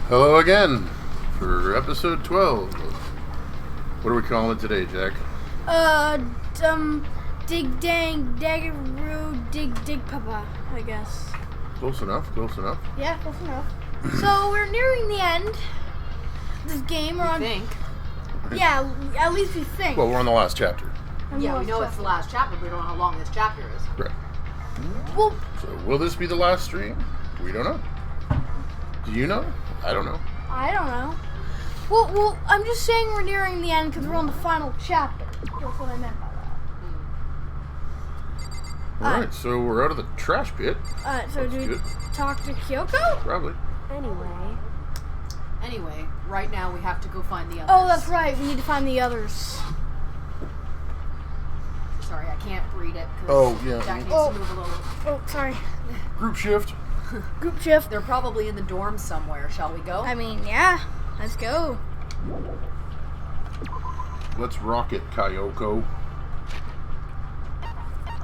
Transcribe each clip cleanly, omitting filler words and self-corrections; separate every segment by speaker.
Speaker 1: Hello again for episode 12. What are we calling it today, Jack?
Speaker 2: Dig dang daggeroo dig papa, I guess.
Speaker 1: Close enough.
Speaker 2: Yeah, close enough. So we're nearing the end of this game.
Speaker 3: We think.
Speaker 2: Yeah, at least we think.
Speaker 1: Well, we're on the last chapter.
Speaker 3: Yeah, we know it's the last chapter, but we don't know how long this chapter is.
Speaker 1: Right.
Speaker 2: Well,
Speaker 1: So will this be the last stream? We don't know. Do you know? I don't know.
Speaker 2: I don't know. Well, I'm just saying we're nearing the end because we're on the final chapter. That's what I meant by that.
Speaker 1: Alright, so we're out of the trash pit.
Speaker 2: So
Speaker 1: That's
Speaker 2: do we
Speaker 1: good.
Speaker 2: talk to Kyoko?
Speaker 1: Probably.
Speaker 3: Anyway, right now we have to go find the others.
Speaker 2: Oh, that's right. We need to find the others.
Speaker 3: Sorry, I can't read it.
Speaker 1: Oh, yeah.
Speaker 3: Jack needs
Speaker 2: Oh.
Speaker 3: to move a little.
Speaker 2: Oh, sorry.
Speaker 1: Group shift.
Speaker 2: Group shift.
Speaker 3: They're probably in the dorm somewhere. Shall we go?
Speaker 2: I mean, yeah. Let's go.
Speaker 1: Let's rock it, Kyoko.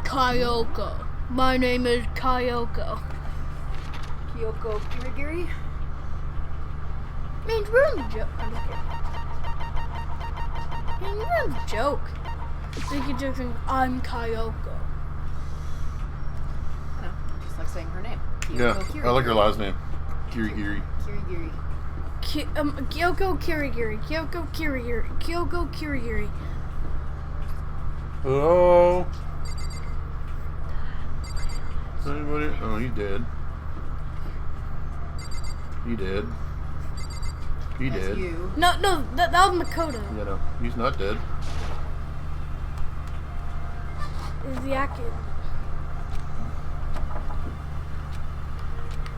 Speaker 2: Kyoko. My name is Kyoko.
Speaker 3: Kyoko Kirigiri?
Speaker 2: Man, you're on the joke. I'm just kidding. Man, you're on the joke. Making jokes and I'm Kyoko.
Speaker 3: I know, just like saying her name.
Speaker 1: Yeah,
Speaker 3: Kyoko Kirigiri.
Speaker 1: I like her last name. Kirigiri.
Speaker 3: Kirigiri.
Speaker 2: Kyoko Kirigiri. Kyoko Kirigiri. Kyoko Kirigiri.
Speaker 1: Hello? Anybody? Oh, he did. He did. He
Speaker 3: That's
Speaker 1: did.
Speaker 3: you.
Speaker 2: No, that was Makoto.
Speaker 1: Yeah, no, he's not dead.
Speaker 2: Is the actor.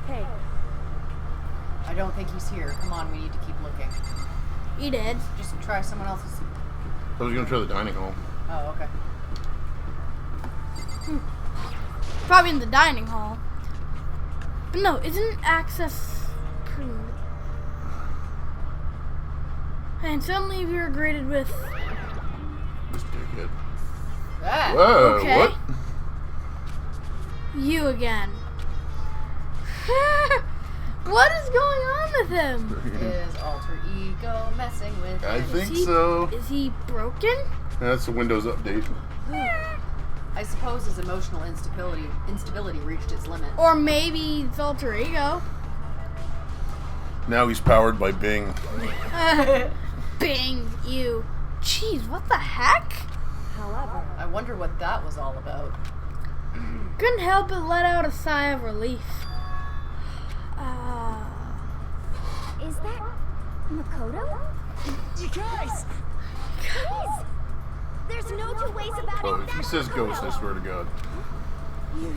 Speaker 4: Hey,
Speaker 3: I don't think he's here. Come on, we need to keep looking.
Speaker 2: He did.
Speaker 3: Just try someone else's.
Speaker 1: I was gonna try the dining hall.
Speaker 3: Oh, okay.
Speaker 2: Probably in the dining hall. But no, isn't access pretty... And suddenly we were greeted with...
Speaker 1: This dickhead.
Speaker 3: Ah,
Speaker 1: Whoa,
Speaker 2: Okay.
Speaker 1: what?
Speaker 2: You again. What is going on with him?
Speaker 3: His alter ego messing with
Speaker 1: I
Speaker 3: him.
Speaker 1: think so.
Speaker 2: Is he broken?
Speaker 1: That's the Windows update.
Speaker 3: I suppose his emotional instability reached its limit.
Speaker 2: Or maybe it's alter ego.
Speaker 1: Now he's powered by Bing.
Speaker 2: Bing, you. Jeez, what the heck?
Speaker 4: however,
Speaker 3: I wonder what that was all about.
Speaker 2: Couldn't help but let out a sigh of relief.
Speaker 4: is that Makoto? You guys! There's no two ways about
Speaker 1: Oh,
Speaker 4: it.
Speaker 1: if he
Speaker 4: That's
Speaker 1: says
Speaker 4: Makoto.
Speaker 1: ghost, I swear to God.
Speaker 4: You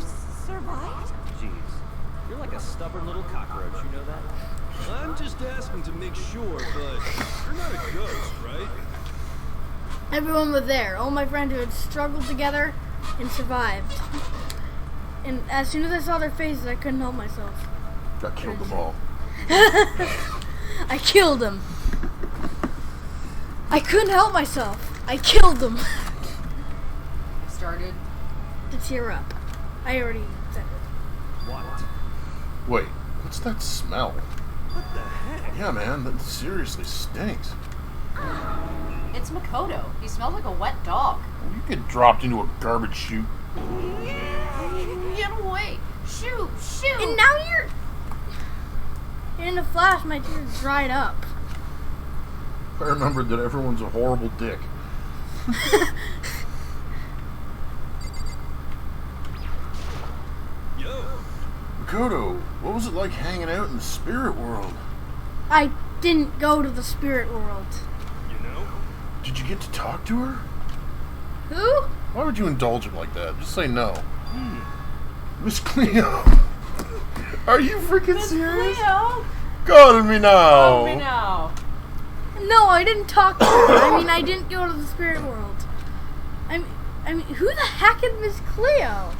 Speaker 4: survived?
Speaker 5: Jeez, you're like a stubborn little cockroach, you know that?
Speaker 6: I'm just asking to make sure, but you're not a ghost, right?
Speaker 2: Everyone was there. All my friends who had struggled together and survived. And as soon as I saw their faces, I couldn't help myself.
Speaker 1: Got killed them all.
Speaker 2: I killed them. I couldn't help myself. I killed them.
Speaker 3: Started.
Speaker 2: To tear up. I already said it.
Speaker 5: What?
Speaker 1: Wait, what's that smell?
Speaker 6: What the heck?
Speaker 1: Yeah, man, that seriously stinks.
Speaker 3: It's Makoto. He smells like a wet dog.
Speaker 1: You get dropped into a garbage chute.
Speaker 3: Get away! Shoot! Shoot!
Speaker 2: And now you're... In a flash, my tears dried up.
Speaker 1: I remembered that everyone's a horrible dick.
Speaker 6: Yo,
Speaker 1: Makoto, what was it like hanging out in the spirit world?
Speaker 2: I didn't go to the spirit world.
Speaker 6: you know?
Speaker 1: Did you get to talk to her?
Speaker 2: Who?
Speaker 1: Why would you indulge him like that? Just say no. Miss Cleo. Are you freaking serious?
Speaker 3: Leo!
Speaker 1: God me now.
Speaker 3: Help me now!
Speaker 2: No, I didn't talk to her. I mean, I didn't go to the spirit world. I mean, who the heck is Miss Cleo?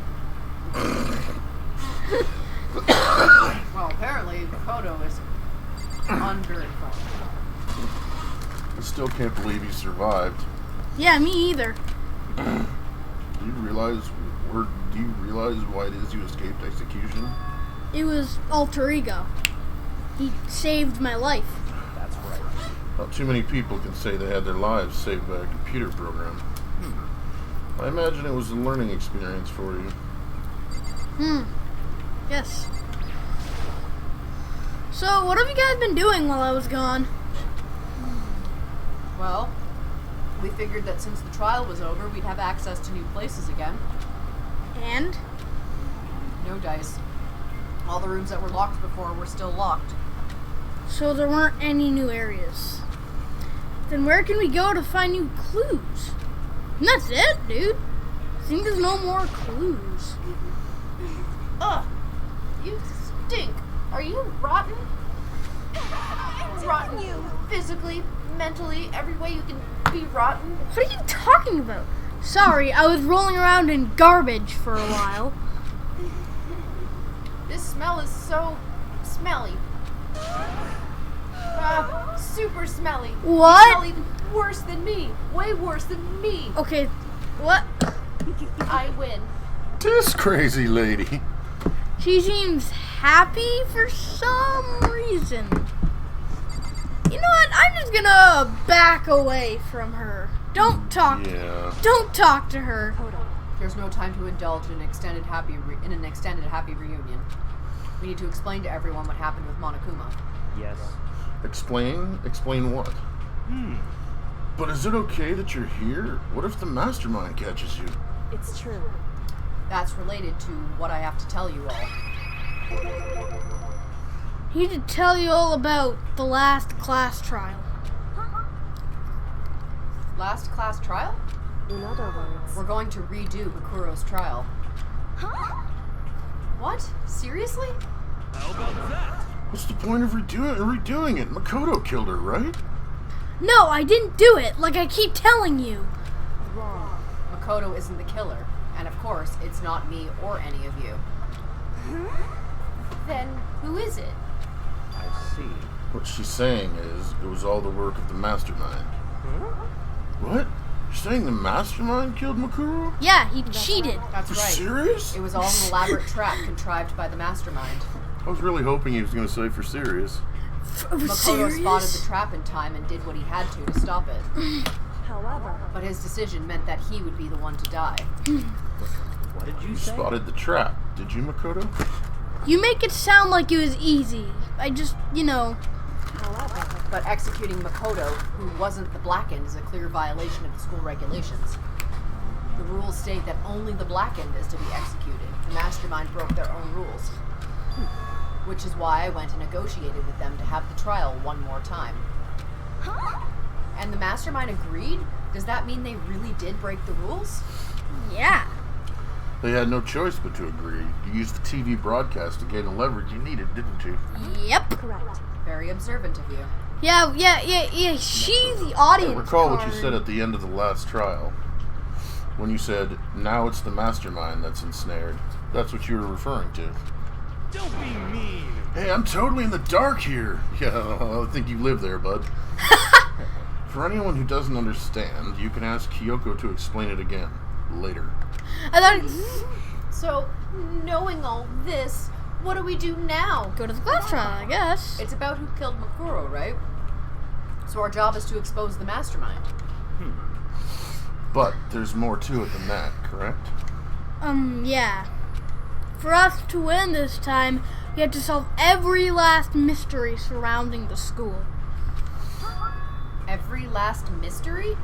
Speaker 3: Well, apparently Makoto is underinformed.
Speaker 1: I still can't believe he survived.
Speaker 2: Yeah, me either.
Speaker 1: Do you realize why it is you escaped execution?
Speaker 2: It was alter ego. He saved my life.
Speaker 5: That's right.
Speaker 1: Not too many people can say they had their lives saved by a computer program. I imagine it was a learning experience for you.
Speaker 2: Yes. So, what have you guys been doing while I was gone?
Speaker 3: Well, we figured that since the trial was over, we'd have access to new places again.
Speaker 2: And?
Speaker 3: No dice. All the rooms that were locked before were still locked.
Speaker 2: So there weren't any new areas. Then where can we go to find new clues? And that's it, dude. I think there's no more clues.
Speaker 3: Ugh! You stink! Are you rotten? Rotten you! Physically, mentally, every way you can be rotten.
Speaker 2: What are you talking about? Sorry, I was rolling around in garbage for a while.
Speaker 3: This smell is so smelly. Super smelly.
Speaker 2: What?
Speaker 3: You smell even worse than me. Way worse than me.
Speaker 2: Okay, what?
Speaker 3: I win.
Speaker 1: This crazy lady.
Speaker 2: She seems happy for some reason. You know what? I'm just gonna back away from her. Don't talk.
Speaker 1: Yeah.
Speaker 2: Don't talk to her.
Speaker 3: There's no time to indulge in an extended happy reunion. We need to explain to everyone what happened with Monokuma.
Speaker 5: Yes.
Speaker 1: Explain? Explain what? But is it okay that you're here? What if the mastermind catches you?
Speaker 4: It's true.
Speaker 3: That's related to what I have to tell you all.
Speaker 2: I need to tell you all about the last class trial.
Speaker 3: Last class trial?
Speaker 4: In other words.
Speaker 3: We're going to redo Makuro's trial. What? Seriously?
Speaker 6: How about that?
Speaker 1: What's the point of redoing it? Makoto killed her, right?
Speaker 2: No, I didn't do it, like I keep telling you.
Speaker 4: Wrong.
Speaker 3: Makoto isn't the killer. And of course, it's not me or any of you. Then who is it?
Speaker 5: I see.
Speaker 1: What she's saying is, it was all the work of the mastermind. What? You're saying the mastermind killed Makuro?
Speaker 2: Yeah, he cheated.
Speaker 3: That's
Speaker 1: You're
Speaker 3: right.
Speaker 1: serious?
Speaker 3: It was all an elaborate trap contrived by the mastermind.
Speaker 1: I was really hoping he was going to say for serious.
Speaker 3: Makoto
Speaker 2: Serious?
Speaker 3: spotted the trap in time and did what he had to stop it.
Speaker 4: However.
Speaker 3: But his decision meant that he would be the one to die.
Speaker 5: What did you
Speaker 1: You
Speaker 5: say?
Speaker 1: spotted the trap, did you, Makoto?
Speaker 2: You make it sound like it was easy. I just,
Speaker 4: However.
Speaker 3: But executing Makoto, who wasn't the Blackened, is a clear violation of the school regulations. The rules state that only the Blackened is to be executed. The mastermind broke their own rules. Which is why I went and negotiated with them to have the trial one more time. And the mastermind agreed? Does that mean they really did break the rules?
Speaker 2: yeah.
Speaker 1: They had no choice but to agree. You used the TV broadcast to gain the leverage you needed, didn't you?
Speaker 2: Yep.
Speaker 4: Correct.
Speaker 3: Very observant of you.
Speaker 2: Yeah. She's the audience.
Speaker 1: I recall what you
Speaker 2: card.
Speaker 1: said at the end of the last trial. When you said, now it's the mastermind that's ensnared. That's what you were referring to.
Speaker 6: Don't be mean.
Speaker 1: Hey, I'm totally in the dark here. Yeah, I think you live there, bud. For anyone who doesn't understand, you can ask Kyoko to explain it again. Later.
Speaker 2: I thought
Speaker 3: So, knowing all this, what do we do now?
Speaker 2: go to the class trial, I guess.
Speaker 3: It's about who killed Makuro, right? So our job is to expose the mastermind.
Speaker 1: But there's more to it than that, correct?
Speaker 2: Yeah. For us to win this time, we have to solve every last mystery surrounding the school.
Speaker 3: Every last mystery?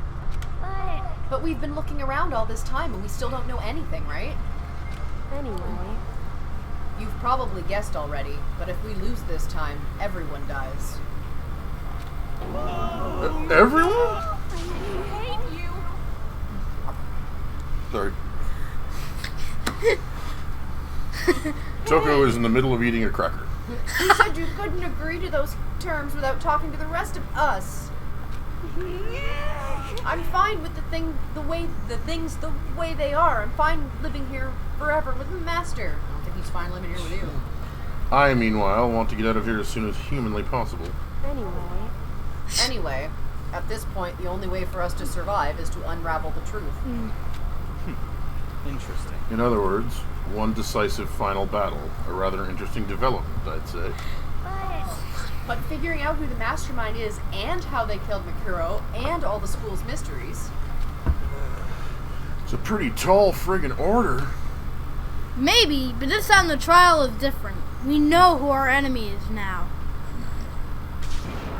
Speaker 3: But we've been looking around all this time and we still don't know anything, right?
Speaker 4: Anyway.
Speaker 3: You've probably guessed already, but if we lose this time, everyone dies.
Speaker 1: Everyone?
Speaker 4: I hate you.
Speaker 1: Sorry. Toko is in the middle of eating a cracker.
Speaker 3: You said you couldn't agree to those terms without talking to the rest of us. I'm fine with the things the way they are. I'm fine living here forever with the master. I don't think he's fine living here with you.
Speaker 1: I, meanwhile, want to get out of here as soon as humanly possible.
Speaker 4: Anyway.
Speaker 3: Anyway, at this point, the only way for us to survive is to unravel the truth.
Speaker 5: Interesting.
Speaker 1: In other words, one decisive final battle. A rather interesting development, I'd say.
Speaker 3: But figuring out who the mastermind is and how they killed Mikuro and all the school's mysteries.
Speaker 1: It's a pretty tall friggin' order.
Speaker 2: Maybe, but this time the trial is different. We know who our enemy is now.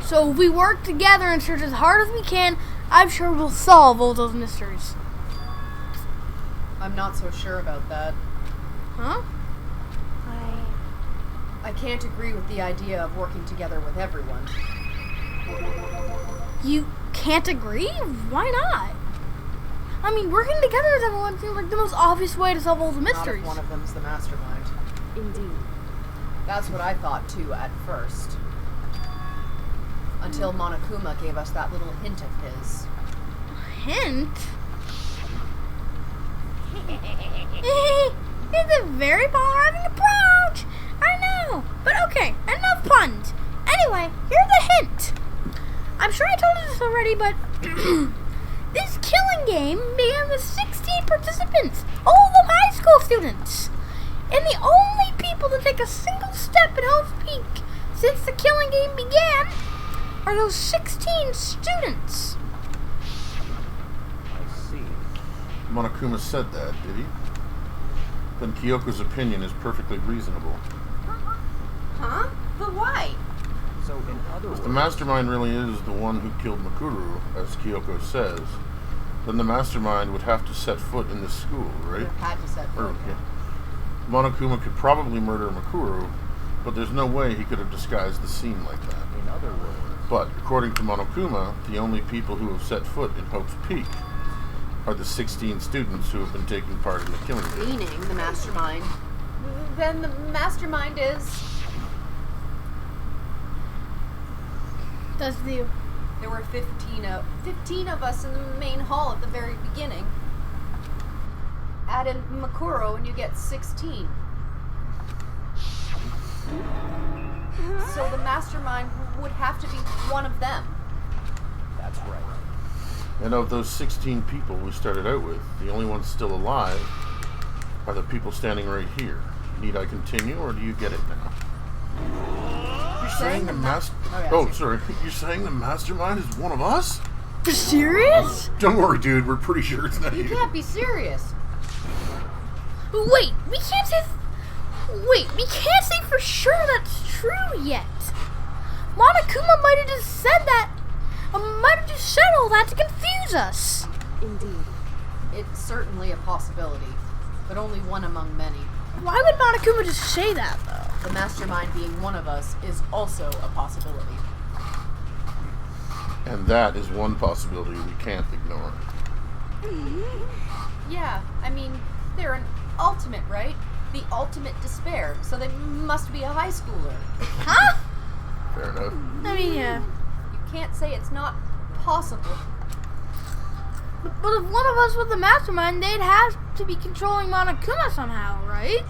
Speaker 2: So if we work together and search as hard as we can, I'm sure we'll solve all those mysteries.
Speaker 3: I'm not so sure about that.
Speaker 2: Huh?
Speaker 3: I can't agree with the idea of working together with everyone.
Speaker 2: You can't agree? Why not? I mean, working together as everyone seems like the most obvious way to solve all the
Speaker 3: Not
Speaker 2: mysteries.
Speaker 3: if one of them's the mastermind.
Speaker 4: Indeed.
Speaker 3: That's what I thought too at first. Until Monokuma gave us that little hint of his.
Speaker 2: Hint? It's a very polarizing approach. I know. But okay, enough puns. Anyway, here's a hint. I'm sure I told you this already, but this killing game began with 16 participants, all of them high school students. And the only people to take a single step at Hope's Peak since the killing game began are those 16 students.
Speaker 5: I see.
Speaker 1: Monokuma said that, did he? Then Kyoko's opinion is perfectly reasonable.
Speaker 3: Huh? But why?
Speaker 5: So, in other words,
Speaker 1: If the mastermind really is the one who killed Mikuru, as Kyoko says, then the mastermind would have to set foot in this school, right?
Speaker 3: You had to set foot.
Speaker 1: Okay. Monokuma could probably murder Mikuru, but there's no way he could have disguised the scene like that.
Speaker 5: in other words,
Speaker 1: But, according to Monokuma, the only people who have set foot in Hope's Peak are the 16 students who have been taking part in the killing game.
Speaker 3: Meaning the mastermind. Then the mastermind is.
Speaker 2: That's the...
Speaker 3: There were 15 of us in the main hall at the very beginning. Add in Mikuro and you get 16. So the mastermind would have to be one of them.
Speaker 5: that's right.
Speaker 1: And of those 16 people we started out with, the only ones still alive are the people standing right here. Need I continue, or do you get it now? You're saying the master... Oh, sorry. You're saying the mastermind is one of us?
Speaker 2: You're serious?
Speaker 1: Don't worry, dude. We're pretty sure it's not
Speaker 3: You
Speaker 1: you.
Speaker 3: can't be serious.
Speaker 2: Wait, we can't say... Wait, we can't say for sure that's true yet. Monokuma might have just said that... might have just said all that to confuse us.
Speaker 4: Indeed.
Speaker 3: It's certainly a possibility, but only one among many.
Speaker 2: Why would Monokuma just say that, though?
Speaker 3: The mastermind being one of us is also a possibility.
Speaker 1: And that is one possibility we can't ignore.
Speaker 3: Yeah, I mean, they're an ultimate, right? The ultimate despair, so they must be a high schooler.
Speaker 2: Huh?
Speaker 1: Fair enough.
Speaker 2: I mean, yeah.
Speaker 3: You can't say it's not possible.
Speaker 2: But if one of us was the mastermind, they'd have to be controlling Monokuma somehow, right?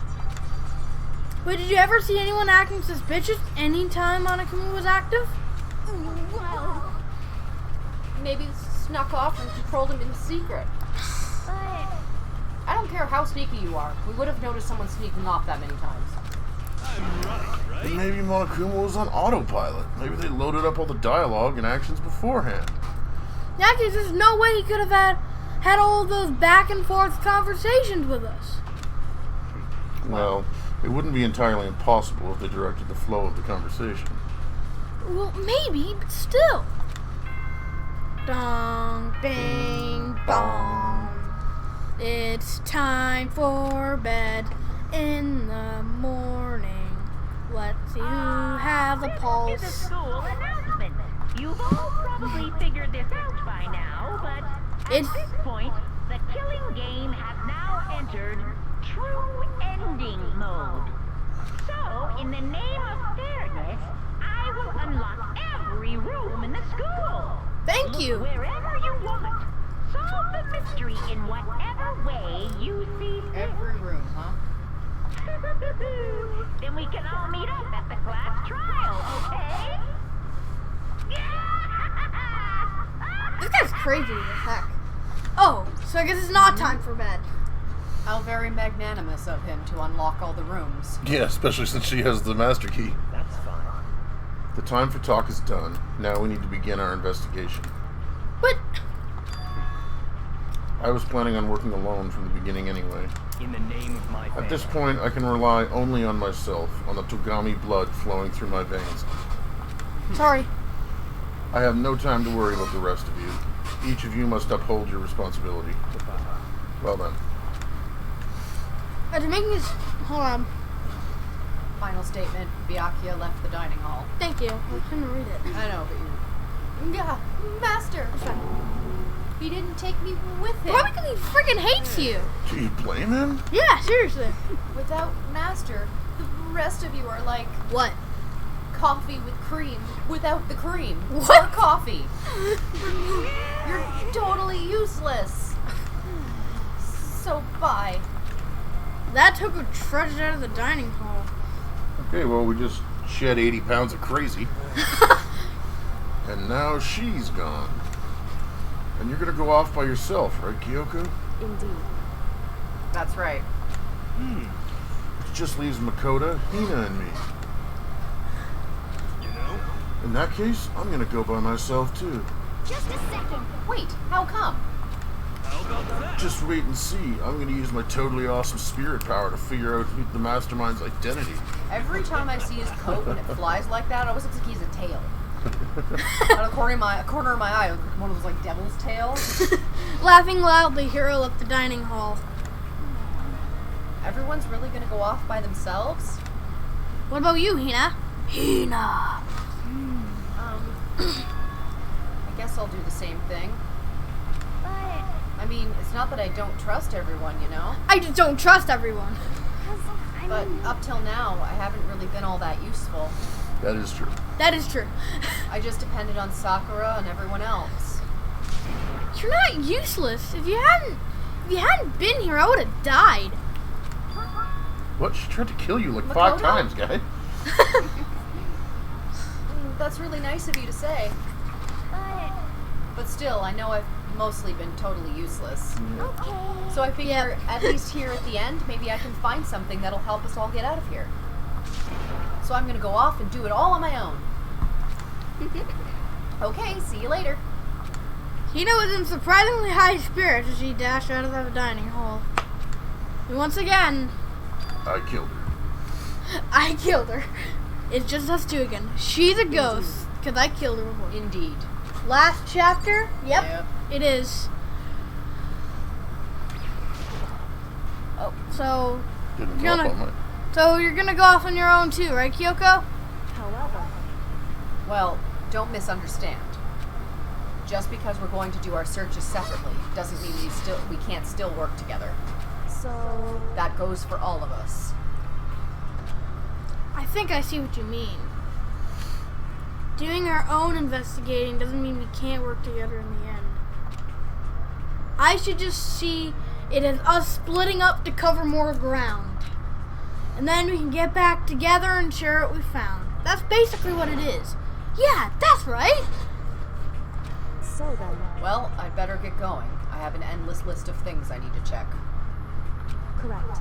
Speaker 2: Wait, did you ever see anyone acting suspicious anytime Monokuma was active?
Speaker 4: Well,
Speaker 3: Maybe snuck off and controlled him in secret.
Speaker 4: but
Speaker 3: I don't care how sneaky you are. We would have noticed someone sneaking off that many times.
Speaker 6: I'm right?
Speaker 1: And maybe Monokuma was on autopilot. Maybe they loaded up all the dialogue and actions beforehand.
Speaker 2: In that case, there's no way he could have had all those back and forth conversations with us.
Speaker 1: Well, it wouldn't be entirely impossible if they directed the flow of the conversation.
Speaker 2: Well, maybe, but still. Dong, bing, bong. It's time for bed in the morning. Let's see who has a
Speaker 7: This is a
Speaker 2: pulse.
Speaker 7: school announcement. You've all probably figured this out by now, but at
Speaker 2: It's-
Speaker 7: this point, the killing game has now entered true ending mode. So, in the name of fairness, I will unlock every room in the school.
Speaker 2: Thank
Speaker 7: Look
Speaker 2: you.
Speaker 7: wherever you want. Solve the mystery in whatever way you see fit.
Speaker 3: Every room, huh?
Speaker 7: Then we can all meet up at the class trial, okay?
Speaker 2: This guy's crazy as heck. Oh, so I guess it's not time for bed.
Speaker 3: How very magnanimous of him to unlock all the rooms.
Speaker 1: Yeah, especially since she has the master key.
Speaker 5: That's fine.
Speaker 1: The time for talk is done. Now we need to begin our investigation.
Speaker 2: But
Speaker 1: I was planning on working alone from the beginning anyway.
Speaker 5: In the name of my family.
Speaker 1: At this point, I can rely only on myself, on the Togami blood flowing through my veins.
Speaker 2: sorry.
Speaker 1: I have no time to worry about the rest of you. Each of you must uphold your responsibility. Well then.
Speaker 2: To make this, hold on.
Speaker 3: Final statement. Byakuya left the dining hall.
Speaker 2: Thank you. I couldn't read it.
Speaker 3: I know, but you... Yeah, Master!
Speaker 2: It's fine.
Speaker 3: He didn't take me with him.
Speaker 2: Probably because he freaking hates you.
Speaker 1: Do you blame him?
Speaker 2: Yeah, seriously.
Speaker 3: Without Master, the rest of you are like
Speaker 2: What?
Speaker 3: coffee with cream without the cream.
Speaker 2: What?
Speaker 3: Or coffee. You're totally useless. So bye.
Speaker 2: That took a trudged out of the dining hall.
Speaker 1: Okay, well, we just shed 80 pounds of crazy. And now she's gone. And you're gonna go off by yourself, right, Kyoko?
Speaker 4: Indeed.
Speaker 3: That's right.
Speaker 1: Which just leaves Makoto, Hina, and me.
Speaker 6: You know?
Speaker 1: In that case, I'm gonna go by myself, too.
Speaker 4: Just a second.
Speaker 3: Wait, how come?
Speaker 6: How about that?
Speaker 1: Just wait and see. I'm gonna use my totally awesome spirit power to figure out the mastermind's identity.
Speaker 3: Every time I see his coat when it flies like that, I always looks like he's a tail. Out of the corner of my eye, one of those like devil's tails.
Speaker 2: Laughing loudly, Hiro left the dining hall.
Speaker 3: Everyone's really gonna go off by themselves?
Speaker 2: What about you, Hina? Hina.
Speaker 3: I guess I'll do the same thing.
Speaker 4: But
Speaker 3: I mean, it's not that I don't trust everyone, you know?
Speaker 2: I just don't trust everyone.
Speaker 3: But up till now, I haven't really been all that useful.
Speaker 1: That is true.
Speaker 2: That is true.
Speaker 3: I just depended on Sakura and everyone else.
Speaker 2: You're not useless. If you hadn't been here, I would have died.
Speaker 1: What? She tried to kill you like
Speaker 3: Makoto?
Speaker 1: 5 times, guy.
Speaker 3: That's really nice of you to say. But still, I know I've mostly been totally useless.
Speaker 4: okay.
Speaker 3: So I figure, at least here at the end, maybe I can find something that'll help us all get out of here. So I'm gonna go off and do it all on my own. Okay, see you later.
Speaker 2: Hina was in surprisingly high spirits as she dashed out of the dining hall. And once again,
Speaker 1: I killed her.
Speaker 2: I killed her. It's just us two again. She's a ghost, because I killed her before.
Speaker 3: Indeed.
Speaker 2: Last chapter? Yep,
Speaker 3: Yep.
Speaker 2: it is. Oh, so
Speaker 1: Didn't
Speaker 2: You're
Speaker 1: drop
Speaker 2: gonna-
Speaker 1: on my...
Speaker 2: so you're gonna go off on your own too, right, Kyoko?
Speaker 4: However,
Speaker 3: Well, don't misunderstand. Just because we're going to do our searches separately doesn't mean we can't still work together.
Speaker 4: so
Speaker 3: That goes for all of us.
Speaker 2: I think I see what you mean. Doing our own investigating doesn't mean we can't work together in the end. I should just see it as us splitting up to cover more ground. And then we can get back together and share what we found. That's basically what it is. Yeah, that's right.
Speaker 4: so then,
Speaker 3: Well, I'd better get going. I have an endless list of things I need to check.
Speaker 4: correct.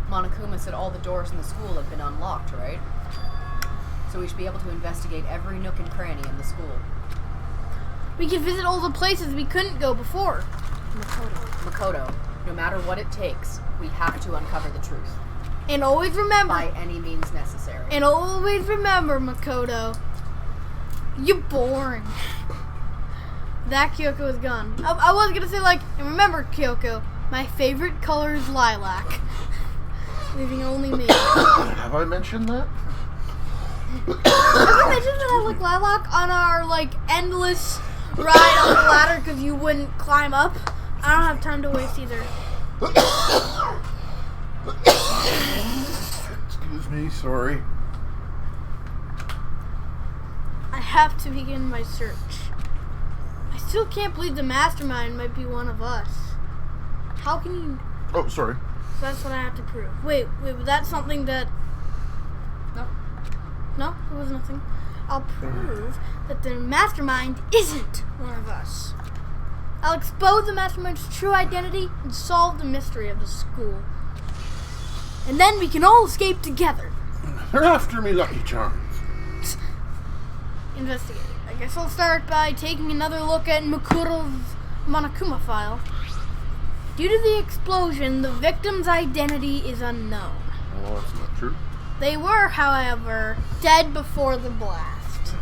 Speaker 3: Monokuma said all the doors in the school have been unlocked, right? So we should be able to investigate every nook and cranny in the school.
Speaker 2: We can visit all the places we couldn't go before.
Speaker 3: Makoto, no matter what it takes, we have to uncover the truth.
Speaker 2: And always remember,
Speaker 3: By any means necessary.
Speaker 2: and always remember, Makoto, you're boring. That Kyoko is gone. I was gonna say and remember, Kyoko, my favorite color is lilac. Leaving only me.
Speaker 1: Have I mentioned that?
Speaker 2: Have you mentioned that I like lilac on our endless ride on the ladder because you wouldn't climb up? I don't have time to waste either.
Speaker 1: Excuse me, sorry.
Speaker 2: I have to begin my search. I still can't believe the mastermind might be one of us. How can you...
Speaker 1: Oh, sorry.
Speaker 2: That's what I have to prove. Wait, was that something that... No, it was nothing. I'll prove that the mastermind isn't one of us. I'll expose the mastermind's true identity and solve the mystery of the school. And then we can all escape together.
Speaker 1: They're after me, Lucky Charms.
Speaker 2: investigating. I guess I'll start by taking another look at Makuro's Monokuma file. Due to the explosion, the victim's identity is unknown.
Speaker 1: Well, that's not true.
Speaker 2: They were, however, dead before the blast.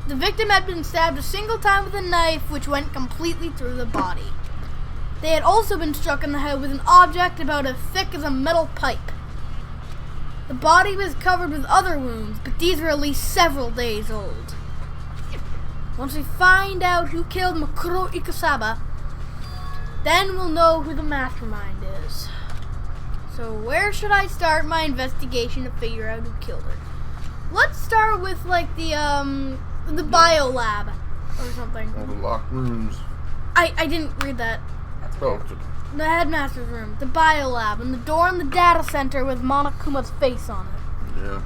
Speaker 2: The victim had been stabbed a single time with a knife, which went completely through the body. They had also been struck in the head with an object about as thick as a metal pipe. The body was covered with other wounds, but these were at least several days old. Once we find out who killed Makuro Ikusaba, then we'll know who the mastermind is. So where should I start my investigation to figure out who killed her? Let's start with like the bio lab or something.
Speaker 1: All the locked rooms.
Speaker 2: I didn't read that.
Speaker 1: Oh,
Speaker 2: The headmaster's room, the bio lab, and the door in the data center with Monokuma's face on it.
Speaker 1: yeah.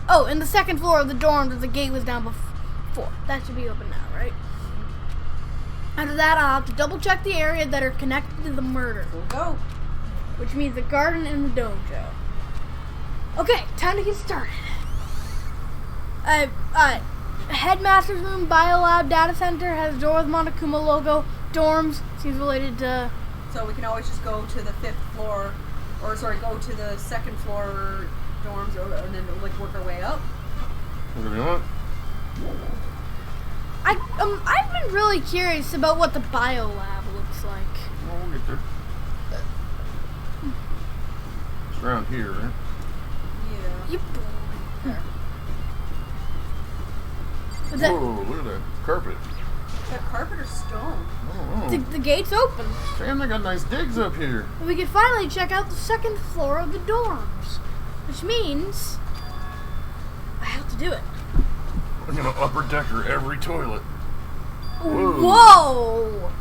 Speaker 2: Oh, and the second floor of the dorm where the gate was down before. That should be open now, right? After that, I'll have to double check the area that are connected to the murder.
Speaker 3: We'll go.
Speaker 2: Which means the garden and the dojo. Okay, time to get started. Headmaster's room, biolab, data center, has door with Monokuma logo, dorms, seems related to...
Speaker 3: So we can always just go to the 5th floor, or sorry, go to the 2nd floor dorms, and then like work our way up.
Speaker 1: What do you want?
Speaker 2: I've been really curious about what the biolab looks like.
Speaker 1: Well, we'll get there. It's around here, right?
Speaker 3: Yeah.
Speaker 2: Yep.
Speaker 3: There.
Speaker 2: Is that,
Speaker 1: Whoa, look at that carpet.
Speaker 3: Is that carpet or stone?
Speaker 1: Oh,
Speaker 2: the gate's open.
Speaker 1: damn, they got nice digs up here.
Speaker 2: We can finally check out the 2nd floor of the dorms. Which means I have to do it.
Speaker 1: I'm gonna upper decker every toilet.
Speaker 2: Whoa!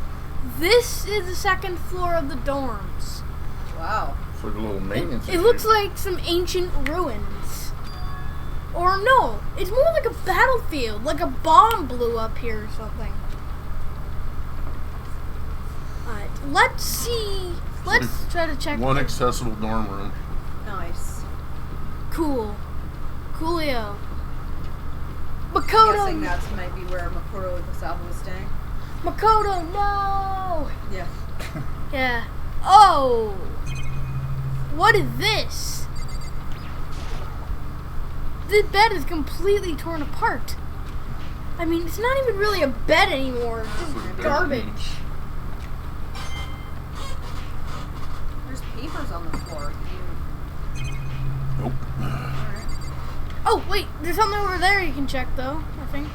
Speaker 2: This is the 2nd floor of the dorms.
Speaker 3: Wow.
Speaker 1: It's like a little maintenance.
Speaker 2: It looks like some ancient ruins. Or no, it's more like a battlefield, like a bomb blew up here or something. Alright, let's see. Let's try to check.
Speaker 1: One accessible dorm room.
Speaker 3: Nice.
Speaker 2: Cool. Coolio.
Speaker 3: I'm guessing
Speaker 2: Makoto!
Speaker 3: that might be where Makuro Ikusaba was staying.
Speaker 2: Makoto, no!
Speaker 3: Yeah.
Speaker 2: Yeah. Oh! What is this? This bed is completely torn apart. I mean, it's not even really a bed anymore. It's just garbage.
Speaker 3: There's papers on the floor.
Speaker 1: Nope.
Speaker 3: Alright.
Speaker 2: Oh, wait. There's something over there you can check, though, I think.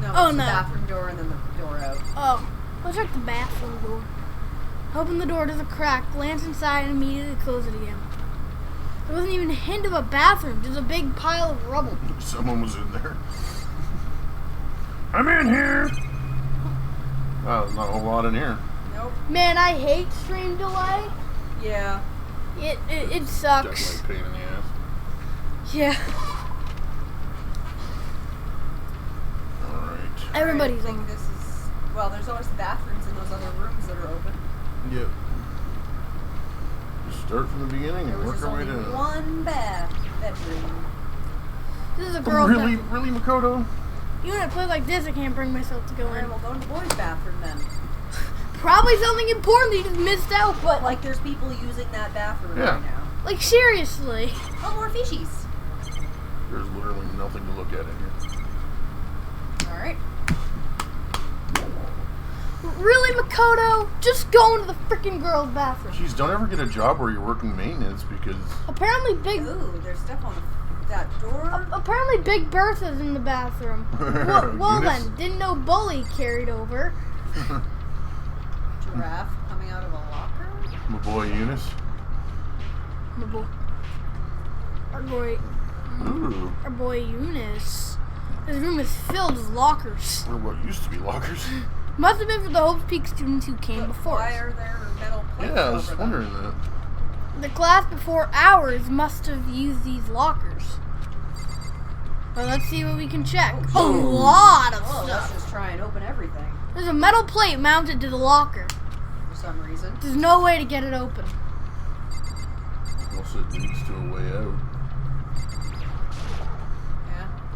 Speaker 3: No,
Speaker 2: Oh,
Speaker 3: it's
Speaker 2: no.
Speaker 3: the bathroom door and then the door out.
Speaker 2: Oh. Let's check the bathroom door. Open the door to the crack, glance inside, and immediately close it again. There wasn't even a hint of a bathroom, just a big pile of rubble.
Speaker 1: Someone was in there. I'm in here. Oh, there's not a whole lot in here.
Speaker 3: Nope.
Speaker 2: Man, I hate stream delay.
Speaker 3: Yeah.
Speaker 2: It sucks.
Speaker 1: Definitely a pain in the ass.
Speaker 2: Yeah.
Speaker 1: All right.
Speaker 2: Everybody's
Speaker 3: I think
Speaker 2: on.
Speaker 3: this is... Well, there's always the bathrooms in those other rooms that are open.
Speaker 1: Yep. Just start from the beginning
Speaker 3: There
Speaker 1: and
Speaker 3: was
Speaker 1: work
Speaker 3: just
Speaker 1: our way
Speaker 3: only
Speaker 1: down.
Speaker 3: one bedroom.
Speaker 2: This is a girl.
Speaker 1: Really,
Speaker 2: bathroom.
Speaker 1: really, Makoto?
Speaker 2: Even when I play like this, I can't bring myself to go
Speaker 3: Alright,
Speaker 2: in.
Speaker 3: we'll go to the boys' bathroom then.
Speaker 2: Probably something important that you just missed out, but
Speaker 3: Like, there's people using that bathroom
Speaker 1: Yeah.
Speaker 3: right now.
Speaker 2: like seriously.
Speaker 3: Oh, more fishies.
Speaker 1: There's literally nothing to look at in here.
Speaker 3: Alright.
Speaker 2: Really, Makoto? Just go into the freaking girls' bathroom.
Speaker 1: Jeez, don't ever get a job where you're working maintenance because
Speaker 2: Apparently, Big
Speaker 3: Ooh, there's stuff on that door.
Speaker 2: apparently Big Bertha's in the bathroom. Well
Speaker 1: Eunice?
Speaker 2: then, didn't know Bully carried over.
Speaker 3: Giraffe coming out of a locker.
Speaker 1: my boy Eunice.
Speaker 2: Our boy Eunice. His room is filled with lockers.
Speaker 1: Or what used to be lockers.
Speaker 2: Must have been for the Hope Peak students who came before
Speaker 3: Why
Speaker 2: us.
Speaker 3: are there metal plates
Speaker 1: Yeah, I was
Speaker 3: over them?
Speaker 1: wondering that.
Speaker 2: The class before ours must have used these lockers. Well, let's see what we can check. A lot of
Speaker 3: Oh, let's
Speaker 2: stuff.
Speaker 3: just try and open everything
Speaker 2: There's a metal plate mounted to the locker.
Speaker 3: for some reason.
Speaker 2: There's no way to get it open.
Speaker 1: Unless it leads to a way out.
Speaker 3: Yeah.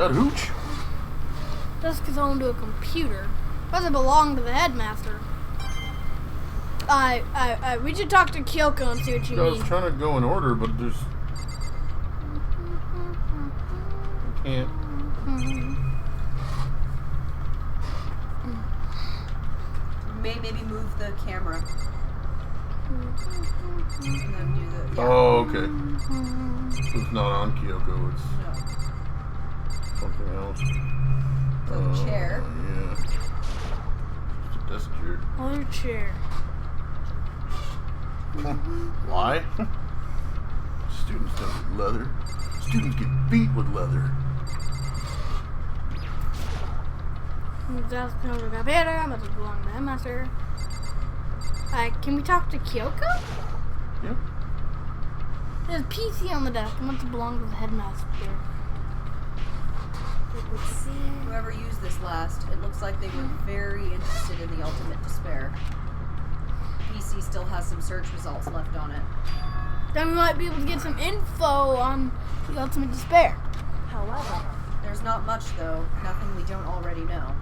Speaker 1: That hooch?
Speaker 2: Just because I owned a computer. Doesn't belong to the headmaster. We should talk to Kyoko and see what you
Speaker 1: I
Speaker 2: mean.
Speaker 1: was trying to go in order, but there's... I can't.
Speaker 3: Maybe move the camera. And then do the. Yeah.
Speaker 1: Oh, okay. It's not on Kyoko, it's
Speaker 3: No.
Speaker 1: something else.
Speaker 3: So the chair.
Speaker 1: Yeah. Just a desk chair.
Speaker 2: Other chair.
Speaker 1: Why? Students don't get leather. Students get beat with leather.
Speaker 2: Just over the computer. Must belong to the headmaster. Can we talk to Kyoko?
Speaker 1: Yep.
Speaker 2: There's a PC on the desk. It must belong to the headmaster.
Speaker 4: It would seem.
Speaker 3: Whoever used this last, it looks like they were very interested in the ultimate despair. PC still has some search results left on it.
Speaker 2: Then we might be able to get some info on the ultimate despair.
Speaker 4: However,
Speaker 3: There's not much though, nothing we don't already know.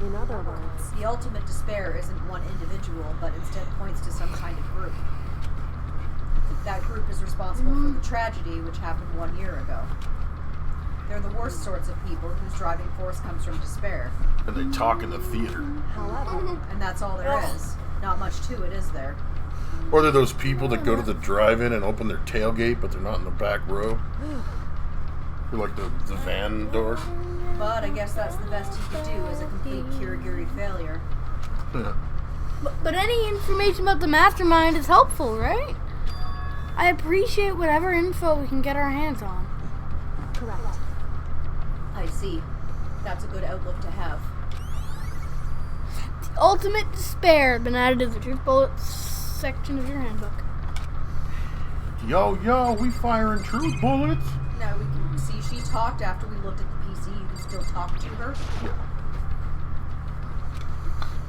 Speaker 4: in other words,
Speaker 3: The ultimate despair isn't one individual, but instead points to some kind of group. That group is responsible for the tragedy which happened 1 year ago. They're the worst sorts of people whose driving force comes from despair.
Speaker 1: And they talk in the theater.
Speaker 4: however,
Speaker 3: And that's all there is. Not much to it, is there?
Speaker 1: Or they're those people that go to the drive-in and open their tailgate, but they're not in the back row. They're like the van door.
Speaker 3: But I guess that's the best he could do as a complete Kirigiri failure.
Speaker 1: Yeah.
Speaker 2: But any information about the mastermind is helpful, right? I appreciate whatever info we can get our hands on.
Speaker 4: correct.
Speaker 3: I see. That's a good outlook to have.
Speaker 2: The ultimate despair has been added to the truth bullets section of your handbook.
Speaker 1: Yo, we firing truth bullets.
Speaker 3: Now we can see she talked after we looked at the PC. You can still talk to her.
Speaker 1: Yeah.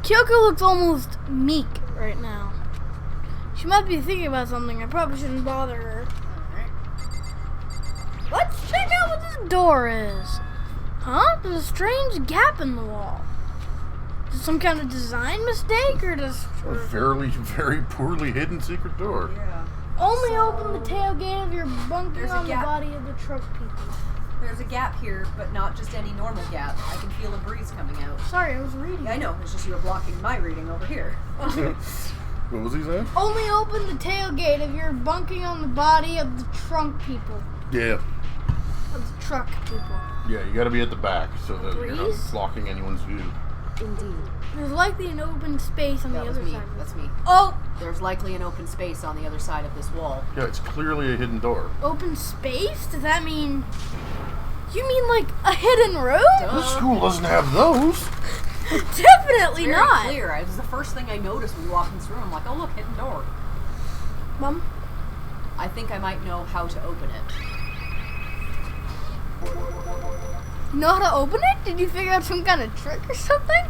Speaker 2: Kyoko looks almost meek right now. She might be thinking about something. I probably shouldn't bother her. Let's check out what this door is. Huh? There's a strange gap in the wall. Is it some kind of design mistake or just...
Speaker 1: A very poorly hidden secret door.
Speaker 3: Yeah.
Speaker 2: Only open the tailgate if you're bunking
Speaker 3: There's a
Speaker 2: on the
Speaker 3: gap.
Speaker 2: body of the truck people.
Speaker 3: There's a gap here, but not just any normal gap. I can feel a breeze coming out.
Speaker 2: Sorry, I was reading.
Speaker 3: Yeah, I know. It's just you were blocking my reading over here.
Speaker 1: What was he saying?
Speaker 2: Only open the tailgate if you're bunking on the body of the trunk people.
Speaker 1: Yeah.
Speaker 2: Of the truck people.
Speaker 1: Yeah, you gotta be at the back so that you're not
Speaker 2: Breeze?
Speaker 1: blocking anyone's view.
Speaker 4: Indeed.
Speaker 2: There's likely an open space on
Speaker 3: That
Speaker 2: the
Speaker 3: was
Speaker 2: other
Speaker 3: me.
Speaker 2: side.
Speaker 3: That's me.
Speaker 2: Oh,
Speaker 3: There's likely an open space on the other side of this wall.
Speaker 1: Yeah, it's clearly a hidden door.
Speaker 2: open space? Does that mean... You mean like a hidden room?
Speaker 1: This school doesn't have those.
Speaker 2: Definitely
Speaker 3: Very
Speaker 2: not.
Speaker 3: clear. It was the first thing I noticed when we walked in this room. I'm like, oh look, hidden door.
Speaker 2: Mom,
Speaker 3: I think I might know how to open it.
Speaker 2: you know how to open it? Did you figure out some kind of trick or something?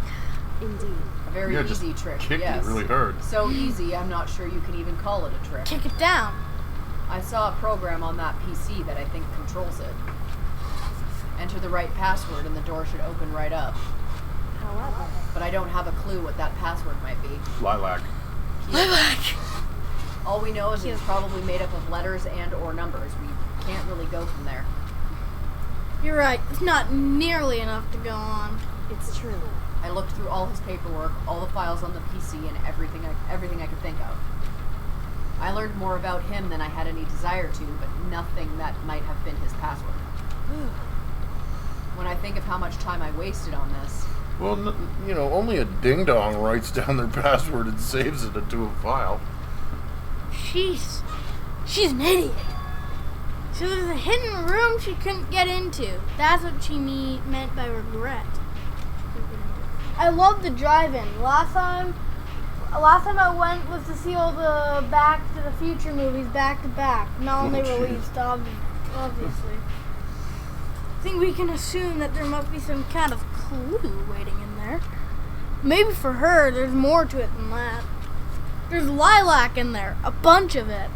Speaker 4: Indeed.
Speaker 3: A very
Speaker 1: Yeah, just
Speaker 3: easy trick.
Speaker 1: kick
Speaker 3: Yes.
Speaker 1: it really hard.
Speaker 3: So easy, I'm not sure you can even call it a trick.
Speaker 2: Kick it down.
Speaker 3: I saw a program on that PC that I think controls it. Enter the right password and the door should open right up.
Speaker 4: However,
Speaker 3: But I don't have a clue what that password might be.
Speaker 1: Lilac.
Speaker 3: All we know is it's probably made up of letters and or numbers. We can't really go from there.
Speaker 2: You're right. It's not nearly enough to go on.
Speaker 4: it's true.
Speaker 3: I looked through all his paperwork, all the files on the PC, and everything I could think of. I learned more about him than I had any desire to, but nothing that might have been his password. When I think of how much time I wasted on this,
Speaker 1: Well, only a ding-dong writes down their password and saves it into a file.
Speaker 2: She's an idiot. So there's a hidden room she couldn't get into. That's what she meant by regret. I love the drive-in. Last time I went was to see all the Back to the Future movies back to back. Not only
Speaker 1: jeez.
Speaker 2: released, obviously. I think we can assume that there must be some kind of clue waiting in there. Maybe for her, there's more to it than that. There's lilac in there, a bunch of it.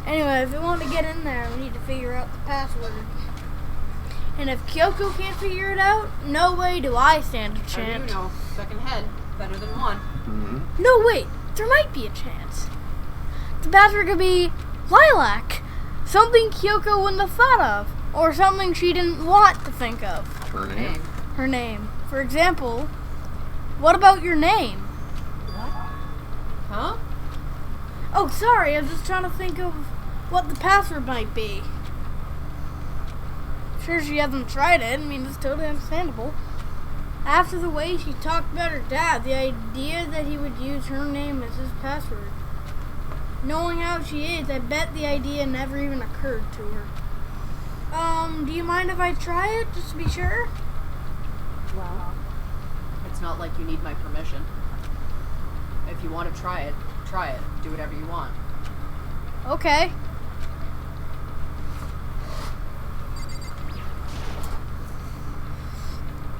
Speaker 2: Anyway, if we want to get in there, we need to figure out the password. And if Kyoko can't figure it out, no way do I stand a
Speaker 3: How do you
Speaker 2: chance.
Speaker 3: know? Second head, better than one.
Speaker 1: Mm-hmm.
Speaker 2: No, wait. There might be a chance. The password could be lilac. Something Kyoko wouldn't have thought of. Or something she didn't want to think of.
Speaker 1: Her name?
Speaker 2: Her name. For example, what about your name?
Speaker 3: Huh?
Speaker 2: Oh, sorry. I was just trying to think of what the password might be. Sure, she hasn't tried it. I mean, it's totally understandable. After the way she talked about her dad, the idea that he would use her name as his password. Knowing how she is, I bet the idea never even occurred to her. Do you mind if I try it, just to be sure?
Speaker 4: Well,
Speaker 3: It's not like you need my permission. If you want to try it, try it. Do whatever you want.
Speaker 2: Okay.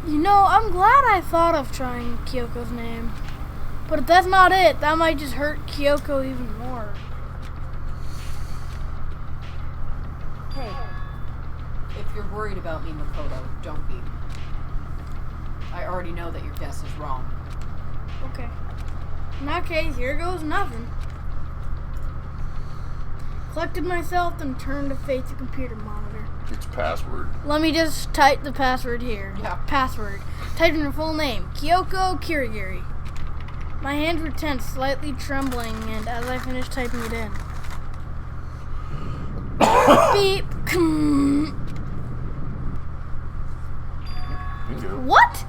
Speaker 2: You know, I'm glad I thought of trying Kyoko's name. But if that's not it, that might just hurt Kyoko even more.
Speaker 4: hey,
Speaker 3: If you're worried about me, Makoto, don't be. I already know that your guess is wrong.
Speaker 2: Okay. In that case, here goes nothing. Collected myself, then turned to face the computer monitor.
Speaker 1: It's password.
Speaker 2: Let me just type the password here.
Speaker 3: Yeah.
Speaker 2: Password. Type in her full name. Kyoko Kirigiri. My hands were tense, slightly trembling, and as I finished typing it in. Beep.
Speaker 1: Bingo.
Speaker 2: What?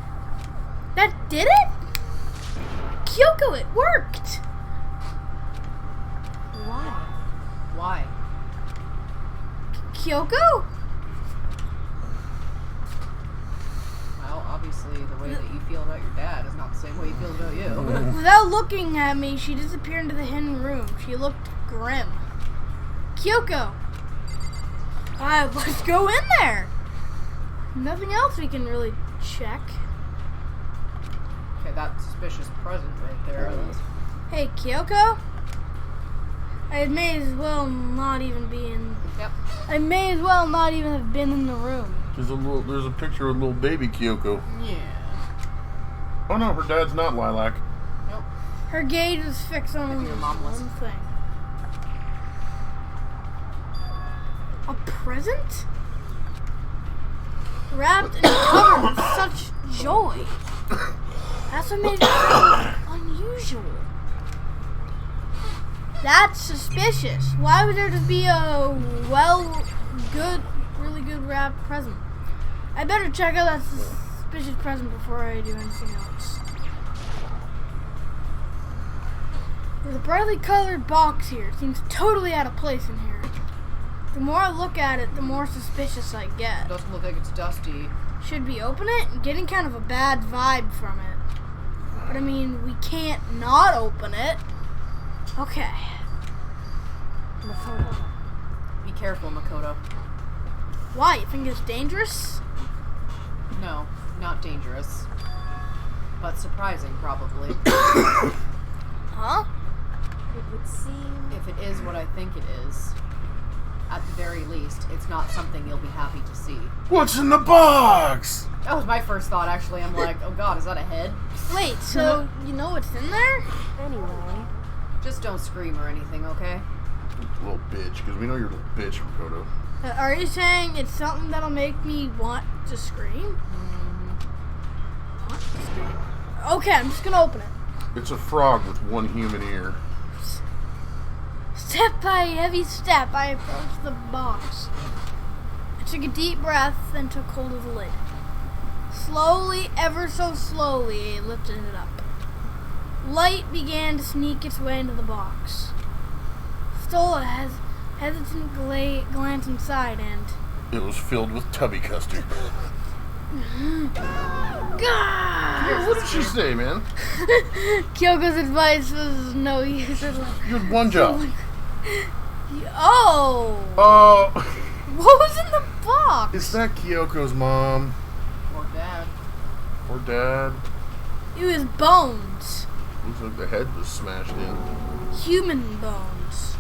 Speaker 2: That did it? Kyoko, it worked!
Speaker 4: why?
Speaker 3: Why?
Speaker 2: Kyoko?
Speaker 3: Well, obviously, the way that you feel about your dad is not the same way you feel about you.
Speaker 2: Without looking at me, she disappeared into the hidden room. She looked grim. Kyoko! Let's go in there! Nothing else we can really check.
Speaker 3: Okay, that suspicious present right there.
Speaker 2: Hey, Kyoko? I may as well not even be in...
Speaker 3: Yep.
Speaker 2: I may as well not even have been in the room.
Speaker 1: There's a picture of little baby Kyoko.
Speaker 3: Yeah.
Speaker 1: Oh no, her dad's not Lilac.
Speaker 3: Nope.
Speaker 2: Her gaze was fixed on
Speaker 3: Maybe your mom was.
Speaker 2: one thing. A present? Wrapped and covered with such joy. That's what made it so unusual. That's suspicious. Why would there just be a really good wrapped present? I better check out that suspicious present before I do anything else. There's a brightly colored box here. It seems totally out of place in here. The more I look at it, the more suspicious I get.
Speaker 3: Doesn't look like it's dusty.
Speaker 2: Should we open it? I'm getting kind of a bad vibe from it. But I mean, we can't not open it. Okay.
Speaker 4: Makoto.
Speaker 3: Be careful, Makoto.
Speaker 2: Why? You think it's dangerous?
Speaker 3: No, not dangerous. But surprising, probably.
Speaker 2: Huh?
Speaker 4: It would seem...
Speaker 3: If it is what I think it is, at the very least, it's not something you'll be happy to see.
Speaker 1: What's in the box?
Speaker 3: That was my first thought, actually. I'm like, oh god, is that a head?
Speaker 2: Wait, so you know what's in there?
Speaker 4: Anyway,
Speaker 3: Just don't scream or anything, okay?
Speaker 1: Little bitch, because we know you're a little bitch, Makoto.
Speaker 2: Are you saying it's something that'll make me want to scream? Want to scream? Okay, I'm just gonna open it.
Speaker 1: It's a frog with one human ear.
Speaker 2: Step by heavy step, I approached the box. I took a deep breath and took hold of the lid. Slowly, ever so slowly, I lifted it up. Light began to sneak its way into the box. Stole a hesitant glance inside and...
Speaker 1: It was filled with tubby custard.
Speaker 2: God!
Speaker 1: What did she say, man?
Speaker 2: Kyoko's advice was no use.
Speaker 1: You had one job.
Speaker 2: Oh!
Speaker 1: Oh,
Speaker 2: What was in the box?
Speaker 1: is that Kyoko's mom
Speaker 3: Or dad.
Speaker 1: or dad?
Speaker 2: It was bones.
Speaker 1: Looks like the head was smashed in.
Speaker 2: Human bones.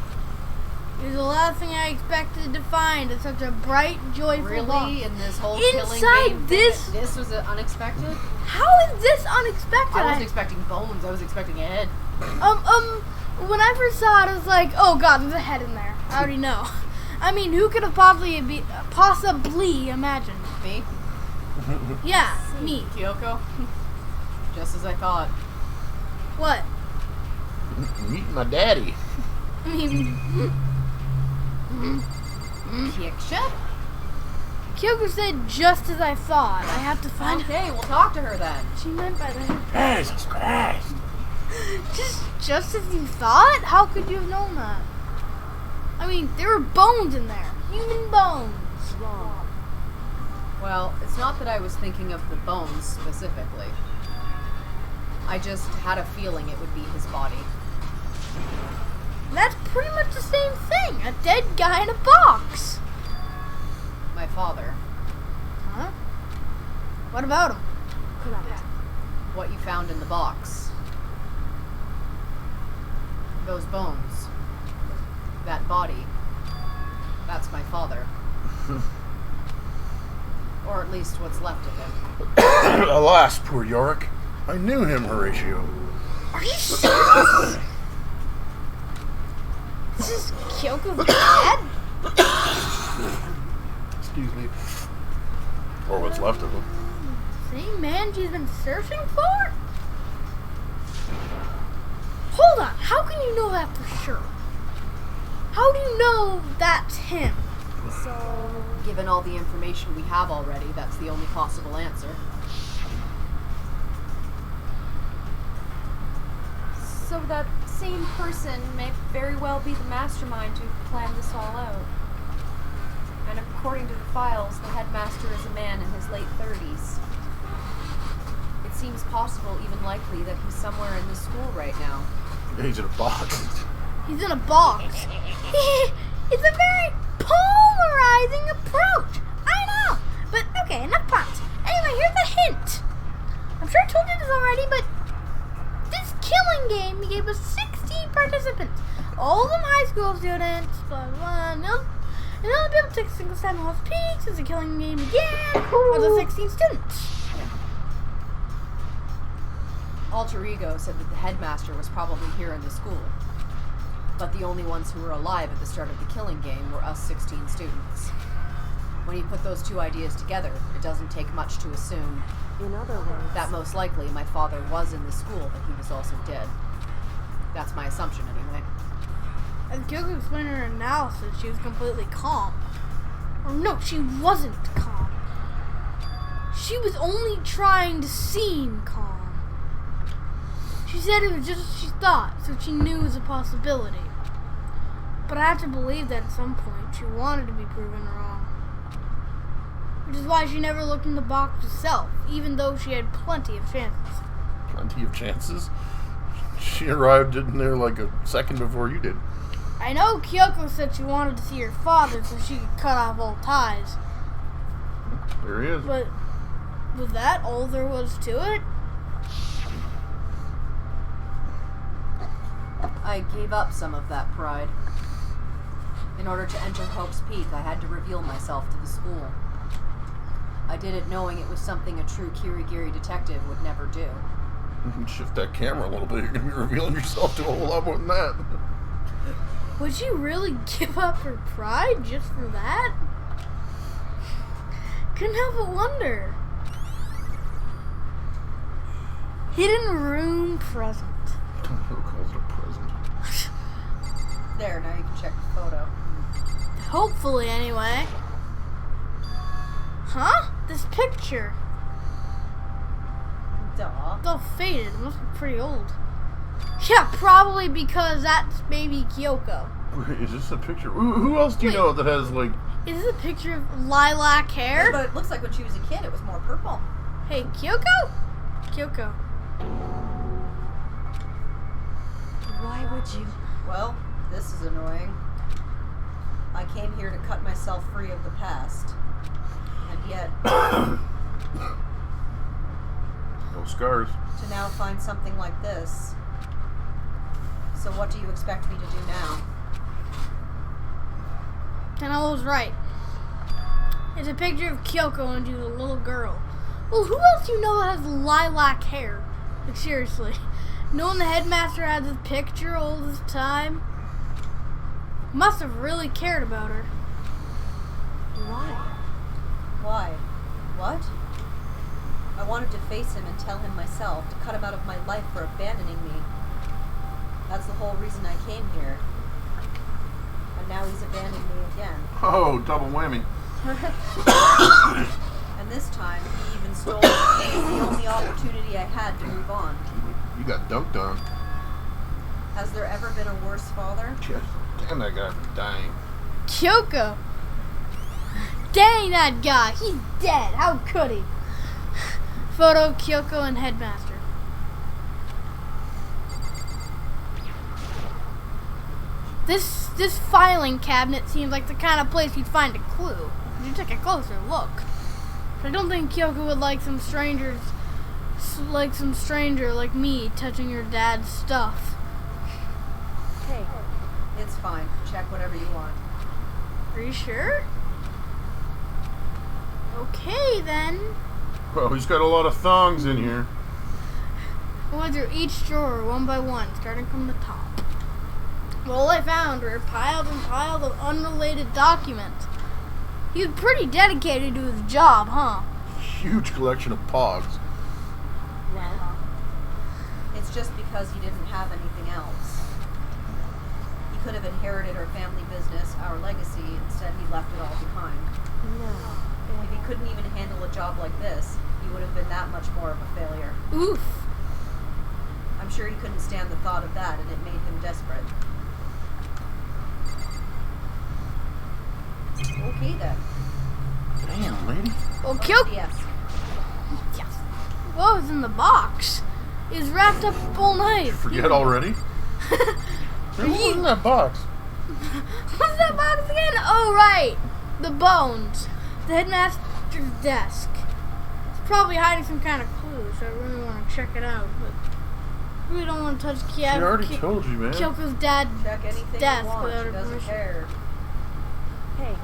Speaker 2: It was the last thing I expected to find. It's such a bright, joyful box.
Speaker 3: Really? In this whole killing
Speaker 2: Inside
Speaker 3: game
Speaker 2: this-
Speaker 3: thing, this was unexpected?
Speaker 2: How is this unexpected?
Speaker 3: I wasn't expecting bones. I was expecting a head.
Speaker 2: When I first saw it, I was like, oh god, there's a head in there. I already know. I mean, who could have possibly imagined?
Speaker 3: Me?
Speaker 2: Yeah, me.
Speaker 3: Kyoko? Just as I thought.
Speaker 2: What?
Speaker 1: Meet my daddy.
Speaker 2: I mean,
Speaker 3: Kiksha?
Speaker 2: Kyoko said just as I thought. I have to find
Speaker 3: Okay, we'll talk to her then.
Speaker 2: what she meant by that.
Speaker 1: Jesus Christ.
Speaker 2: Just as you thought? How could you have known that? I mean, there were bones in there. Human bones.
Speaker 4: Wrong.
Speaker 3: Well, it's not that I was thinking of the bones specifically. I just had a feeling it would be his body.
Speaker 2: That's pretty much the same thing. A dead guy in a box.
Speaker 3: My father.
Speaker 2: Huh? What about him?
Speaker 4: Correct.
Speaker 3: What you found in the box. Those bones. That body. That's my father. Or at least what's left of him.
Speaker 1: Alas, poor Yorick. I knew him, Horatio.
Speaker 2: Are you serious? This is Kyoko's dad?
Speaker 1: Excuse me. Or what's left of him.
Speaker 2: Same man she's been searching for? Hold on, how can you know that for sure? How do you know that's him?
Speaker 4: So,
Speaker 3: Given all the information we have already, that's the only possible answer.
Speaker 8: So that same person may very well be the mastermind who planned this all out. And according to the files, the headmaster is a man in his late 30s. It seems possible, even likely, that he's somewhere in the school right now.
Speaker 1: He's in a box.
Speaker 2: He's in a box. It's a very polarizing approach. I know. But okay, enough puns. Anyway, here's a hint. I'm sure I told you this already, but this killing game gave us 16 participants. All of them high school students. Blah, blah, blah. And the only people took a single time off peak since the killing game began are the 16 students.
Speaker 3: Alter Ego said that the headmaster was probably here in the school. But the only ones who were alive at the start of the killing game were us 16 students. When you put those two ideas together, it doesn't take much to assume
Speaker 4: in other words,
Speaker 3: that most likely my father was in the school, but he was also dead. That's my assumption anyway.
Speaker 2: As Kyoko explained in her analysis, she was completely calm. Or no, she wasn't calm. She was only trying to seem calm. She said it was just what she thought, so she knew it was a possibility. But I have to believe that at some point she wanted to be proven wrong. Which is why she never looked in the box herself, even though she had plenty of chances.
Speaker 1: Plenty of chances. She arrived in there like a second before you did.
Speaker 2: I know Kyoko said she wanted to see her father so she could cut off all ties.
Speaker 1: There he is.
Speaker 2: But was that all there was to it?
Speaker 3: I gave up some of that pride. In order to enter Hope's Peak, I had to reveal myself to the school. I did it knowing it was something a true Kirigiri detective would never do.
Speaker 1: Shift that camera a little bit. You're going to be revealing yourself to a whole lot more than that.
Speaker 2: Would she really give up her pride just for that? Couldn't help but wonder. Hidden room present.
Speaker 1: Who calls it a present?
Speaker 3: There, now you can check the photo.
Speaker 2: Hopefully, anyway. Huh? This picture.
Speaker 3: Duh.
Speaker 2: It's all faded. It must be pretty old. Yeah, probably because that's baby Kyoko.
Speaker 1: Wait, is this a picture? Who else do you know that has, like...
Speaker 2: Is this a picture of lilac hair?
Speaker 3: But it looks like when she was a kid, it was more purple.
Speaker 2: Hey, Kyoko? Kyoko.
Speaker 8: Why would you?
Speaker 3: Well, this is annoying. I came here to cut myself free of the past. And yet,
Speaker 1: No scars.
Speaker 3: to now find something like this. So what do you expect me to do now?
Speaker 2: And I was right. It's a picture of Kyoko and she's a little girl. Well, who else you know that has lilac hair? Like, seriously. Knowing the headmaster had this picture all this time, must have really cared about her.
Speaker 4: Why?
Speaker 8: Why? What? I wanted to face him and tell him myself, to cut him out of my life for abandoning me. That's the whole reason I came here. And now he's abandoned me again.
Speaker 1: Oh, double whammy.
Speaker 8: And this time, he even stole the only opportunity I had to move on.
Speaker 1: You got dunked on.
Speaker 8: Has there ever been a worse father?
Speaker 1: Yes. Damn, that guy was dying.
Speaker 2: Kyoko! Dang that guy! He's dead! How could he? Photo of Kyoko and headmaster. This filing cabinet seems like the kind of place you'd find a clue. You take a closer look. But I don't think Kyoko would like some stranger like me touching your dad's stuff.
Speaker 4: Hey,
Speaker 8: It's fine. Check whatever you want.
Speaker 2: Are you sure? Okay then.
Speaker 1: Well, he's got a lot of thongs in here.
Speaker 2: I went through each drawer one by one, starting from the top. All I found were piles and piles of unrelated documents. He was pretty dedicated to his job, huh?
Speaker 1: Huge collection of pogs.
Speaker 4: well,
Speaker 8: It's just because he didn't have anything else. He could have inherited our family business, our legacy. Instead, he left it all behind.
Speaker 4: no.
Speaker 8: If he couldn't even handle a job like this, he would have been that much more of a failure.
Speaker 2: Oof.
Speaker 8: I'm sure he couldn't stand the thought of that, and it made him desperate. Okay then.
Speaker 1: Damn, lady.
Speaker 2: Well, Kyoko.
Speaker 8: Yes.
Speaker 2: Yes. What was in the box? It was wrapped up all night.
Speaker 1: Forget already? What was in that box?
Speaker 2: What's that box again? Oh, right. The bones. The headmaster's desk. It's probably hiding some kind of clue, so I really want to check it out. But I really don't want to touch
Speaker 1: She already told you, man.
Speaker 2: Kyoko's dad's
Speaker 8: Check anything
Speaker 2: desk
Speaker 8: you want.
Speaker 2: without
Speaker 8: She
Speaker 2: her
Speaker 8: doesn't
Speaker 2: permission.
Speaker 8: care.
Speaker 4: Hey,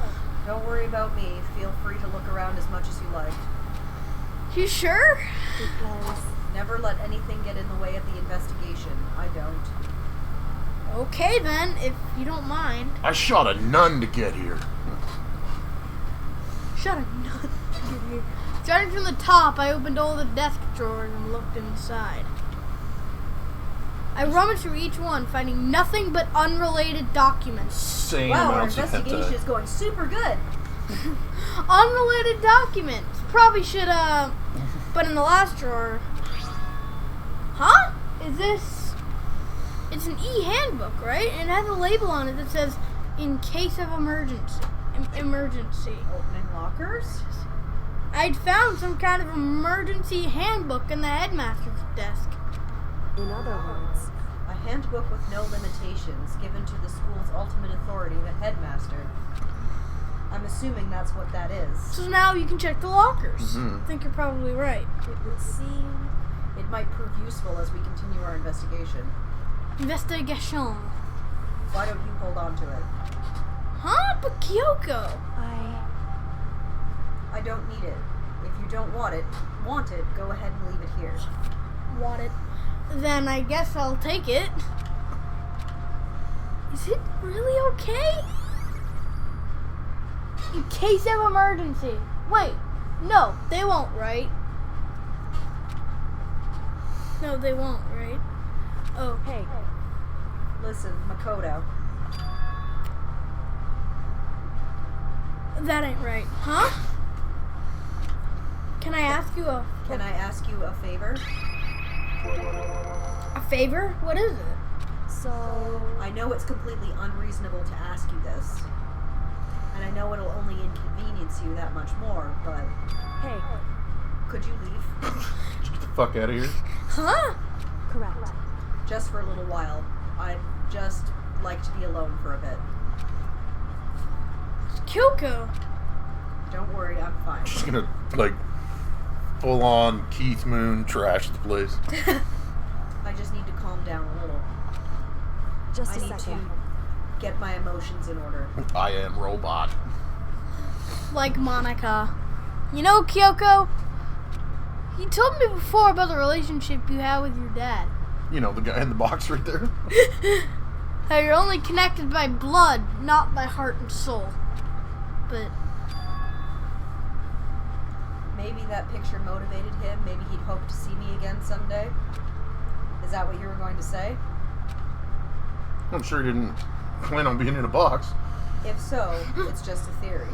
Speaker 8: Don't worry about me. Feel free to look around as much as you like.
Speaker 2: You sure?
Speaker 4: because
Speaker 8: Never let anything get in the way of the investigation. I don't.
Speaker 2: Okay then, if you don't mind.
Speaker 1: I shot a nun to get here.
Speaker 2: Shut up. Starting from the top, I opened all the desk drawers and looked inside. I rummaged through each one, finding nothing but unrelated documents.
Speaker 1: Same
Speaker 8: Wow, our
Speaker 1: amounts of
Speaker 8: investigation is
Speaker 1: hentai.
Speaker 8: going super good.
Speaker 2: Unrelated documents. Probably should, but in the last drawer. Huh? Is this... It's an e-handbook, right? And it has a label on it that says, in case of emergency.
Speaker 8: Opening lockers?
Speaker 2: I'd found some kind of emergency handbook in the headmaster's desk.
Speaker 4: in other words,
Speaker 8: A handbook with no limitations, given to the school's ultimate authority, the headmaster. I'm assuming that's what that is.
Speaker 2: So now you can check the lockers.
Speaker 1: Mhm.
Speaker 2: I think you're probably right.
Speaker 8: It would seem it might prove useful as we continue our investigation.
Speaker 2: Investigation.
Speaker 8: Why don't you hold on to it?
Speaker 2: Huh? But Kyoko.
Speaker 8: I don't need it. If you don't want it, go ahead and leave it here.
Speaker 2: Want it? Then I guess I'll take it. Is it really okay? In case of emergency. Wait. No, they won't, right? No, they won't, right? Oh.
Speaker 4: hey,
Speaker 8: Listen, Makoto.
Speaker 2: That ain't right. Huh? Can I ask you a
Speaker 8: favor?
Speaker 2: a favor? What is it?
Speaker 4: so
Speaker 8: I know it's completely unreasonable to ask you this. And I know it'll only inconvenience you that much more, but
Speaker 4: hey,
Speaker 8: could you leave?
Speaker 1: Just get the fuck out of here.
Speaker 2: Huh?
Speaker 4: correct.
Speaker 8: Just for a little while. I'd just like to be alone for a bit.
Speaker 2: Kyoko.
Speaker 8: Don't worry, I'm fine.
Speaker 1: She's gonna, like, full on Keith Moon trash the place.
Speaker 8: I just need to calm down a little.
Speaker 4: Just
Speaker 8: I
Speaker 4: a
Speaker 8: need
Speaker 4: second.
Speaker 8: to
Speaker 3: get my emotions in order.
Speaker 1: I am robot.
Speaker 2: Like Monica. You know, Kyoko, you told me before about the relationship you had with your dad.
Speaker 1: You know, the guy in the box right there?
Speaker 2: How you're only connected by blood, not by heart and soul. But
Speaker 3: Maybe that picture motivated him. Maybe he'd hope to see me again someday. Is that what you were going to say?
Speaker 1: I'm sure he didn't plan on being in a box.
Speaker 3: If so, it's just a theory.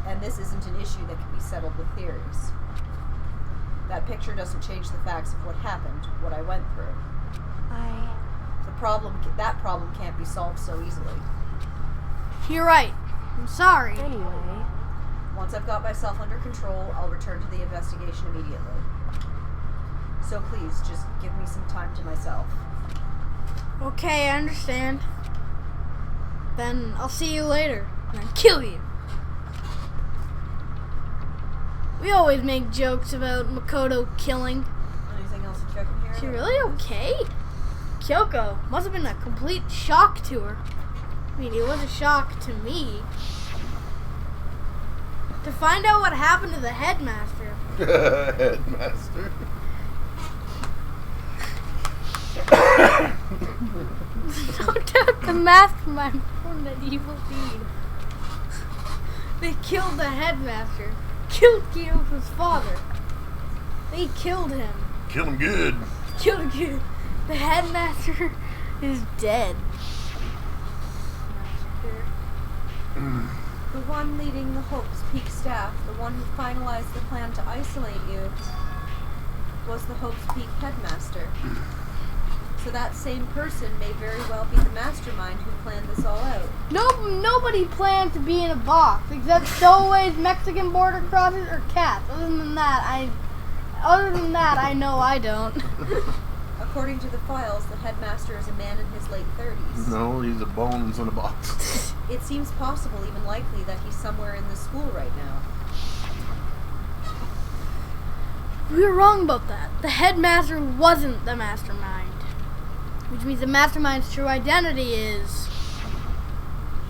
Speaker 3: And this isn't an issue that can be settled with theories. That picture doesn't change the facts of what happened, what I went through. That problem can't be solved so easily.
Speaker 2: you're right. I'm sorry.
Speaker 4: Anyway,
Speaker 3: Once I've got myself under control, I'll return to the investigation immediately. So please, just give me some time to myself.
Speaker 2: Okay, I understand. Then I'll see you later, and I'll kill you. We always make jokes about Makoto killing.
Speaker 3: Anything else that you can hear?
Speaker 2: Is she really okay? Kyoko must have been a complete shock to her. I mean, it was a shock to me. To find out what happened to the headmaster.
Speaker 1: Headmaster.
Speaker 2: Knocked out the mastermind from that evil deed. They killed the headmaster. Killed Kyoko's father. They killed him.
Speaker 1: Kill him good.
Speaker 2: Killed him. The headmaster is dead.
Speaker 8: The one leading the Hope's Peak staff, the one who finalized the plan to isolate you, was the Hope's Peak headmaster. So that same person may very well be the mastermind who planned this all out.
Speaker 2: Nobody planned to be in a box except stowaways, Mexican border crossers, or cats. Other than that, I know I don't.
Speaker 8: According to the files, the headmaster is a man in his late 30s.
Speaker 1: No, he's a bones in a box.
Speaker 8: It seems possible, even likely, that he's somewhere in the school right now.
Speaker 2: We were wrong about that. The headmaster wasn't the mastermind. Which means the mastermind's true identity is...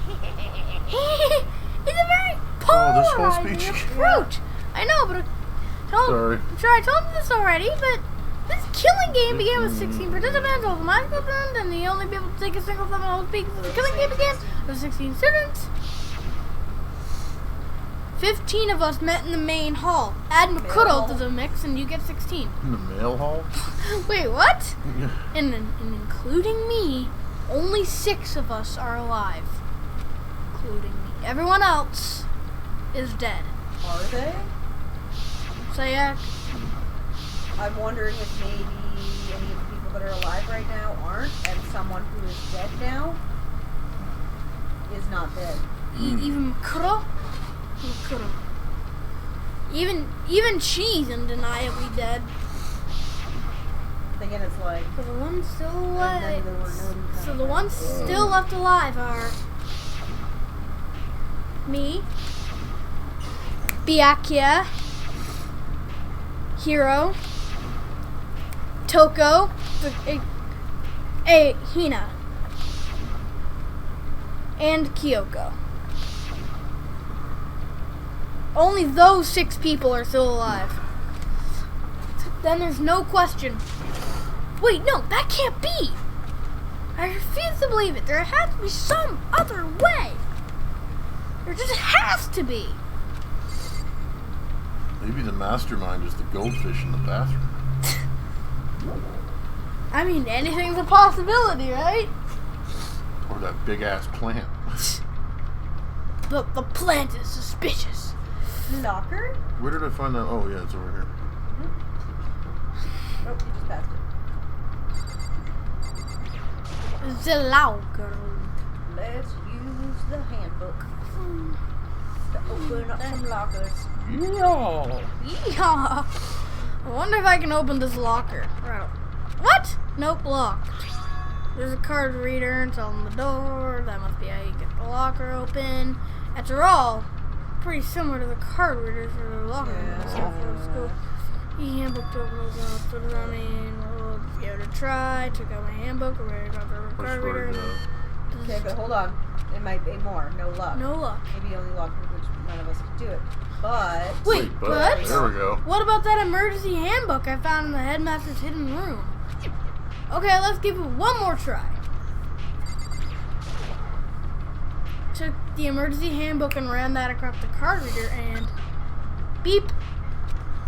Speaker 2: It's a very
Speaker 1: this whole
Speaker 2: polarizing
Speaker 1: speech.
Speaker 2: approach. I know, but
Speaker 1: Sorry.
Speaker 2: I'm sure I told you this already, but this killing game began with 16 participants, all the magical students, and the only people to take a single step on the peak of the killing game began with 16 students. 15 of us met in the main hall. Add Makoto to the mix, and you get 16.
Speaker 1: In the mail hall?
Speaker 2: Wait, what? And including me, only 6 of us are alive. Including me. Everyone else is dead.
Speaker 3: Are they?
Speaker 2: Sayak,
Speaker 3: I'm wondering if maybe any of the people that are alive right now aren't, and someone who is dead now is not dead.
Speaker 2: even Makoto? Makoto. Even she's undeniably dead.
Speaker 3: Again, it's like,
Speaker 2: So the ones still
Speaker 3: and
Speaker 2: alive.
Speaker 3: then there were no
Speaker 2: So the ones still left alive are me, Byakuya, Hiro, Toko, Hina, and Kyoko. Only those 6 people are still alive. Then there's no question. Wait, no, that can't be. I refuse to believe it. There has to be some other way. There just has to be.
Speaker 1: Maybe the mastermind is the goldfish in the bathroom.
Speaker 2: I mean, anything's a possibility, right?
Speaker 1: Or that big ass plant.
Speaker 2: But the plant is suspicious.
Speaker 3: Locker?
Speaker 1: Where did I find that? Oh, yeah, it's over here.
Speaker 3: Nope, you just passed it.
Speaker 2: The locker.
Speaker 3: Let's use the handbook to open up some lockers.
Speaker 1: Yeah.
Speaker 2: Yeah. I wonder if I can open this locker. Right. What? Nope, locked. There's a card reader. It's on the door. That must be how you get the locker open. After all, pretty similar to the card readers for the locker.
Speaker 3: Yeah.
Speaker 2: School. Handbook to open those up. What does that mean? Give it a try. Took out my handbook. Already got the
Speaker 1: Which
Speaker 2: card reader.
Speaker 1: word,
Speaker 8: Okay, but hold on. It might be more. No luck.
Speaker 2: No luck.
Speaker 8: Maybe only luck, which none of us could do it. But
Speaker 2: Wait, but
Speaker 1: there we go.
Speaker 2: what about that emergency handbook I found in the headmaster's hidden room? Okay, let's give it one more try. Took the emergency handbook and ran that across the card reader and beep.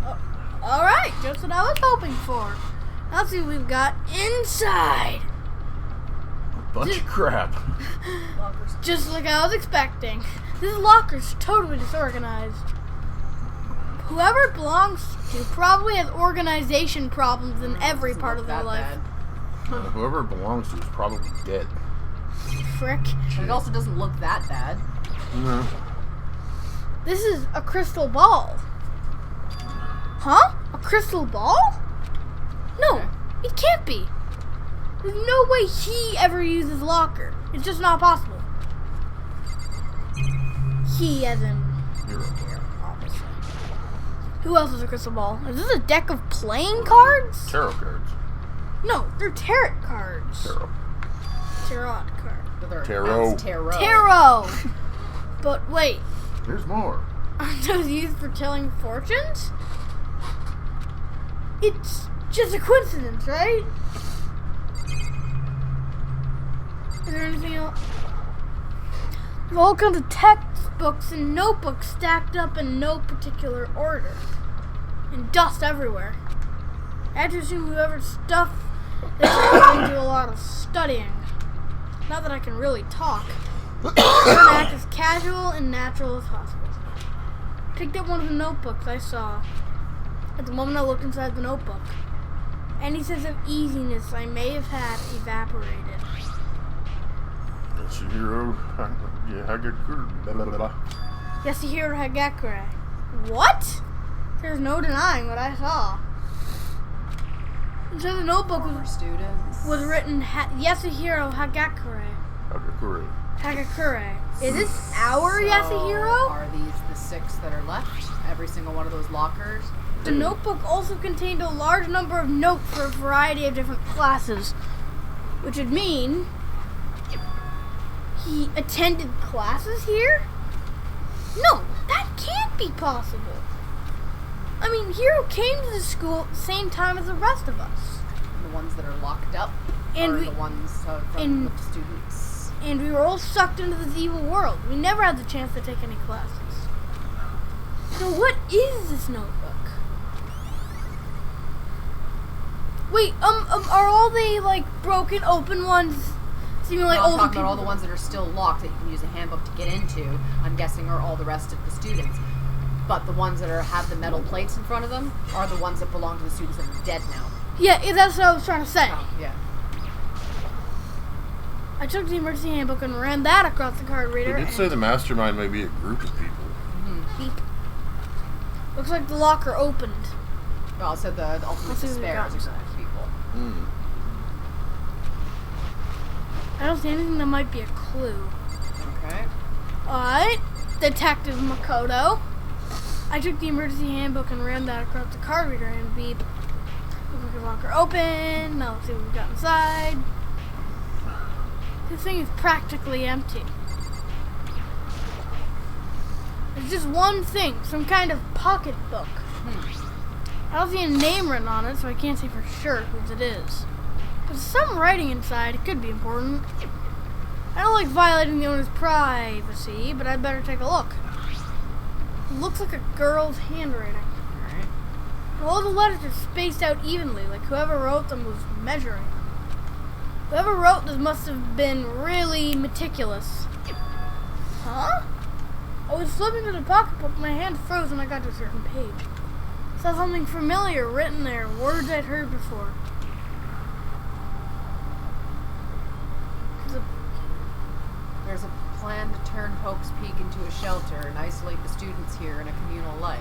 Speaker 2: Oh, alright, just what I was hoping for. Now let's see what we've got inside.
Speaker 1: A bunch of crap.
Speaker 8: lockers.
Speaker 2: Just like I was expecting. This locker's totally disorganized. Whoever it belongs to probably has organization problems in every
Speaker 3: Doesn't
Speaker 2: part
Speaker 3: look
Speaker 2: of their
Speaker 3: that
Speaker 2: life.
Speaker 3: bad.
Speaker 1: Whoever it belongs to is probably dead.
Speaker 2: Frick.
Speaker 3: But it also doesn't look that bad.
Speaker 1: No.
Speaker 2: This is a crystal ball. Huh? A crystal ball? No, it can't be. There's no way he ever used his locker. It's just not possible. He, as in
Speaker 1: Hero.
Speaker 2: obviously. Who else has a crystal ball? Is this a deck of playing cards?
Speaker 1: Tarot cards.
Speaker 2: No, they're tarot cards.
Speaker 1: Tarot.
Speaker 2: Tarot cards.
Speaker 3: But they're
Speaker 1: Tarot.
Speaker 3: as tarot.
Speaker 2: Tarot! But wait,
Speaker 1: There's more.
Speaker 2: aren't those used for telling fortunes? It's just a coincidence, right? Is there anything else? There's all kinds of textbooks and notebooks stacked up in no particular order. And dust everywhere. I had to assume whoever stuffed this was do a lot of studying. Not that I can really talk. I'm gonna act as casual and natural as possible. Picked up one of the notebooks I saw. At the moment I looked inside the notebook, any sense of easiness I may have had evaporated.
Speaker 1: Yasuhiro Hagakure. Blah, blah, blah, blah.
Speaker 2: Yasuhiro Hagakure. What? There's no denying what I saw. Inside the notebook
Speaker 3: Former students.
Speaker 2: was written Yasuhiro Hagakure.
Speaker 1: Hagakure.
Speaker 2: Hagakure. Is this our
Speaker 3: So,
Speaker 2: Yasuhiro?
Speaker 3: Are these the 6 that are left? Every single one of those lockers?
Speaker 2: The notebook also contained a large number of notes for a variety of different classes, which would mean he attended classes here? No, that can't be possible. I mean, Hiro came to the school at the same time as the rest of us.
Speaker 3: The ones that are locked up?
Speaker 2: And
Speaker 3: or
Speaker 2: we-
Speaker 3: the ones from
Speaker 2: and-
Speaker 3: the students?
Speaker 2: And we were all sucked into this evil world. We never had the chance to take any classes. So what is this notebook? Wait, are all they, like, broken open ones seeming like
Speaker 3: No, I'm
Speaker 2: older
Speaker 3: talking
Speaker 2: people?
Speaker 3: about all the ones that are still locked that you can use a handbook to get into. I'm guessing are all the rest of the students. But the ones that have the metal plates in front of them are the ones that belong to the students that are dead now.
Speaker 2: Yeah, that's what I was trying to say.
Speaker 3: Oh, yeah.
Speaker 2: I took the emergency handbook and ran that across the card
Speaker 1: They
Speaker 2: reader.
Speaker 1: did say the mastermind may be a group of people.
Speaker 2: Beep. Looks like the locker opened.
Speaker 3: Well, it said the ultimate
Speaker 2: Let's see what we got
Speaker 3: despairs or something people.
Speaker 1: Hmm.
Speaker 2: I don't see anything that might be a clue.
Speaker 3: Okay.
Speaker 2: Alright, Detective Makoto. I took the emergency handbook and ran that across the card reader and beep. Looks like the locker open. Now let's see what we've got inside. This thing is practically empty. There's just one thing, some kind of pocketbook. I don't see a name written on it, so I can't say for sure whose it is. But there's some writing inside. It could be important. I don't like violating the owner's privacy, but I'd better take a look. It looks like a girl's handwriting.
Speaker 3: Alright.
Speaker 2: All the letters are spaced out evenly, like whoever wrote them was measuring them. Whoever wrote this must have been really meticulous. Huh? I was flipping through the pocketbook, my hand froze when I got to a certain page. Saw something familiar written there, words I'd heard before.
Speaker 3: There's a plan to turn Hope's Peak into a shelter and isolate the students here in a communal life.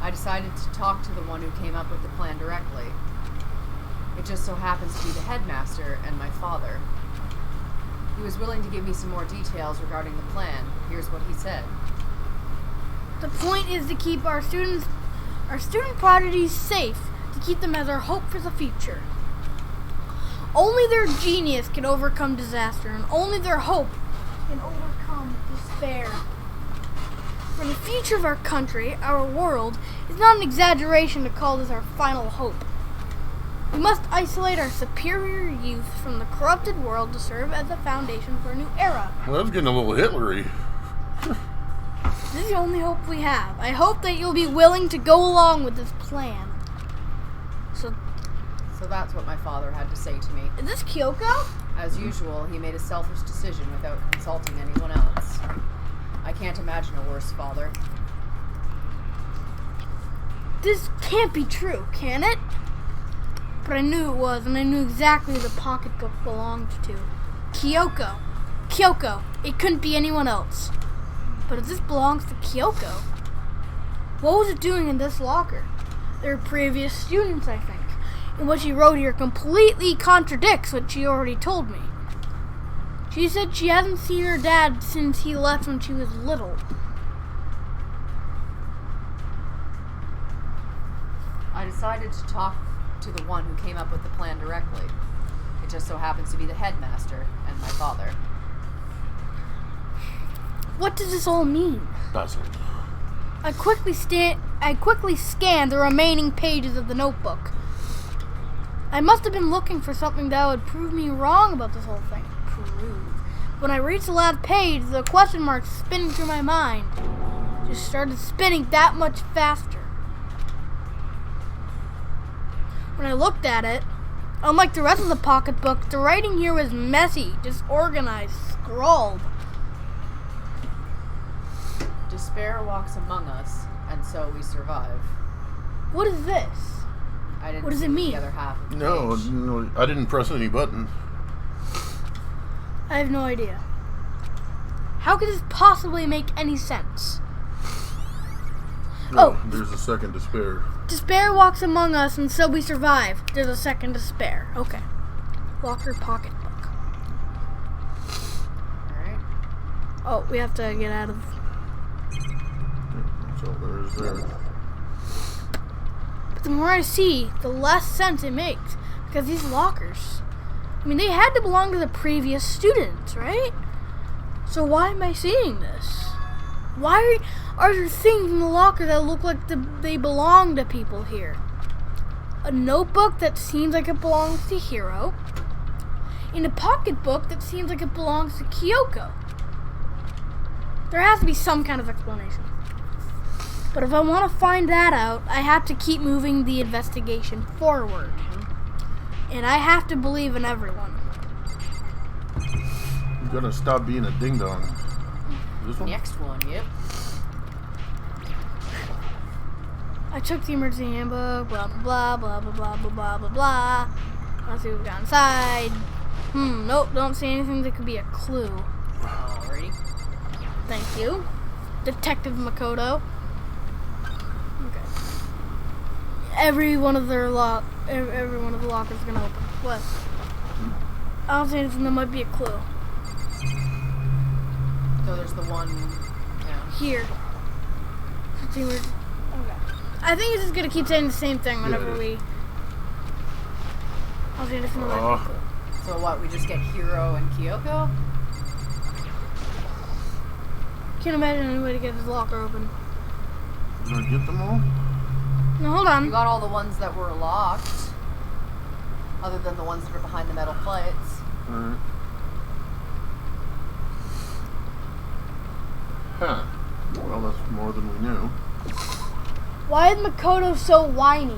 Speaker 3: I decided to talk to the one who came up with the plan directly. It just so happens to be the headmaster and my father. He was willing to give me some more details regarding the plan. Here's what he said.
Speaker 2: The point is to keep our student prodigies safe, to keep them as our hope for the future. Only their genius can overcome disaster, and only their hope can overcome despair. For the future of our country, our world, is not an exaggeration to call this our final hope. We must isolate our superior youth from the corrupted world to serve as the foundation for a new era.
Speaker 1: Well, that's getting a little Hitlery.
Speaker 2: This is the only hope we have. I hope that you'll be willing to go along with this plan. So
Speaker 3: that's what my father had to say to me.
Speaker 2: is this Kyoko?
Speaker 3: As usual, he made a selfish decision without consulting anyone else. I can't imagine a worse father.
Speaker 2: This can't be true, can it? But I knew it was, and I knew exactly who the pocketbook belonged to. Kyoko. Kyoko. It couldn't be anyone else. But if this belongs to Kyoko, what was it doing in this locker? There were previous students, I think. And what she wrote here completely contradicts what she already told me. She said she hasn't seen her dad since he left when she was little.
Speaker 3: I decided to talk to the one who came up with the plan directly. It just so happens to be the headmaster and my father.
Speaker 2: What does this all mean?
Speaker 1: Doesn't.
Speaker 2: I quickly scanned the remaining pages of the notebook. I must have been looking for something that would prove me wrong about this whole thing. When I reached the last page, the question marks spinning through my mind just started spinning that much faster. When I looked at it, unlike the rest of the pocketbook, the writing here was messy, disorganized, scrawled.
Speaker 3: Despair walks among us, and so we survive.
Speaker 2: What is this?
Speaker 3: I didn't
Speaker 2: What does it
Speaker 3: see
Speaker 2: mean?
Speaker 3: The other half of the
Speaker 1: No,
Speaker 3: page.
Speaker 1: no, I didn't press any button.
Speaker 2: I have no idea. How could this possibly make any sense? Oh.
Speaker 1: There's a second despair.
Speaker 2: Despair walks among us, and so we survive. There's a second despair. Okay. Locker pocketbook.
Speaker 3: Alright.
Speaker 2: Oh, we have to get out of...
Speaker 1: That's all there is there.
Speaker 2: But the more I see, the less sense it makes. Because these lockers... I mean, they had to belong to the previous students, right? So why am I seeing this? Why are there things in the locker that look like they belong to people here? A notebook that seems like it belongs to Hiro. And a pocketbook that seems like it belongs to Kyoko. There has to be some kind of explanation. But if I want to find that out, I have to keep moving the investigation forward. And I have to believe in everyone.
Speaker 1: You gotta stop being a ding dong. This one?
Speaker 3: Next one, yep.
Speaker 2: I took the emergency handbook, blah blah blah blah blah blah blah blah blah. Let's see what we got inside. Nope, don't see anything that could be a clue.
Speaker 3: Alrighty.
Speaker 2: Thank you. Detective Makoto. Okay. Every one of the lockers is gonna open. What? I don't see anything that might be a clue.
Speaker 3: So there's the one, yeah.
Speaker 2: Here. Let's see where. Okay. I think it's just gonna keep saying the same thing whenever
Speaker 1: Yeah.
Speaker 2: we. I'll see anything that might be a clue.
Speaker 3: So what, we just get Hiro and Kyoko?
Speaker 2: Can't imagine any way to get this locker open.
Speaker 1: Did I get them all?
Speaker 2: No, hold
Speaker 3: You
Speaker 2: on.
Speaker 3: got all the ones that were locked, other than the ones that are behind the metal plates.
Speaker 1: Alright. Huh. Well, that's more than we knew.
Speaker 2: Why is Makoto so whiny?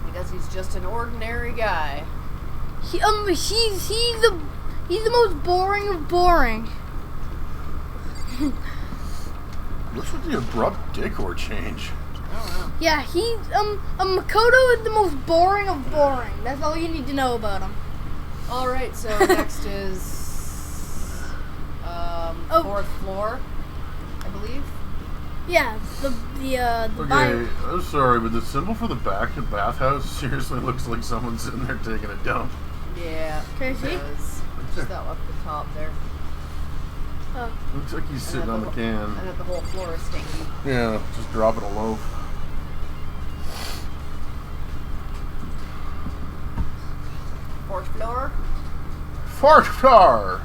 Speaker 3: Because he's just an ordinary guy.
Speaker 2: He's the most boring of boring.
Speaker 1: What's with the abrupt decor change?
Speaker 3: I don't know.
Speaker 2: Yeah, he's Makoto is the most boring of boring. That's all you need to know about him.
Speaker 3: Alright, so next is fourth floor, I believe.
Speaker 2: Yeah, the
Speaker 1: Okay,
Speaker 2: bio.
Speaker 1: I'm sorry, but the symbol for the bathhouse seriously looks like someone's sitting there taking a dump.
Speaker 3: Yeah.
Speaker 2: Can I see?
Speaker 3: it does. Just that up the top there.
Speaker 1: Looks like he's sitting on the can.
Speaker 3: And that the whole floor is stinky.
Speaker 1: Yeah, just dropping a loaf. Fartar!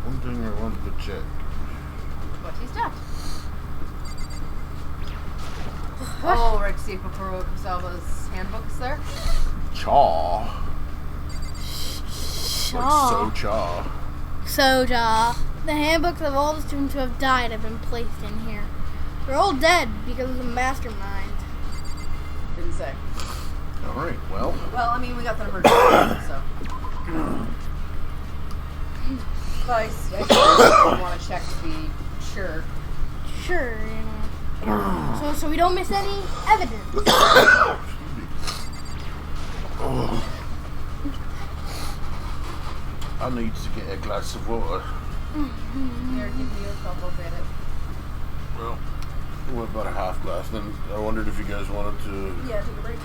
Speaker 1: One thing I wanted to check.
Speaker 3: What he's done. Oh, right to see if Kurosawa's handbook is there.
Speaker 1: Chaw.
Speaker 2: Shaw.
Speaker 1: Like Socha.
Speaker 2: Soja. The handbooks of all the students who have died have been placed in here. They're all dead because of the mastermind.
Speaker 3: Didn't say.
Speaker 1: Alright, well.
Speaker 3: Well, I mean, we got the emergency, so. But I still want to check to be sure.
Speaker 2: Sure, you know. So we don't miss any evidence.
Speaker 1: Oh. I need to get a glass of water.
Speaker 3: Here, give me a couple, get it.
Speaker 1: Well, what about a half glass? Then I wondered if you guys wanted to
Speaker 3: Yeah, take a break.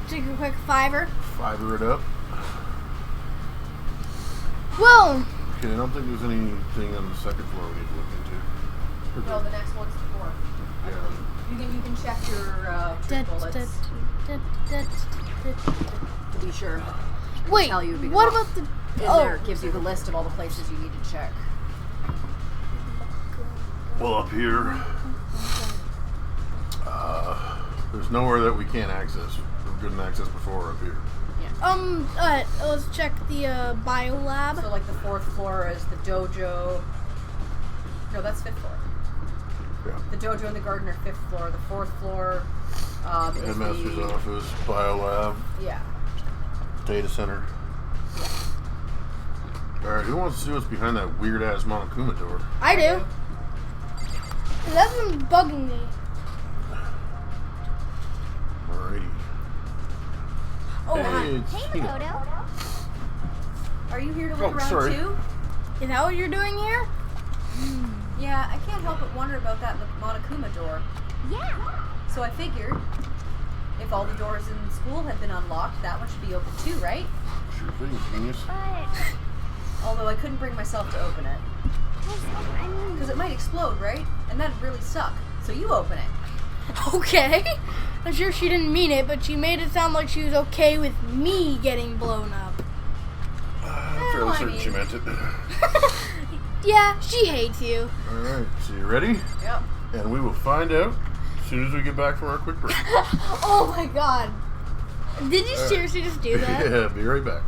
Speaker 2: Take a quick fiver.
Speaker 1: fiber it up.
Speaker 2: Well,
Speaker 1: Okay, I don't think there's anything on the second floor we need to look into.
Speaker 3: No, the next one's the fourth. I
Speaker 1: Yeah.
Speaker 3: believe. You can check your bullets to be sure.
Speaker 2: Wait,
Speaker 3: Tell you because
Speaker 2: what about the...
Speaker 3: In there it gives you the list of all the places you need to check.
Speaker 1: Well, up here, there's nowhere that we can't access. We couldn't access before up here.
Speaker 2: Let's check the bio lab.
Speaker 3: So like the fourth floor is the dojo. No, that's fifth floor.
Speaker 1: Yeah.
Speaker 3: The dojo and the garden are fifth floor. The fourth floor is
Speaker 1: Headmaster's
Speaker 3: the...
Speaker 1: office, bio lab,
Speaker 3: Yeah.
Speaker 1: data center. Alright, who wants to see what's behind that weird ass Monokuma door?
Speaker 2: I do. That's been bugging me.
Speaker 1: Alrighty.
Speaker 2: Oh,
Speaker 1: Hey,
Speaker 2: hi.
Speaker 1: it's
Speaker 7: Hey,
Speaker 1: Hina.
Speaker 7: Makoto.
Speaker 3: Are you here to
Speaker 1: Oh,
Speaker 3: look around
Speaker 1: sorry.
Speaker 3: too?
Speaker 2: Is that what you're doing here?
Speaker 3: Yeah, I can't help but wonder about that Monokuma door.
Speaker 7: Yeah.
Speaker 3: So I figured if all the doors in school had been unlocked, that one should be open too, right?
Speaker 1: Sure thing, genius.
Speaker 7: But,
Speaker 3: Although I couldn't bring myself to open it.
Speaker 7: I mean,
Speaker 3: Because it might explode, right? And that'd really suck. So you open it.
Speaker 2: Okay. I'm sure she didn't mean it, but she made it sound like she was okay with me getting blown up.
Speaker 1: I'm fairly
Speaker 3: I
Speaker 1: certain
Speaker 3: mean-
Speaker 1: she meant it.
Speaker 2: Yeah, she hates you.
Speaker 1: Alright, so you ready?
Speaker 3: Yep.
Speaker 1: And we will find out as soon as we get back from our quick break.
Speaker 2: Oh my god. Did you seriously just do that?
Speaker 1: Yeah, be right back.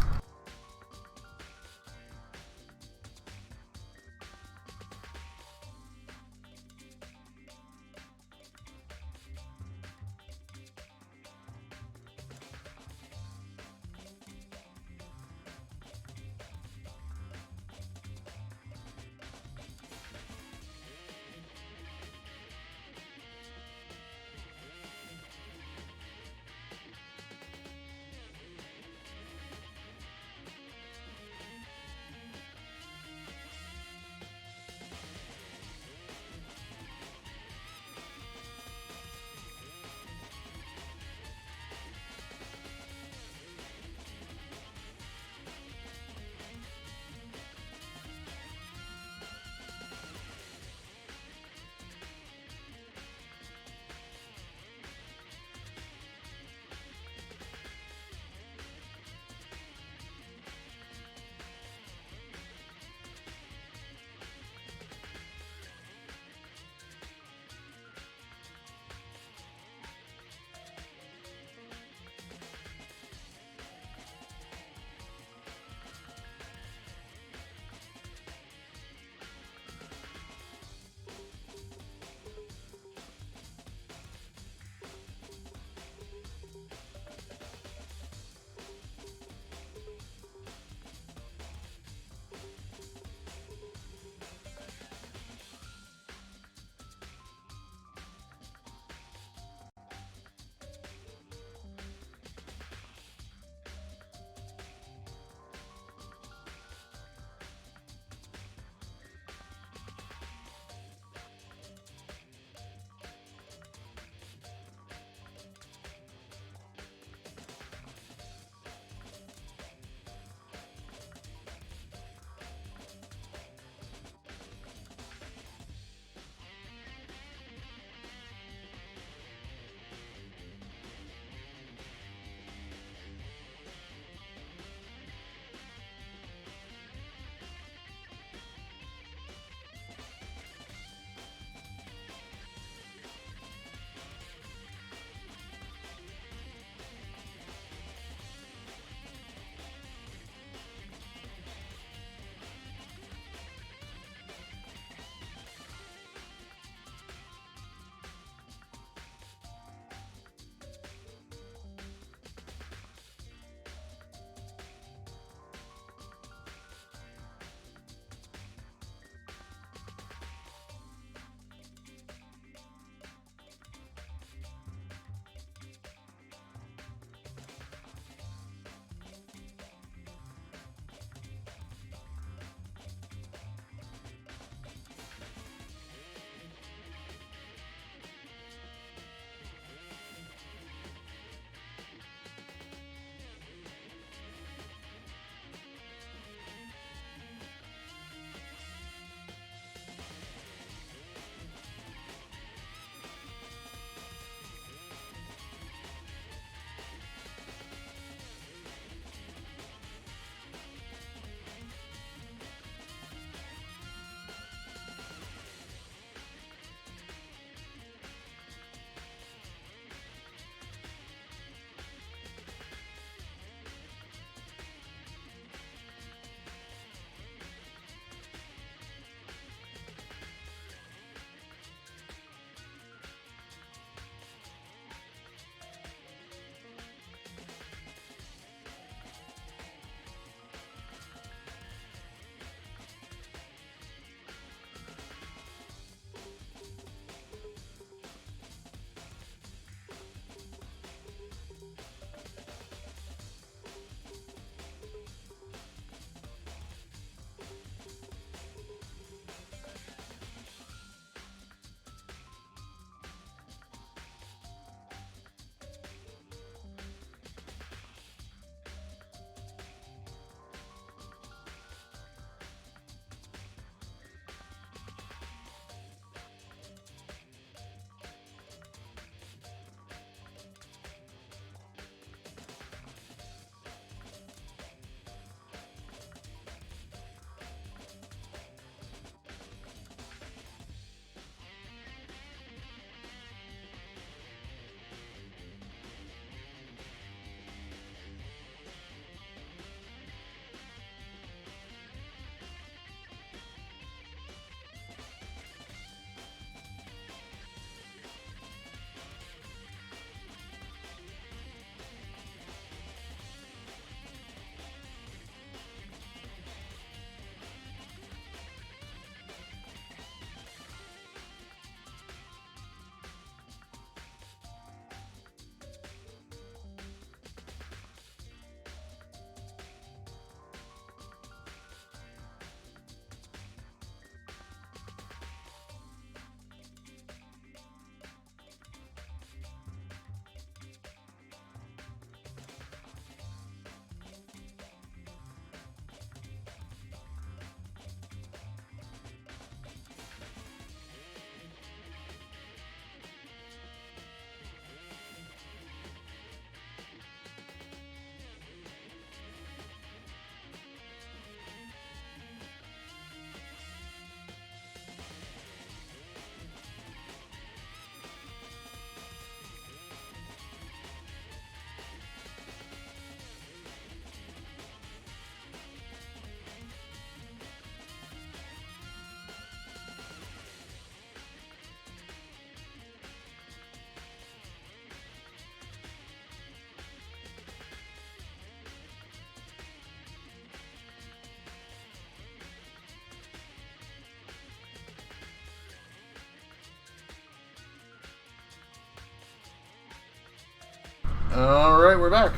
Speaker 1: Alright, we're back.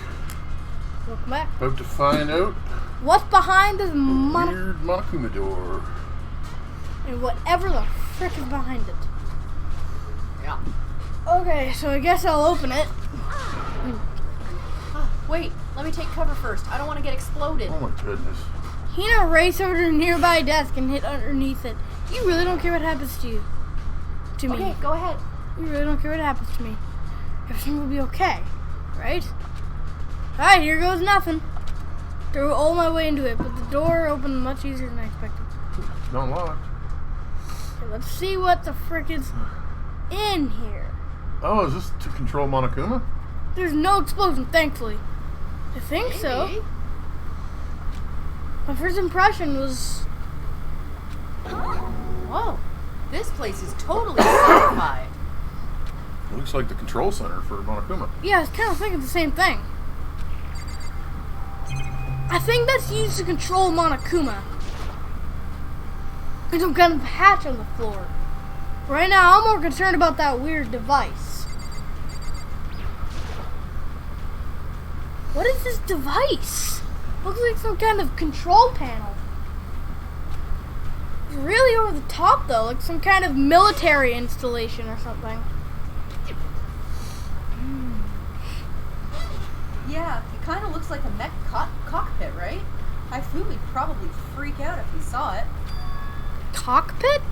Speaker 2: Welcome back.
Speaker 1: About to find out
Speaker 2: What's behind this
Speaker 1: the weird Monokuma door.
Speaker 2: and whatever the frick is behind it.
Speaker 3: Yeah.
Speaker 2: Okay, so I guess I'll open it.
Speaker 3: Wait, let me take cover first. I don't want to get exploded.
Speaker 1: Oh my goodness.
Speaker 2: Hina raced over to a nearby desk and hit underneath it. You really don't care what happens to you. To me.
Speaker 3: Okay, go ahead.
Speaker 2: You really don't care what happens to me. Everything will be okay, right? Alright, here goes nothing. Threw all my way into it, but the door opened much easier than I expected.
Speaker 1: It's not locked.
Speaker 2: Okay, let's see what the frick is in here.
Speaker 1: Oh, is this to control Monokuma?
Speaker 2: There's no explosion, thankfully. I think so.
Speaker 3: Maybe.
Speaker 2: My first impression was...
Speaker 3: Whoa, this place is totally sci-fi.
Speaker 1: It looks like the control center for Monokuma.
Speaker 2: Yeah, I was kind of thinking the same thing. I think that's used to control Monokuma. There's some kind of hatch on the floor. Right now, I'm more concerned about that weird device. What is this device? Looks like some kind of control panel. It's really over the top, though, like some kind of military installation or something.
Speaker 8: Yeah, it kind of looks like a mech cockpit, right? I feel we'd probably freak out if we saw it.
Speaker 2: Cockpit?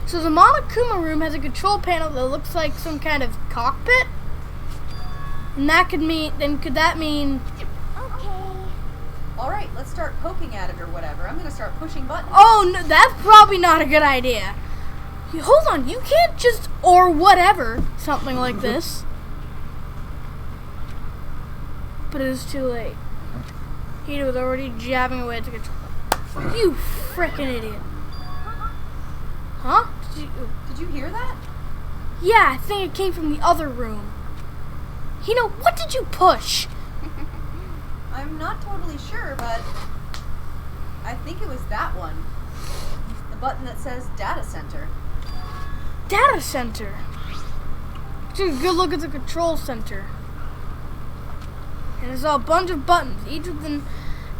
Speaker 2: So the Monokuma room has a control panel that looks like some kind of cockpit? And that could mean, then could that mean...
Speaker 8: All right, let's start poking at it or whatever. I'm gonna start pushing buttons.
Speaker 2: Oh, no, that's probably not a good idea. Hold on, you can't just, or whatever, something like this. But it was too late. He was already jabbing away at the control. You frickin' idiot. Huh?
Speaker 8: Did you hear that?
Speaker 2: Yeah, I think it came from the other room. What did you push?
Speaker 8: I'm not totally sure, but I think it was that one. The button that says data center.
Speaker 2: Data center. Took a good look at the control center. And I saw a bunch of buttons, each with the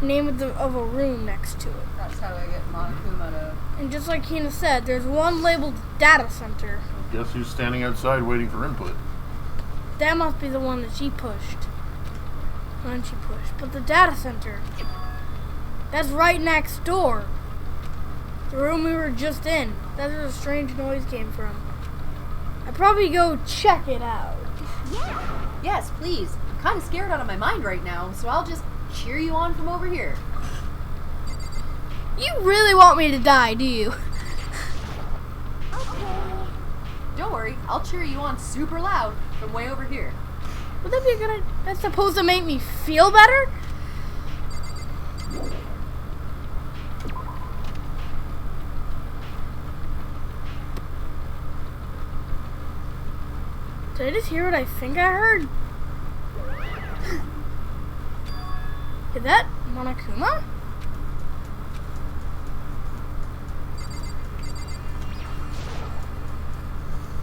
Speaker 2: name of a room next to it.
Speaker 8: That's how I get Monokuma to...
Speaker 2: And just like Hina said, there's one labeled data center.
Speaker 1: Guess who's standing outside waiting for input?
Speaker 2: That must be the one that she pushed. When she pushed. But the data center, that's right next door. The room we were just in. That's where the strange noise came from. I'd probably go check it out.
Speaker 3: Yes, please. I'm kind of scared out of my mind right now, so I'll just cheer you on from over here.
Speaker 2: You really want me to die, do you?
Speaker 3: Don't worry, I'll cheer you on super loud from way over here.
Speaker 2: Would that be a good idea? That's supposed to make me feel better? Did I just hear what I think I heard? Is that Monokuma?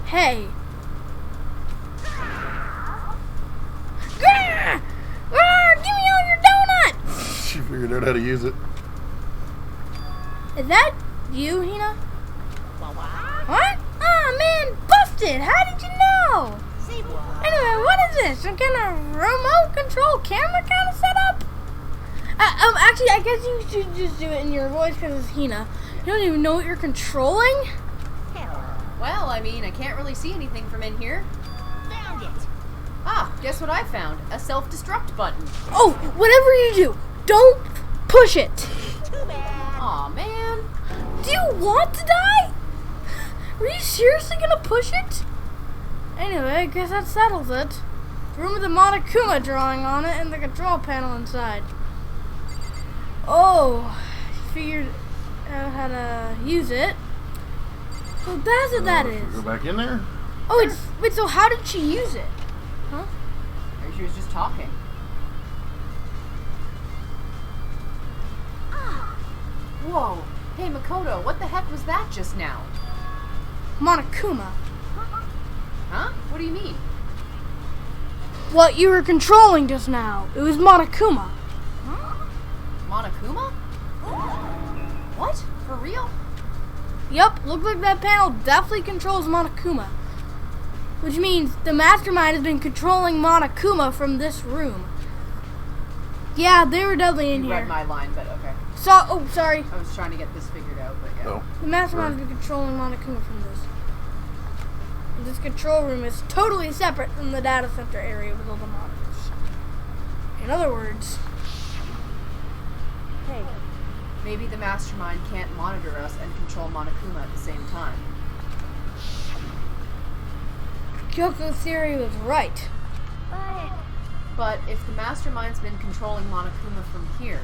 Speaker 2: Hey. Give me all your donuts!
Speaker 1: She figured out how to use it.
Speaker 2: Is that you, Hina? What? Oh man, busted! How did you know? Anyway, what is this? Some kind of remote control camera kind of setup? Actually, I guess you should just do it in your voice because it's Hina. You don't even know what you're controlling?
Speaker 3: Well, I mean, I can't really see anything from in here.
Speaker 7: Found it.
Speaker 3: Ah, guess what I found? A self-destruct button.
Speaker 2: Oh, whatever you do, don't push it.
Speaker 7: Too bad.
Speaker 3: Aw, man.
Speaker 2: Do you want to die? Are you seriously gonna push it? Anyway, I guess that settles it. The room with the Monokuma drawing on it and the control panel inside. Oh, figured out how to use it. So that's what that is.
Speaker 1: Go back in there?
Speaker 2: Oh, wait, so how did she use it? Huh?
Speaker 3: Maybe she was just talking. Whoa. Hey, Makoto, what the heck was that just now?
Speaker 2: Monokuma.
Speaker 3: Huh? What do you mean?
Speaker 2: what you were controlling just now. It was Monokuma.
Speaker 3: Monokuma? What? For real?
Speaker 2: Yup, looks like that panel definitely controls Monokuma. Which means the mastermind has been controlling Monokuma from this room. Yeah, they were definitely in
Speaker 3: You
Speaker 2: here.
Speaker 3: read my line, but okay.
Speaker 2: Oh, sorry.
Speaker 3: I was trying to get this figured out, but yeah.
Speaker 1: Oh.
Speaker 2: The mastermind has been controlling Monokuma from this. And this control room is totally separate from the data center area with all the monitors. In other words,
Speaker 4: Hey,
Speaker 3: Maybe the mastermind can't monitor us and control Monokuma at the same time.
Speaker 2: Kyoko's theory was right.
Speaker 3: But if the mastermind's been controlling Monokuma from here,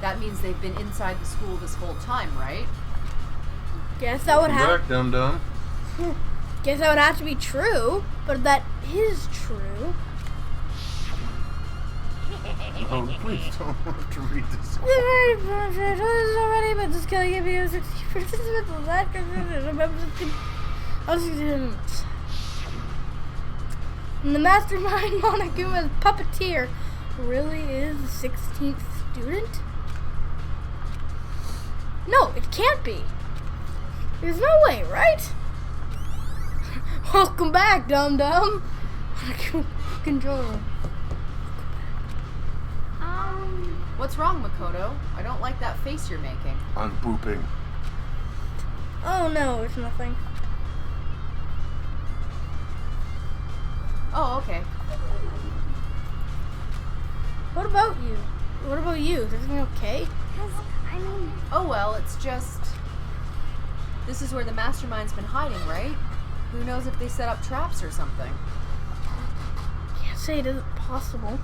Speaker 3: that means they've been inside the school this whole time, right?
Speaker 2: Guess that would
Speaker 1: Welcome
Speaker 2: have.
Speaker 1: back, dum-dum.
Speaker 2: Guess that would have to be true. But if that is true,
Speaker 1: Oh, please don't have to read this.
Speaker 2: already, but just gonna give you 60% of that. And the mastermind Monokuma's puppeteer really is the 16th student? No, it can't be. There's no way, right? Welcome back, dum-dum. Controller.
Speaker 3: What's wrong, Makoto? I don't like that face you're making.
Speaker 1: I'm pooping.
Speaker 2: Oh no, it's nothing.
Speaker 3: Oh, okay.
Speaker 2: What about you? What about you? Is everything okay?
Speaker 3: Oh well, it's just... This is where the mastermind's been hiding, right? Who knows if they set up traps or something?
Speaker 2: Can't say it isn't possible.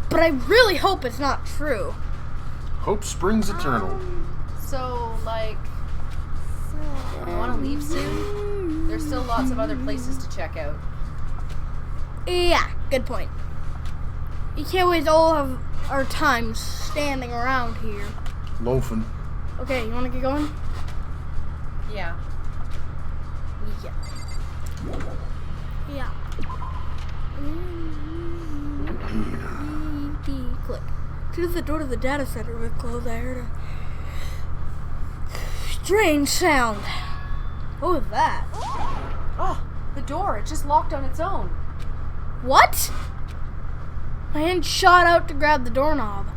Speaker 2: But I really hope it's not true.
Speaker 1: Hope springs eternal.
Speaker 3: So, like... You want to leave soon? There's still lots of other places to check out.
Speaker 2: Yeah, good point. You can't waste all of our time standing around here.
Speaker 1: Loafing.
Speaker 2: Okay, you want to get going?
Speaker 3: Yeah.
Speaker 2: Yeah. Yeah. Click. As soon as the door to the data center was closed, I heard a strange sound. What was that?
Speaker 3: Oh, the door. It just locked on its own.
Speaker 2: What? My hand shot out to grab the doorknob.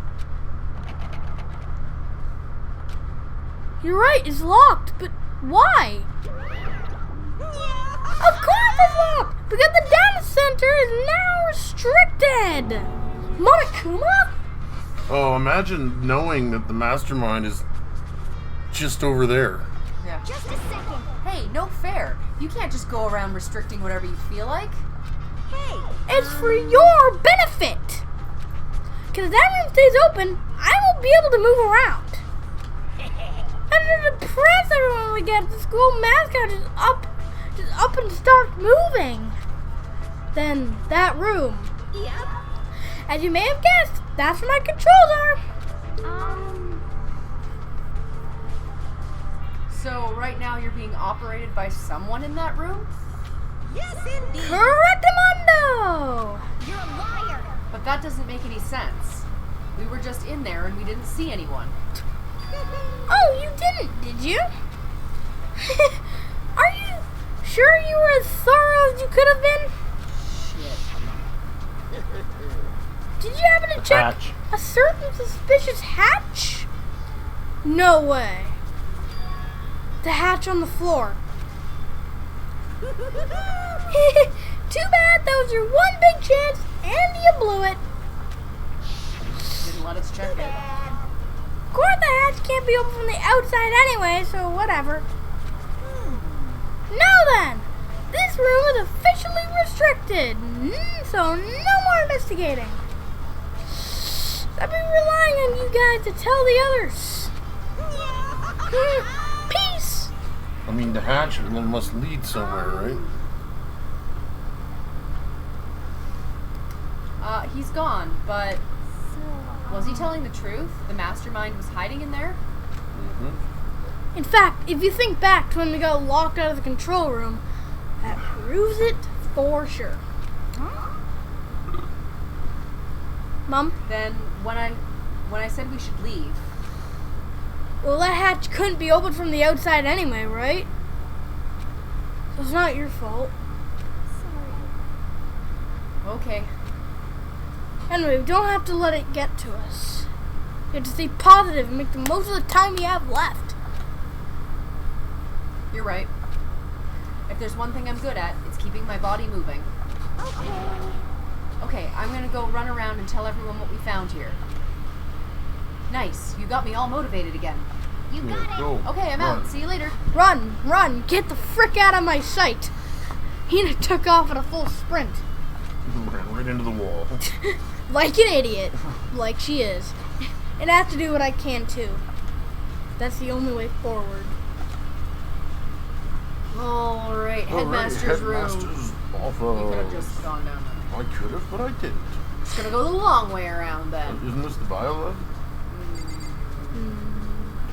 Speaker 2: You're right, it's locked, but why? Of course it's locked! Because the data center is now restricted! Monokuma?
Speaker 1: Oh, imagine knowing that the mastermind is just over there.
Speaker 3: Yeah. Just a second. Hey, no fair. You can't just go around restricting whatever you feel like.
Speaker 2: It's for your benefit! Because if that room stays open, I won't be able to move around. And to depress everyone we get, the school mascot just up and starts moving. Then that room.
Speaker 7: Yep.
Speaker 2: As you may have guessed, that's where my controls are.
Speaker 3: So right now you're being operated by someone in that room?
Speaker 7: Yes, indeed.
Speaker 2: Correctamundo!
Speaker 7: You're a liar.
Speaker 3: But that doesn't make any sense. We were just in there and we didn't see anyone.
Speaker 2: Oh, you didn't, did you? Are you sure you were as thorough as you could have been?
Speaker 3: Shit.
Speaker 2: Did you happen to check
Speaker 1: Hatch.
Speaker 2: a certain suspicious hatch? No way. The hatch on the floor. Too bad that was your one big chance and you blew it.
Speaker 3: Didn't let us check it.
Speaker 2: Of course the hatch can't be open from the outside anyway, so whatever. Now then, this room is officially restricted, so no more investigating. I've been relying on you guys to tell the others. Peace!
Speaker 1: I mean, the hatch must lead somewhere, right?
Speaker 3: He's gone, but was he telling the truth? The mastermind was hiding in there?
Speaker 1: Mm-hmm.
Speaker 2: In fact, if you think back to when we got locked out of the control room, that proves it for sure. Mom?
Speaker 8: Then when I said we should leave,
Speaker 2: Well, that hatch couldn't be opened from the outside anyway, right? So it's not your fault.
Speaker 8: okay.
Speaker 2: Anyway, we don't have to let it get to us. You have to stay positive and make the most of the time you have left.
Speaker 8: You're right. If there's one thing I'm good at, it's keeping my body moving. Okay, I'm gonna go run around and tell everyone what we found here. Nice, you got me all motivated again.
Speaker 7: You got it.
Speaker 1: Go.
Speaker 8: Okay, I'm
Speaker 1: Run.
Speaker 8: out. See you later.
Speaker 2: Run, get the frick out of my sight. Hina took off at a full sprint.
Speaker 1: Ran right into the wall.
Speaker 2: Like an idiot. Like she is. And I have to do what I can too. That's the only way forward.
Speaker 8: Alright, headmaster's room.
Speaker 1: Headmaster's
Speaker 8: You
Speaker 1: office.
Speaker 8: could have just gone down there.
Speaker 1: I could have, but I didn't.
Speaker 8: Just gonna go the long way around then.
Speaker 1: Isn't this the biolab?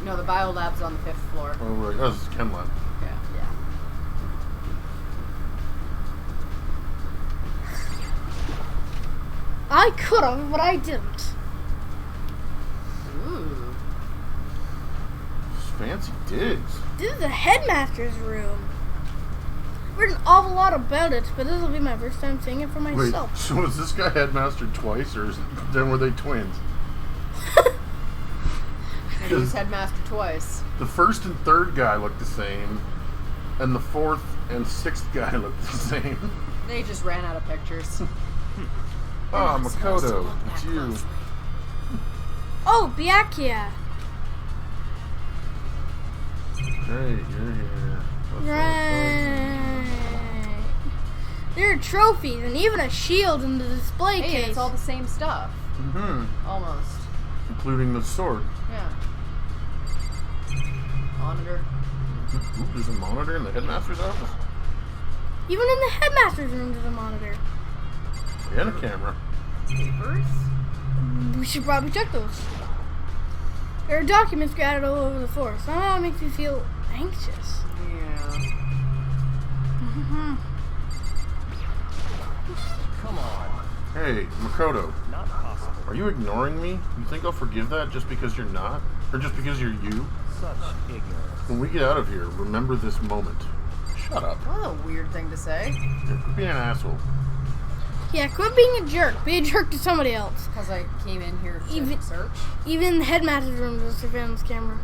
Speaker 8: No, the biolab's on the 5th floor.
Speaker 1: Oh, right. Oh, this is Chem lab.
Speaker 8: Yeah.
Speaker 2: I could have, but I didn't.
Speaker 8: Ooh.
Speaker 1: Fancy digs.
Speaker 2: This is the headmaster's room. I've heard an awful lot about it, but this will be my first time seeing it for
Speaker 1: Wait,
Speaker 2: myself.
Speaker 1: so is this guy headmaster twice, or then were they twins?
Speaker 8: And he was headmaster twice.
Speaker 1: The first and third guy looked the same, and the fourth and sixth guy looked the same.
Speaker 8: They just ran out of pictures.
Speaker 1: Ah, Makoto, it's you.
Speaker 2: Oh, Byakuya.
Speaker 1: Great, you're here. What's
Speaker 2: Right. There are trophies and even a shield in the display
Speaker 8: Hey,
Speaker 2: case.
Speaker 8: it's all the same stuff.
Speaker 1: Mm-hmm.
Speaker 8: Almost.
Speaker 1: Including the sword.
Speaker 8: Yeah. Monitor.
Speaker 1: Ooh, there's a monitor in the headmaster's office.
Speaker 2: Even in the headmaster's room there's a monitor.
Speaker 1: And a camera.
Speaker 8: Papers?
Speaker 2: We should probably check those. There are documents scattered all over the floor. Somehow it makes me feel anxious.
Speaker 8: Yeah.
Speaker 5: Come on.
Speaker 1: Hey, Makoto,
Speaker 5: Not possible.
Speaker 1: are you ignoring me? You think I'll forgive that just because you're not? Or just because you're you?
Speaker 5: Such ignorance.
Speaker 1: When we get out of here, remember this moment. Shut up.
Speaker 8: What a weird thing to say.
Speaker 1: You're being an asshole.
Speaker 2: Yeah, quit being a jerk. Be a jerk to somebody else.
Speaker 8: Because I came in here to
Speaker 2: Even-
Speaker 8: search.
Speaker 2: Even in the headmaster's room there's a surveillance camera.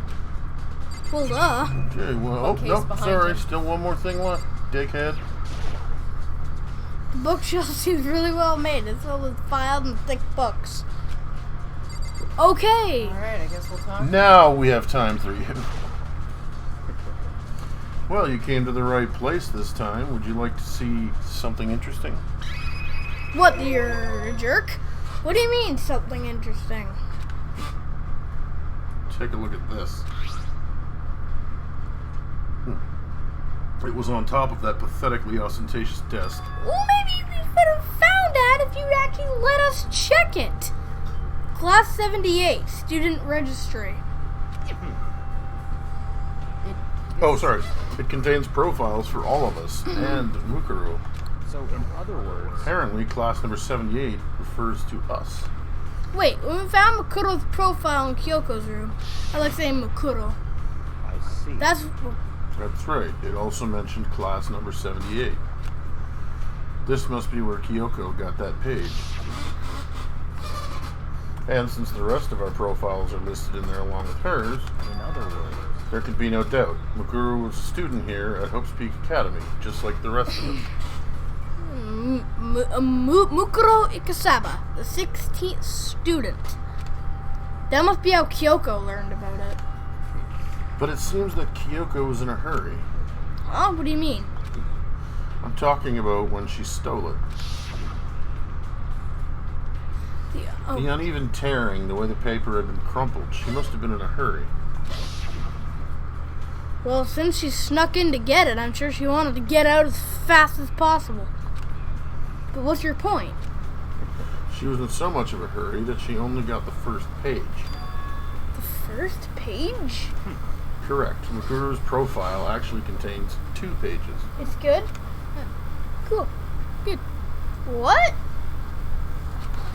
Speaker 2: Well, duh.
Speaker 1: Okay, well, oh,
Speaker 8: Bookcase
Speaker 1: nope,
Speaker 8: behind
Speaker 1: sorry,
Speaker 8: you.
Speaker 1: still one more thing left, dickhead.
Speaker 2: The bookshelf seems really well made. It's filled with files and thick books. Okay.
Speaker 8: Alright, I guess we'll talk.
Speaker 1: Now we have time for you. Well, you came to the right place this time. Would you like to see something interesting?
Speaker 2: What, you're a jerk? What do you mean, something interesting?
Speaker 1: Take a look at this. It was on top of that pathetically ostentatious desk.
Speaker 2: Well, maybe we could have found that if you actually let us check it. Class 78, student registry.
Speaker 1: Oh, sorry. It contains profiles for all of us and Mukuro.
Speaker 5: So, in other words,
Speaker 1: Apparently, class number 78 refers to us.
Speaker 2: Wait, when we found Makuro's profile in Kyoko's room, I like saying Makuro.
Speaker 5: I see.
Speaker 2: That's
Speaker 1: That's right. It also mentioned class number 78. This must be where Kyoko got that page. And since the rest of our profiles are listed in there along with hers,
Speaker 5: in other words,
Speaker 1: there could be no doubt. Mukuro was a student here at Hope's Peak Academy, just like the rest of us.
Speaker 2: Mukuro Ikasaba, the 16th student. That must be how Kyoko learned about it.
Speaker 1: But it seems that Kyoko was in a hurry.
Speaker 2: Oh, what do you mean?
Speaker 1: I'm talking about when she stole it. The uneven tearing, the way the paper had been crumpled, she must have been in a hurry.
Speaker 2: Well, since she snuck in to get it, I'm sure she wanted to get out as fast as possible. But what's your point?
Speaker 1: She was in so much of a hurry that she only got the first page.
Speaker 2: The first page?
Speaker 1: Correct. Mukuro's profile actually contains 2 pages.
Speaker 2: It's good? Cool. Good. What?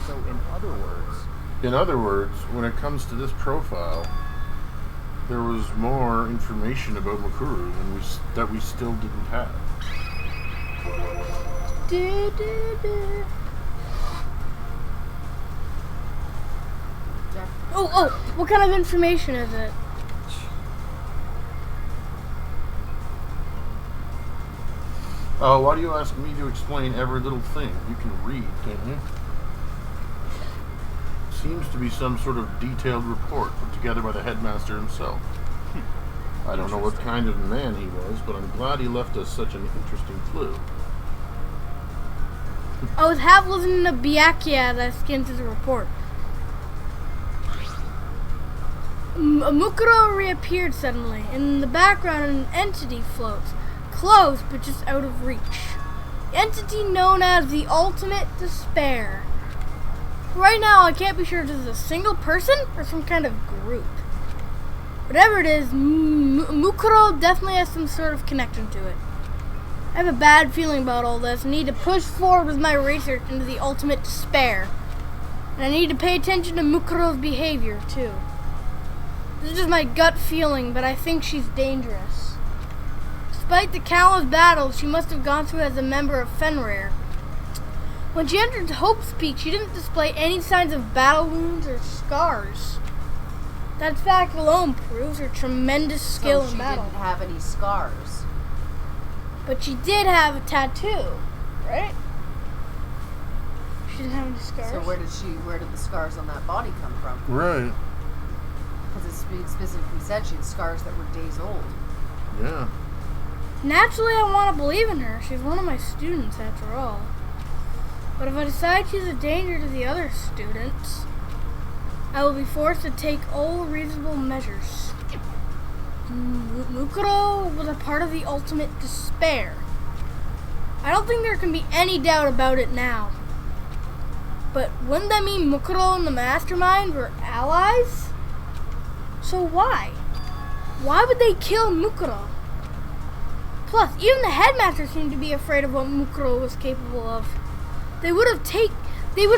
Speaker 5: So, in other words,
Speaker 1: In other words, when it comes to this profile, there was more information about Mukuru that we still didn't have.
Speaker 2: Oh, what kind of information is it?
Speaker 1: Why do you ask me to explain every little thing? You can read, can't you? Seems to be some sort of detailed report put together by the headmaster himself. I don't know what kind of man he was, but I'm glad he left us such an interesting clue.
Speaker 2: I was half listening to Byakuya as I skimmed through the report. Mukuro reappeared suddenly. In the background, an entity floats. Close, but just out of reach. The entity known as the Ultimate Despair. Right now, I can't be sure if this is a single person or some kind of group. Whatever it is, Mukuro definitely has some sort of connection to it. I have a bad feeling about all this. I need to push forward with my research into the Ultimate Despair. And I need to pay attention to Mukuro's behavior, too. This is just my gut feeling, but I think she's dangerous. Despite the countless battles she must have gone through as a member of Fenrir, when she entered Hope's Peak, she didn't display any signs of battle wounds or scars. That fact alone proves her tremendous skill in battle.
Speaker 3: She didn't have any scars.
Speaker 2: But she did have a tattoo, right? She didn't have any scars.
Speaker 3: So where did the scars on that body come from?
Speaker 1: Right.
Speaker 3: Because it specifically said she had scars that were days old.
Speaker 1: Yeah.
Speaker 2: Naturally, I want to believe in her. She's one of my students, after all. But if I decide she's a danger to the other students, I will be forced to take all reasonable measures. Mukuro was a part of the Ultimate Despair. I don't think there can be any doubt about it now. But wouldn't that mean Mukuro and the Mastermind were allies? So why? Why would they kill Mukuro? Plus, even the headmaster seemed to be afraid of what Mukuro was capable of. They would have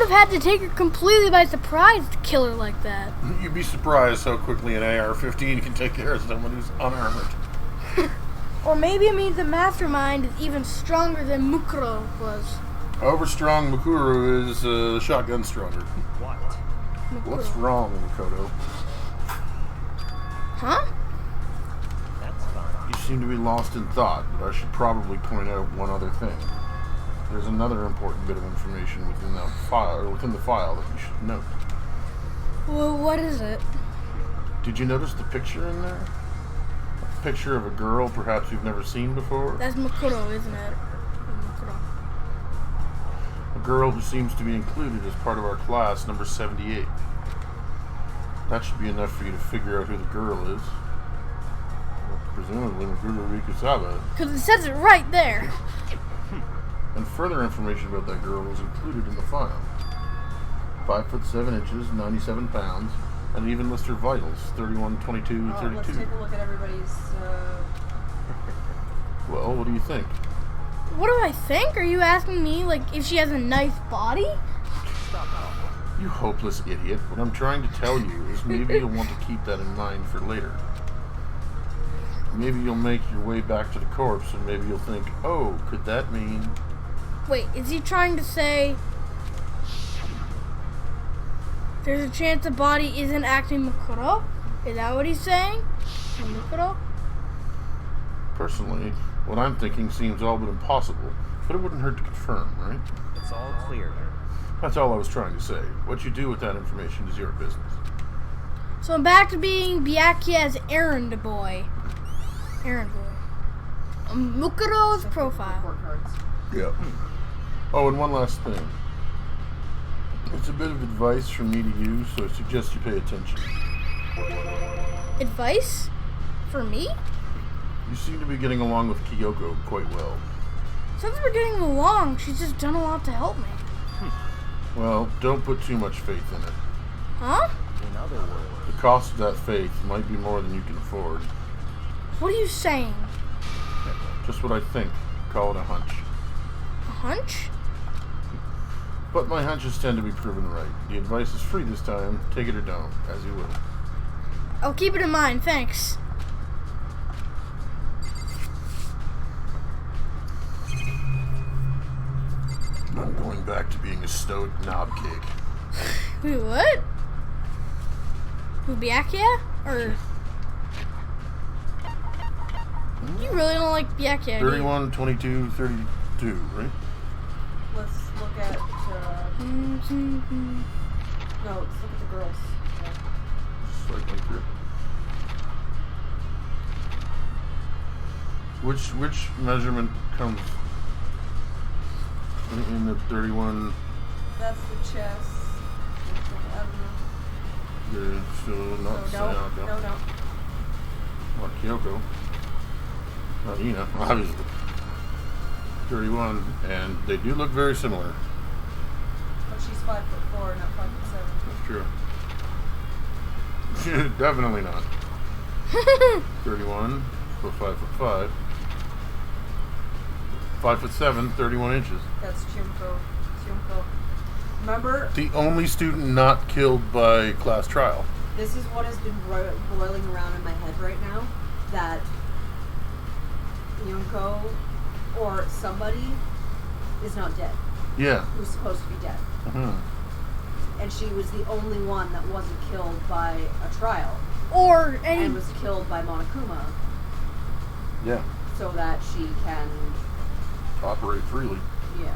Speaker 2: had to take her completely by surprise to kill her like that.
Speaker 1: You'd be surprised how quickly an AR-15 can take care of someone who's unarmored.
Speaker 2: Or maybe it means the Mastermind is even stronger than Mukuro was.
Speaker 1: However strong Mukuro is, the shotgun stronger.
Speaker 5: what?
Speaker 1: What's wrong, Makoto?
Speaker 2: Huh?
Speaker 5: That's fine.
Speaker 1: You seem to be lost in thought, but I should probably point out one other thing. There's another important bit of information within the file that you should note.
Speaker 2: Well, what is it?
Speaker 1: Did you notice the picture in there? A picture of a girl perhaps you've never seen before?
Speaker 2: That's Mukuro, isn't it? Mukuro.
Speaker 1: A girl who seems to be included as part of our class, number 78. That should be enough for you to figure out who the girl is. Well, presumably Meguro Rikusaba.
Speaker 2: Because it says it right there.
Speaker 1: And further information about that girl is included in the file. 5'7" 97 pounds, and it even lists her vitals, 31, 22, 32.
Speaker 3: Let's take a look at everybody's...
Speaker 1: Well, what do you think?
Speaker 2: What do I think? Are you asking me, like, if she has a nice body?
Speaker 1: You hopeless idiot. What I'm trying to tell you is maybe you'll want to keep that in mind for later. Maybe you'll make your way back to the corpse, and maybe you'll think, oh, could that mean...
Speaker 2: Wait, is he trying to say there's a chance the body isn't actually Mukuro? Is that what he's saying? Mukuro?
Speaker 1: Personally, what I'm thinking seems all but impossible, but it wouldn't hurt to confirm, right?
Speaker 5: It's all clear.
Speaker 1: That's all I was trying to say. What you do with that information is your business.
Speaker 2: So I'm back to being Byakuya's errand boy. Errand boy. Mukuro's profile.
Speaker 3: report cards.
Speaker 1: Yep. Oh, and one last thing. It's a bit of advice from me to you, so I suggest you pay attention.
Speaker 2: Advice? For me?
Speaker 1: You seem to be getting along with Kyoko quite well.
Speaker 2: Since we're getting along, she's just done a lot to help me.
Speaker 1: Well, don't put too much faith in it.
Speaker 2: Huh?
Speaker 5: In other words,
Speaker 1: The cost of that faith might be more than you can afford.
Speaker 2: What are you saying?
Speaker 1: Just what I think. Call it a hunch.
Speaker 2: A hunch?
Speaker 1: But my hunches tend to be proven right. The advice is free this time. Take it or don't, as you will.
Speaker 2: I'll keep it in mind, thanks.
Speaker 1: I'm going back to being a stoic knobcake.
Speaker 2: Wait, what? Byakia? Or... You really don't like Byakia, do you?
Speaker 1: 31, 22, 32, right?
Speaker 3: Let's look at. No, let's look at the girls.
Speaker 1: Cycling through. Which measurement comes in the 31?
Speaker 3: That's the chest. I don't know.
Speaker 1: So not
Speaker 3: No.
Speaker 1: Not Kyoko. Not Ina, obviously. 31, and they do look very similar.
Speaker 3: But she's 5'4", not 5'7".
Speaker 1: That's true. Definitely not. 31, but 5'5". 5'7", 31 inches.
Speaker 3: That's Junko. Remember,
Speaker 1: The only student not killed by class trial.
Speaker 3: this is what has been boiling around in my head right now. That Junko or somebody is not dead.
Speaker 1: Yeah.
Speaker 3: Who's supposed to be dead.
Speaker 1: Mm-hmm.
Speaker 3: And she was the only one that wasn't killed by a trial.
Speaker 2: Or any...
Speaker 3: And was killed by Monokuma
Speaker 1: Yeah.
Speaker 3: so that she can...
Speaker 1: Operate freely.
Speaker 3: Yeah.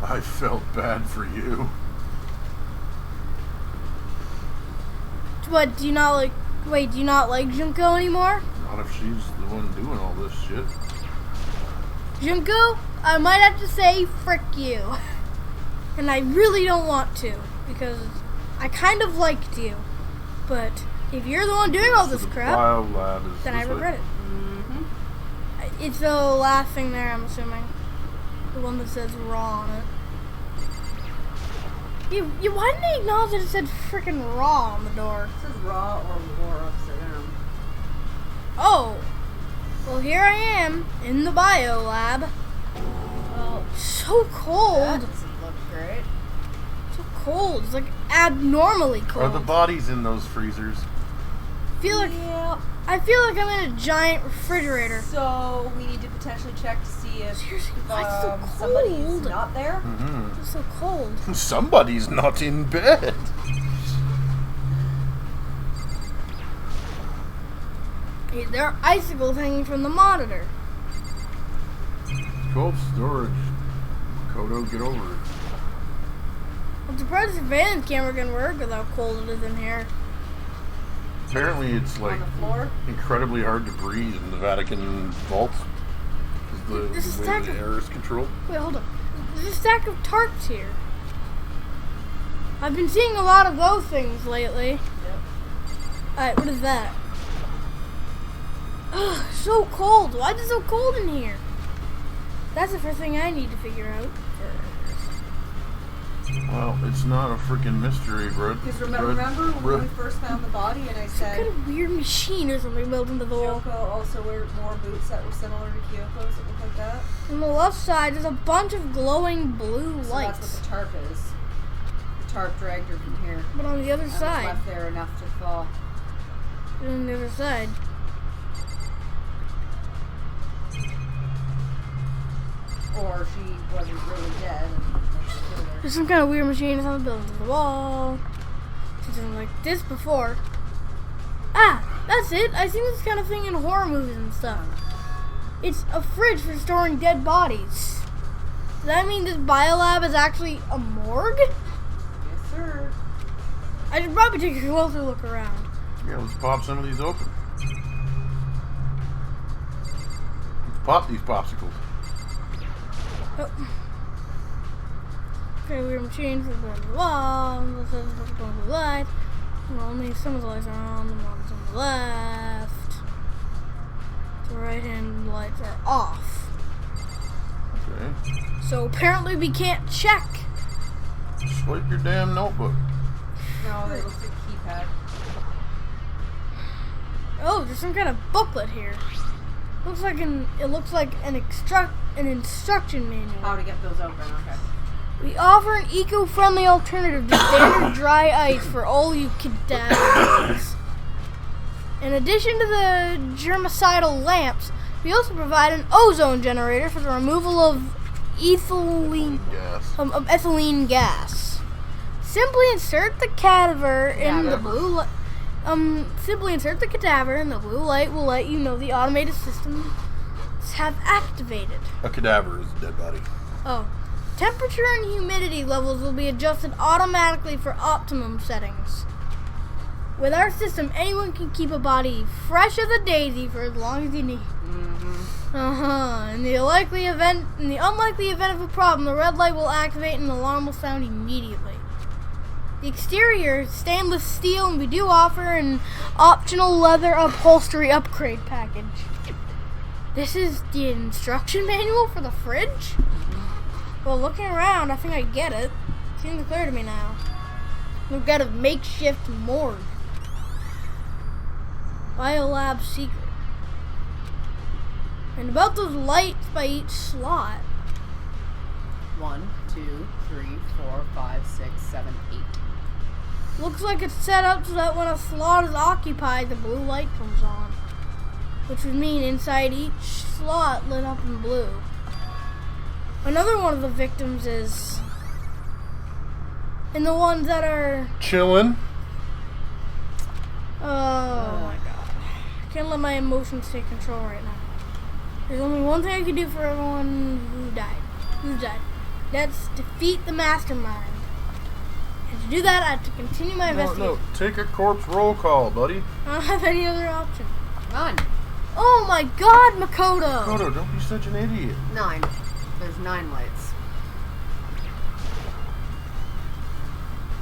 Speaker 1: I felt bad for you.
Speaker 2: What, do you not like... Wait, do you not like Junko anymore?
Speaker 1: Not if she's the one doing all this shit.
Speaker 2: Junko, I might have to say frick you. And I really don't want to, because I kind of liked you. But if you're the one doing all this
Speaker 1: So the
Speaker 2: crap,
Speaker 1: biolab is
Speaker 2: then
Speaker 1: this
Speaker 2: I
Speaker 1: way.
Speaker 2: regret it.
Speaker 3: Mm-hmm.
Speaker 2: It's the last thing there, I'm assuming. The one that says raw on it. Why didn't they acknowledge that it said frickin' raw on the door?
Speaker 3: It says raw or war upside down.
Speaker 2: Oh! Well, here I am, in the bio lab.
Speaker 3: Well,
Speaker 2: So cold.
Speaker 3: that doesn't look great.
Speaker 2: So cold. It's like abnormally cold.
Speaker 1: Are the bodies in those freezers?
Speaker 3: Yeah.
Speaker 2: I feel like I'm in a giant refrigerator.
Speaker 3: So we need to potentially check to see if
Speaker 2: Seriously, why is it so
Speaker 3: somebody's
Speaker 2: cold?
Speaker 3: not there.
Speaker 1: Mm-hmm.
Speaker 2: It's so cold.
Speaker 1: Somebody's not in bed.
Speaker 2: Hey, there are icicles hanging from the monitor.
Speaker 1: Cold storage. Kodo, get over it.
Speaker 2: I'm surprised the surveillance camera can work with how cold it is in here.
Speaker 1: Apparently it's like
Speaker 3: On the floor.
Speaker 1: incredibly hard to breathe in the Vatican vaults.
Speaker 2: This is
Speaker 1: The way
Speaker 2: stacked
Speaker 1: the
Speaker 2: of-
Speaker 1: air is controlled.
Speaker 2: Wait, hold up. There's a stack of tarps here. I've been seeing a lot of those things lately.
Speaker 3: Yep.
Speaker 2: Alright, what is that? Ugh, so cold. Why is it so cold in here? That's the first thing I need to figure out.
Speaker 1: Well, it's not a freaking mystery, bro.
Speaker 3: Because remember when we first found the body and I
Speaker 2: Some
Speaker 3: said
Speaker 2: kind of weird machine or something built into the wall.
Speaker 3: Kyoko also wore more boots that were similar to Kyoko's that looked like that?
Speaker 2: On the left side, there's a bunch of glowing blue
Speaker 3: So
Speaker 2: lights.
Speaker 3: that's what the tarp is. The tarp dragged her from here.
Speaker 2: But on the other
Speaker 3: And was
Speaker 2: side,
Speaker 3: left there enough to thaw.
Speaker 2: on the other side,
Speaker 3: Or she wasn't really dead and they killed her.
Speaker 2: there's some kind of weird machine or something built into the wall. She's done like this before. Ah, that's it. I've seen this kind of thing in horror movies and stuff. It's a fridge for storing dead bodies. Does that mean this biolab is actually a morgue?
Speaker 3: Yes, sir.
Speaker 2: I should probably take a closer look around.
Speaker 1: Yeah, let's pop some of these open. Let's pop these popsicles.
Speaker 2: Oh. Okay, weird machine for the wall. This is going to the light. And only some of the lights are on, the ones on the left. The right hand lights are off.
Speaker 1: Okay.
Speaker 2: So apparently we can't check.
Speaker 1: Swipe your damn notebook.
Speaker 3: No, they looked like a keypad.
Speaker 2: Oh, there's some kind of booklet here. It looks like an instruction manual.
Speaker 3: How to get those open, okay.
Speaker 2: We offer an eco-friendly alternative to standard dry ice for all you cadavers. In addition to the germicidal lamps, we also provide an ozone generator for the removal of ethylene gas. Simply insert the cadaver in the blue light. Simply insert the cadaver and the blue light will let you know the automated systems have activated.
Speaker 1: A cadaver is a dead body.
Speaker 2: Oh. Temperature and humidity levels will be adjusted automatically for optimum settings. With our system, anyone can keep a body fresh as a daisy for as long as you need. In the unlikely event of a problem, the red light will activate and the alarm will sound immediately. The exterior is stainless steel, and we do offer an optional leather upholstery upgrade package. This is the instruction manual for the fridge? Well, looking around, I think I get it. Seems clear to me now. We've got a makeshift morgue. Biolab secret. And about those lights by each slot.
Speaker 3: 1, 2, 3, 4, 5, 6, 7, 8.
Speaker 2: Looks like it's set up so that when a slot is occupied, the blue light comes on. Which would mean inside each slot lit up in blue. Another one of the victims is... And the ones that are...
Speaker 1: Chillin'.
Speaker 2: Oh my god. I can't let my emotions take control right now. There's only one thing I can do for everyone who died. That's defeat the mastermind. And to do that, I have to continue my investigation.
Speaker 1: No, take a corpse roll call, buddy.
Speaker 2: I don't have any other option.
Speaker 3: None.
Speaker 2: Oh my god, Makoto!
Speaker 1: Makoto, don't be such an idiot.
Speaker 3: 9. There's 9 lights.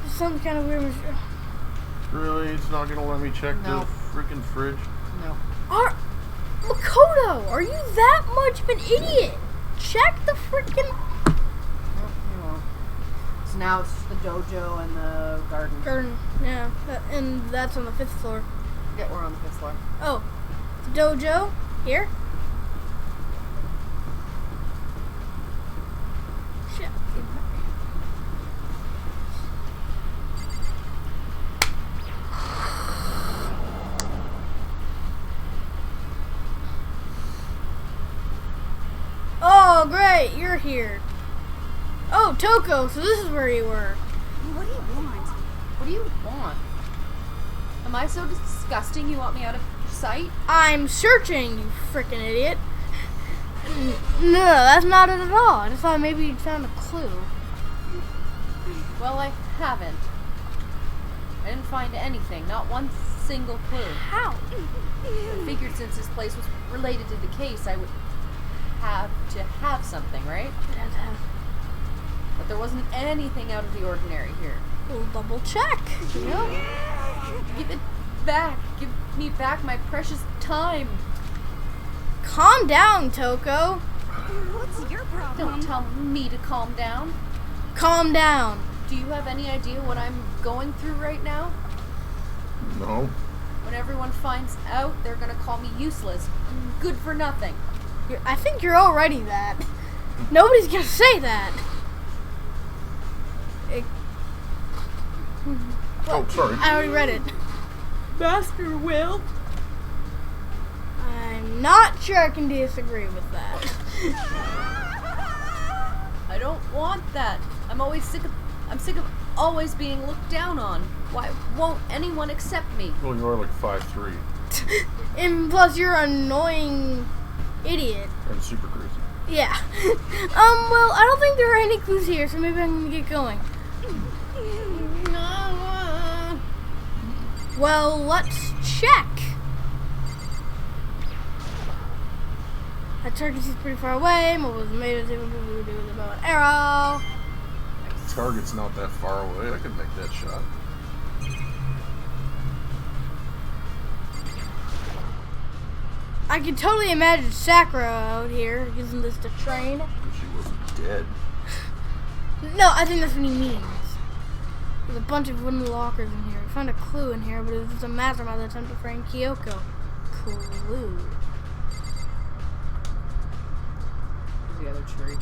Speaker 2: There's some kind of weird...
Speaker 1: Really? It's not gonna let me check
Speaker 3: No.
Speaker 1: the freaking fridge?
Speaker 3: No.
Speaker 2: Makoto, are you that much of an idiot? Check the freaking...
Speaker 3: Nope, you won't. So now it's just the dojo and the garden.
Speaker 2: Yeah, and that's on the 5th floor.
Speaker 3: Yeah, we're on the 5th floor.
Speaker 2: Oh, the dojo here. Shit. Oh, great, you're here. Oh, Toko, so this is where you were.
Speaker 8: What do you want?
Speaker 3: What do you want? Am I so disgusting you want me out of sight?
Speaker 2: I'm searching, you frickin' idiot. No, that's not it at all. I just thought maybe you'd found a clue.
Speaker 3: Well, I haven't. I didn't find anything, not one single clue.
Speaker 2: How?
Speaker 3: I figured since this place was related to the case, I would have to have something, right? But there wasn't anything out of the ordinary here.
Speaker 2: We'll double check.
Speaker 3: No. Give it back. Give me back my precious time.
Speaker 2: Calm down, Toko.
Speaker 8: What's your problem?
Speaker 3: Don't tell me to calm down.
Speaker 2: Calm down.
Speaker 3: Do you have any idea what I'm going through right now?
Speaker 1: No.
Speaker 3: When everyone finds out, they're gonna call me useless. Good for nothing.
Speaker 2: I think you're already that. Nobody's gonna say that.
Speaker 1: Oh, sorry.
Speaker 2: I already read it.
Speaker 3: Master Will.
Speaker 2: I'm not sure I can disagree with that.
Speaker 3: I don't want that. I'm sick of always being looked down on. Why won't anyone accept me?
Speaker 1: Well, you are like 5'3"
Speaker 2: And plus, you're an annoying idiot.
Speaker 1: and super crazy.
Speaker 2: Yeah. Well, I don't think there are any clues here, so maybe I'm gonna get going. Well, let's check. That target is pretty far away. Mobile is made with a bow and arrow.
Speaker 1: Target's not that far away. I could make that shot.
Speaker 2: I can totally imagine Sakura out here using this to train.
Speaker 1: If she wasn't dead.
Speaker 2: No, I think that's what he means. There's a bunch of wooden lockers in here. We found a clue in here, but it was just a mastermind attempt to frame Kyoko. clue.
Speaker 3: The other tree.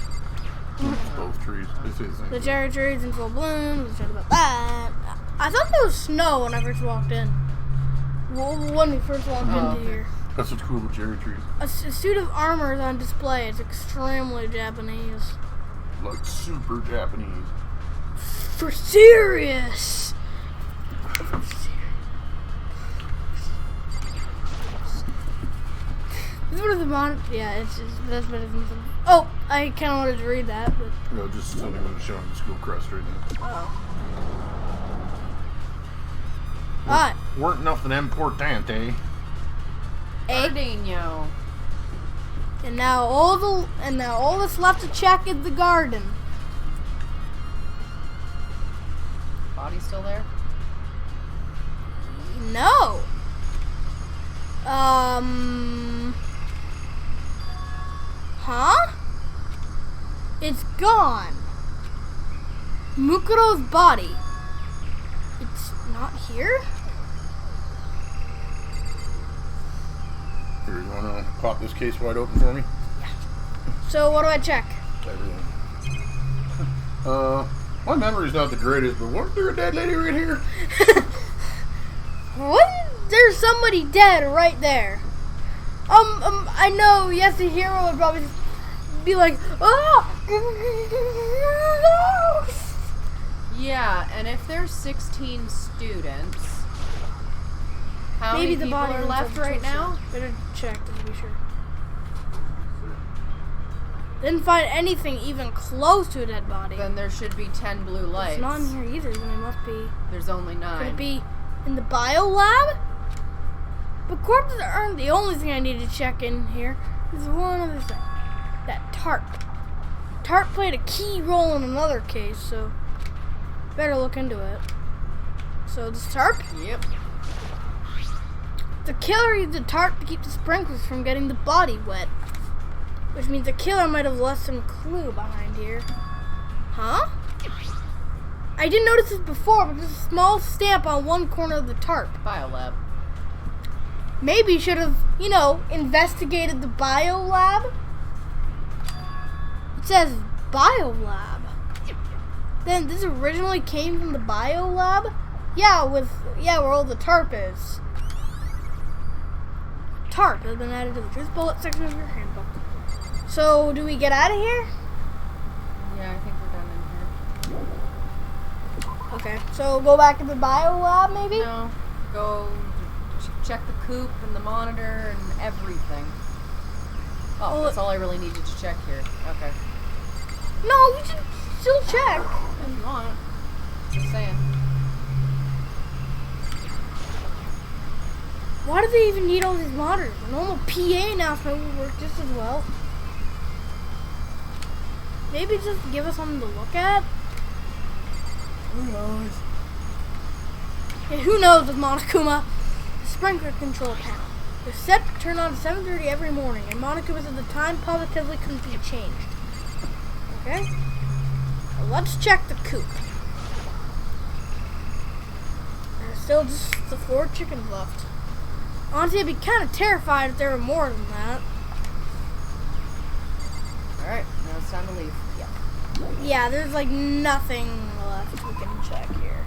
Speaker 1: It's both trees. This is
Speaker 2: The cherry tree's in full bloom. Let's talk about that. I thought there was snow when I first walked in. Well, when we first walked into here.
Speaker 1: That's what's cool with cherry trees.
Speaker 2: A suit of armor is on display. It's extremely Japanese.
Speaker 1: Like super Japanese.
Speaker 2: For serious. This is one of the yeah, it's just, that's better than some. Oh, I kind of wanted to read that, but.
Speaker 1: No, just something that's showing the school crest right now.
Speaker 2: Oh. Alright.
Speaker 1: Weren't nothing importante.
Speaker 3: Ardino.
Speaker 2: And now all that's left to check is the garden.
Speaker 3: Body still there?
Speaker 2: No. Huh? It's gone. Mukuro's body. It's not here?
Speaker 1: Here, you wanna pop this case wide open for me?
Speaker 2: So what do I check?
Speaker 1: Everything. My memory's not the greatest, but wasn't there a dead lady right here?
Speaker 2: Wasn't there somebody dead right there? I know, yes, the hero would probably be like, oh!
Speaker 3: Yeah, and if there's 16 students, how
Speaker 2: Maybe
Speaker 3: many
Speaker 2: the
Speaker 3: people
Speaker 2: body
Speaker 3: are
Speaker 2: was
Speaker 3: left right now?
Speaker 2: Better check to be sure. Didn't find anything even close to a dead body.
Speaker 3: Then there should be 10 blue lights.
Speaker 2: It's not in here either, then it must be.
Speaker 3: There's only 9.
Speaker 2: Could it be in the bio lab? But corpses aren't the only thing I need to check in here. There's one other thing. That tarp. Tarp played a key role in another case, so better look into it. So this tarp?
Speaker 3: Yep.
Speaker 2: The killer used the tarp to keep the sprinklers from getting the body wet. Which means the killer might have left some clue behind here. Huh? I didn't notice this before, but there's a small stamp on one corner of the tarp.
Speaker 3: Biolab.
Speaker 2: Maybe you should have, investigated the biolab. It says biolab. Then this originally came from the biolab? Yeah, where all the tarp is. Tarp has been added to the truth bullet section of your handbook. So, do we get out of here?
Speaker 3: Yeah, I think we're done in here.
Speaker 2: Okay, so go back to the biolab maybe?
Speaker 3: No. Go check the coop and the monitor and everything. Oh,
Speaker 2: Well,
Speaker 3: that's all I really needed to check here. Okay.
Speaker 2: No, we should still check.
Speaker 3: If you want. Just saying.
Speaker 2: Why do they even need all these monitors? A normal PA announcement would work just as well. Maybe just to give us something to look at? Who knows? Yeah, who knows with Monokuma? The sprinkler control panel. They're set to turn on at 7:30 every morning, and Monokuma said the time positively couldn't be changed. Okay? Well, let's check the coop. There's still just the 4 chickens left. Honestly, I'd be kind of terrified if there were more than that.
Speaker 3: Alright, now it's time to leave. Yeah.
Speaker 2: Yeah, there's like nothing left we can check here.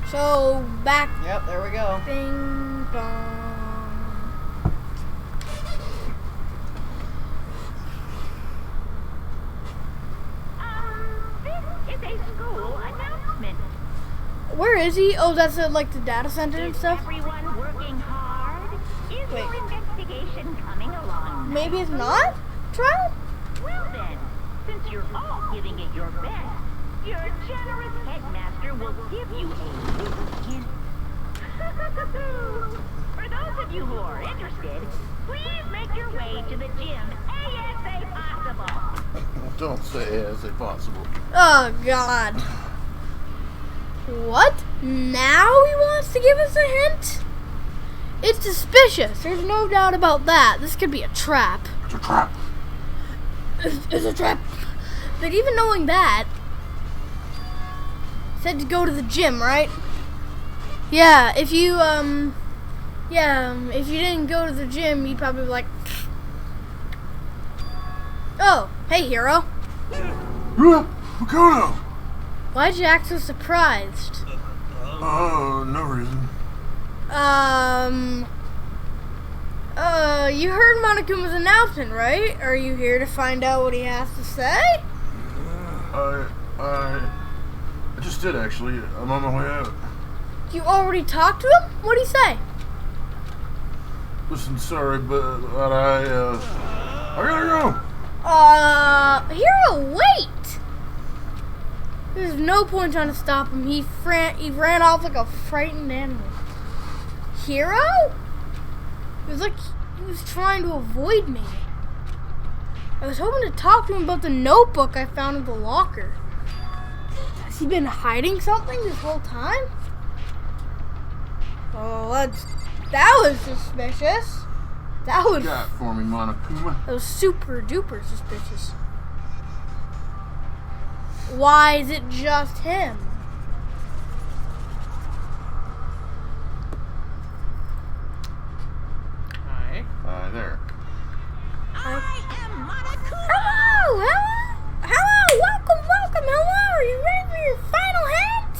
Speaker 2: So, back.
Speaker 3: Yep, there we go.
Speaker 2: Bing bong.
Speaker 7: This is a school announcement.
Speaker 2: Where is he? Oh, that's at like the data center and
Speaker 7: Is
Speaker 2: stuff?
Speaker 7: everyone working hard? Is
Speaker 2: Wait.
Speaker 7: your investigation coming along?
Speaker 2: Maybe it's not? Trial?
Speaker 7: Well then, since you're all giving it your best, your generous headmaster will give you a little hint. For those of you who are interested, please make your way to the gym ASA possible.
Speaker 1: Don't say ASA possible.
Speaker 2: Oh, God. What? Now he wants to give us a hint? It's suspicious. There's no doubt about that. This could be a trap.
Speaker 1: It's a trap.
Speaker 2: It's a trap. But even knowing that, said to go to the gym, right? Yeah, if you Yeah, if you didn't go to the gym, you'd probably be like, oh, hey, hero.
Speaker 1: Makoto!
Speaker 2: Why'd you act so surprised?
Speaker 1: No reason.
Speaker 2: You heard Monokuma's announcement, right? Are you here to find out what he has to say?
Speaker 1: I just did, actually. I'm on my way out.
Speaker 2: You already talked to him? What'd he say?
Speaker 1: Listen, sorry, but I gotta go.
Speaker 2: Hero, wait! There's no point trying to stop him. He ran off like a frightened animal. Hero? It was like he was trying to avoid me. I was hoping to talk to him about the notebook I found in the locker. Has he been hiding something this whole time? Oh, that was suspicious. That
Speaker 1: What you got for me, Monokuma?
Speaker 2: was super duper suspicious. Why is it just him?
Speaker 3: Hi.
Speaker 1: Hi there.
Speaker 2: Hello, welcome, hello, are you ready for your final hint?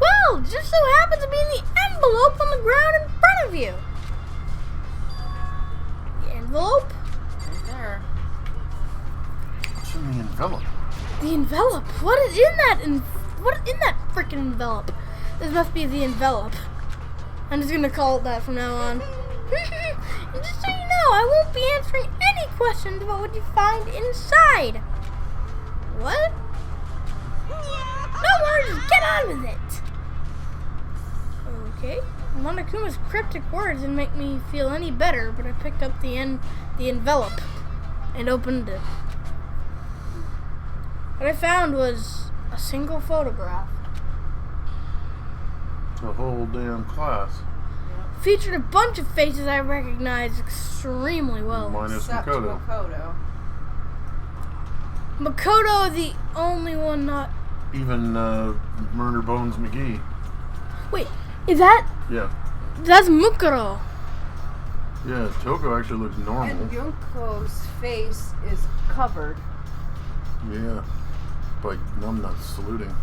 Speaker 2: Well, just so happens to be in the envelope on the ground in front of you. The envelope?
Speaker 3: Right there.
Speaker 1: What's in the envelope?
Speaker 2: The envelope? What is in that freaking envelope? This must be the envelope. I'm just gonna call it that from now on. And just so you know, I won't be answering any questions about what you find inside. What? No worries, just get on with it. Okay. Monokuma's cryptic words didn't make me feel any better, but I picked up the envelope and opened it. What I found was a single photograph.
Speaker 1: The whole damn class.
Speaker 2: Featured a bunch of faces I recognized extremely well.
Speaker 1: Minus
Speaker 3: Except
Speaker 1: Makoto.
Speaker 3: Makoto.
Speaker 2: Makoto, the only one not...
Speaker 1: Even Murder Bones McGee.
Speaker 2: Wait, is that...
Speaker 1: Yeah.
Speaker 2: That's Mukuro.
Speaker 1: Yeah, Toko actually looks normal.
Speaker 3: And Yunko's face is covered,
Speaker 1: Yeah. By numbnuts saluting.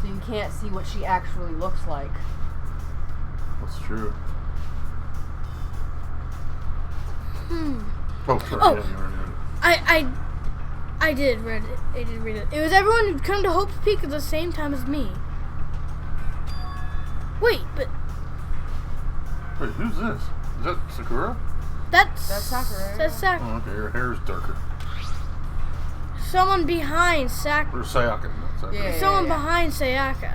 Speaker 3: so you can't see what she actually looks like.
Speaker 1: That's true.
Speaker 2: Hmm.
Speaker 1: Oh, sorry.
Speaker 2: Oh.
Speaker 1: Yeah, you already read it.
Speaker 2: I did read it. I did read it. It was everyone who'd come to Hope's Peak at the same time as me. Wait, but
Speaker 1: Wait, who's this? Is that Sakura?
Speaker 2: that's...
Speaker 3: That's Sakura,
Speaker 2: That's Sakura.
Speaker 1: Oh, okay. Her hair's darker.
Speaker 2: Someone behind Sakura.
Speaker 1: Or Sayaka, not Sakura.
Speaker 3: Yeah.
Speaker 2: Someone behind Sayaka.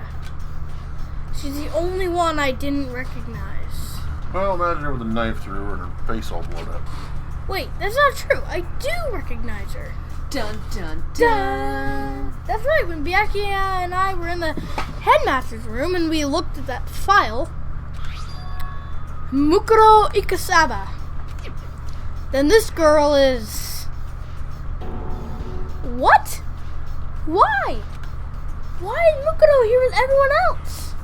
Speaker 2: She's the only one I didn't recognize.
Speaker 1: Well, imagine her with a knife through her and her face all blown up.
Speaker 2: Wait, that's not true. I do recognize her.
Speaker 3: Dun dun
Speaker 2: Dun. That's right. When Byakuya and I were in the headmaster's room and we looked at that file, Mukuro Ikasaba. Then this girl is... What? Why? Why is Mukuro here with everyone else?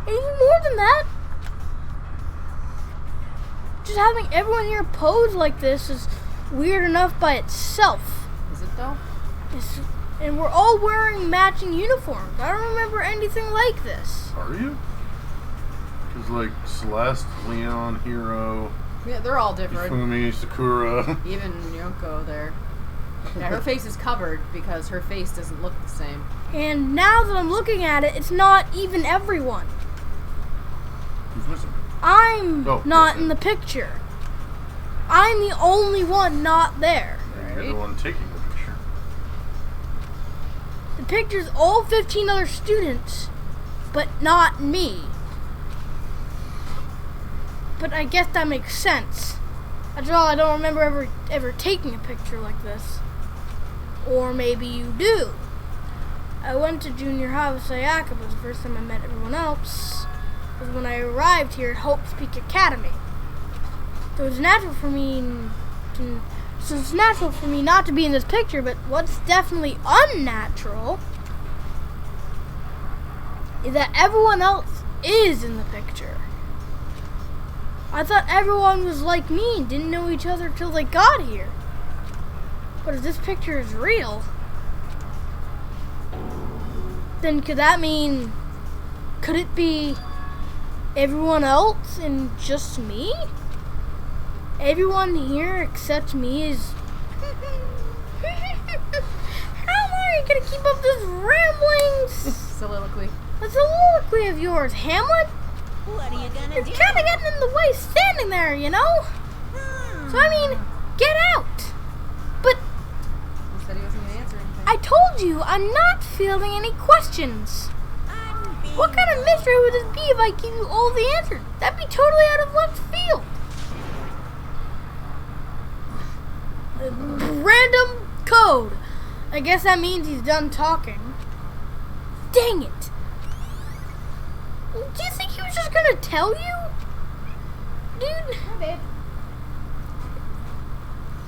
Speaker 2: And even more than that, just having everyone here pose like this is weird enough by itself.
Speaker 3: Is it though?
Speaker 2: And we're all wearing matching uniforms. I don't remember anything like this.
Speaker 1: Are you? Because, like, Celeste, Leon, Hiro,
Speaker 3: Yeah, they're all different.
Speaker 1: Ifumi, Sakura.
Speaker 3: Even Yunko there. Yeah, her face is covered because her face doesn't look the same.
Speaker 2: And now that I'm looking at it, it's not even everyone.
Speaker 1: Who's missing?
Speaker 2: I'm
Speaker 1: Oh,
Speaker 2: not
Speaker 1: yes,
Speaker 2: in the picture. I'm the only one not there.
Speaker 1: You're the one taking the picture.
Speaker 2: The picture's all 15 other students, but not me. But I guess that makes sense. After all, I don't remember ever taking a picture like this. Or maybe you do. I went to junior high with Sayaka, but the first time I met everyone else was when I arrived here at Hope's Peak Academy. So it's natural for me not to be in this picture, but what's definitely unnatural is that everyone else is in the picture. I thought everyone was like me and didn't know each other till they got here. But if this picture is real, then could that mean, could it be everyone else and just me? Everyone here except me is... How long are you gonna keep up this rambling
Speaker 3: Soliloquy.
Speaker 2: a soliloquy of yours, Hamlet?
Speaker 7: What are you gonna
Speaker 2: You're
Speaker 7: do?
Speaker 2: kind of getting in the way standing there, you know? So, I mean, get out. But
Speaker 3: He said he wasn't going to answer anything.
Speaker 2: I told you I'm not fielding any questions.
Speaker 7: I'm being
Speaker 2: What kind of mystery would this be if I give you all the answers? That'd be totally out of left field. Random code. I guess that means he's done talking. Dang it. Do you think he was just gonna tell you? Dude.
Speaker 3: Hi, babe.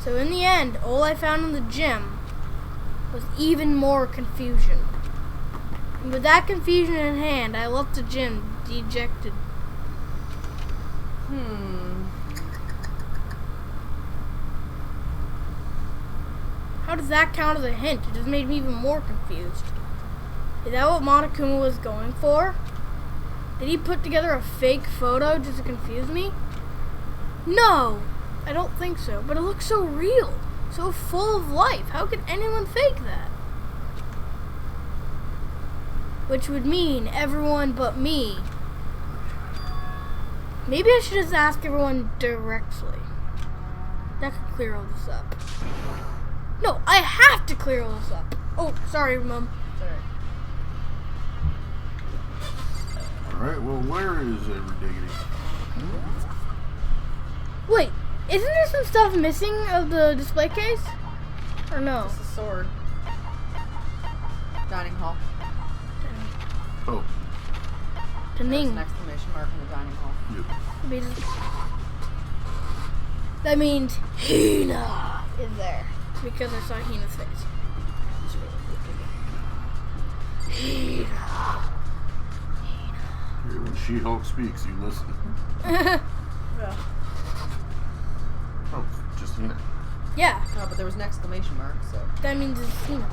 Speaker 2: So in the end, all I found in the gym was even more confusion. And with that confusion in hand, I left the gym dejected. How does that count as a hint? It just made me even more confused. Is that what Monokuma was going for? Did he put together a fake photo just to confuse me? No, I don't think so. But it looks so real, so full of life. How could anyone fake that? Which would mean everyone but me. Maybe I should just ask everyone directly. That could clear all this up. No, I have to clear all this up. Oh, sorry, Mom.
Speaker 3: Sorry.
Speaker 1: Alright, well, where is everybody?
Speaker 2: Wait, isn't there some stuff missing of the display case? Or no?
Speaker 3: Just a sword. Dining hall.
Speaker 1: Oh,
Speaker 3: There's
Speaker 2: Taning.
Speaker 3: an exclamation mark in the dining hall.
Speaker 1: yep.
Speaker 2: That means Hina is there. Because I saw Hina's face. Hina.
Speaker 1: Here, when She-Hulk speaks, you listen.
Speaker 3: Yeah.
Speaker 1: Oh, just Hina.
Speaker 2: Yeah,
Speaker 3: No, but there was an exclamation mark, so.
Speaker 2: that means it's Hina.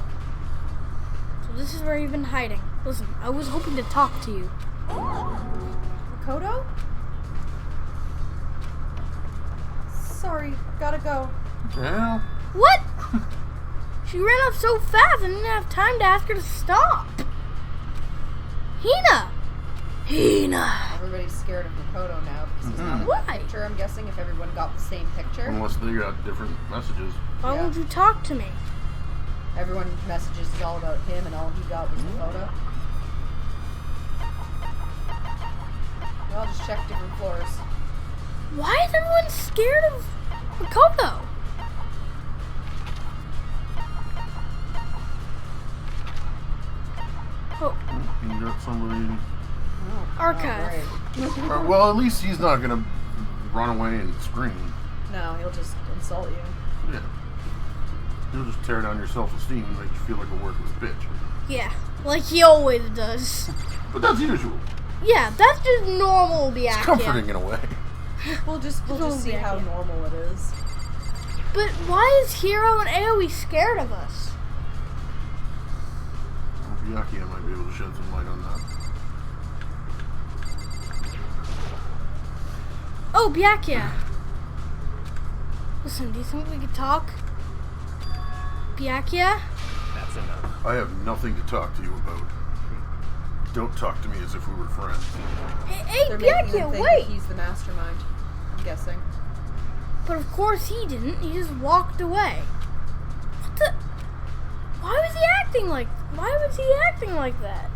Speaker 2: So this is where you've been hiding. Listen, I was hoping to talk to you.
Speaker 3: Makoto? Sorry, gotta go.
Speaker 1: Well,
Speaker 2: What? She ran off so fast I didn't have time to ask her to stop. Hina! Hina!
Speaker 3: Everybody's scared of Makoto now because he's not in
Speaker 2: Why?
Speaker 3: the picture, I'm guessing, if everyone got the same picture.
Speaker 1: unless they got different messages.
Speaker 2: Why
Speaker 3: Yeah.
Speaker 2: won't you talk to me?
Speaker 3: Everyone messages is all about him and all he got was Makoto. Well, I'll just check different floors.
Speaker 2: Why is everyone scared of Makoto? Oh,
Speaker 1: You got somebody.
Speaker 2: archive.
Speaker 3: Great.
Speaker 1: Well, at least he's not gonna run away and scream.
Speaker 3: No, he'll just insult you.
Speaker 1: Yeah. He'll just tear down your self-esteem and make you feel like a worthless bitch.
Speaker 2: Yeah, like he always does.
Speaker 1: But that's usual.
Speaker 2: Yeah, that's just normal
Speaker 1: It's
Speaker 2: Byakuya.
Speaker 1: comforting in a way.
Speaker 3: We'll just see how normal it is.
Speaker 2: But why is Hiro and Aoi scared of us?
Speaker 1: Well, Byakuya might be able to shed some light on that.
Speaker 2: Oh, Byakuya. Listen, do you think we could talk? Byakuya?
Speaker 5: That's enough.
Speaker 1: I have nothing to talk to you about. Don't talk to me as if we were friends.
Speaker 2: Hey,
Speaker 3: They're making him
Speaker 2: Byakuya,
Speaker 3: think
Speaker 2: wait!
Speaker 3: that he's the mastermind. I'm guessing.
Speaker 2: But of course he didn't. He just walked away. What the? Why was he acting like that?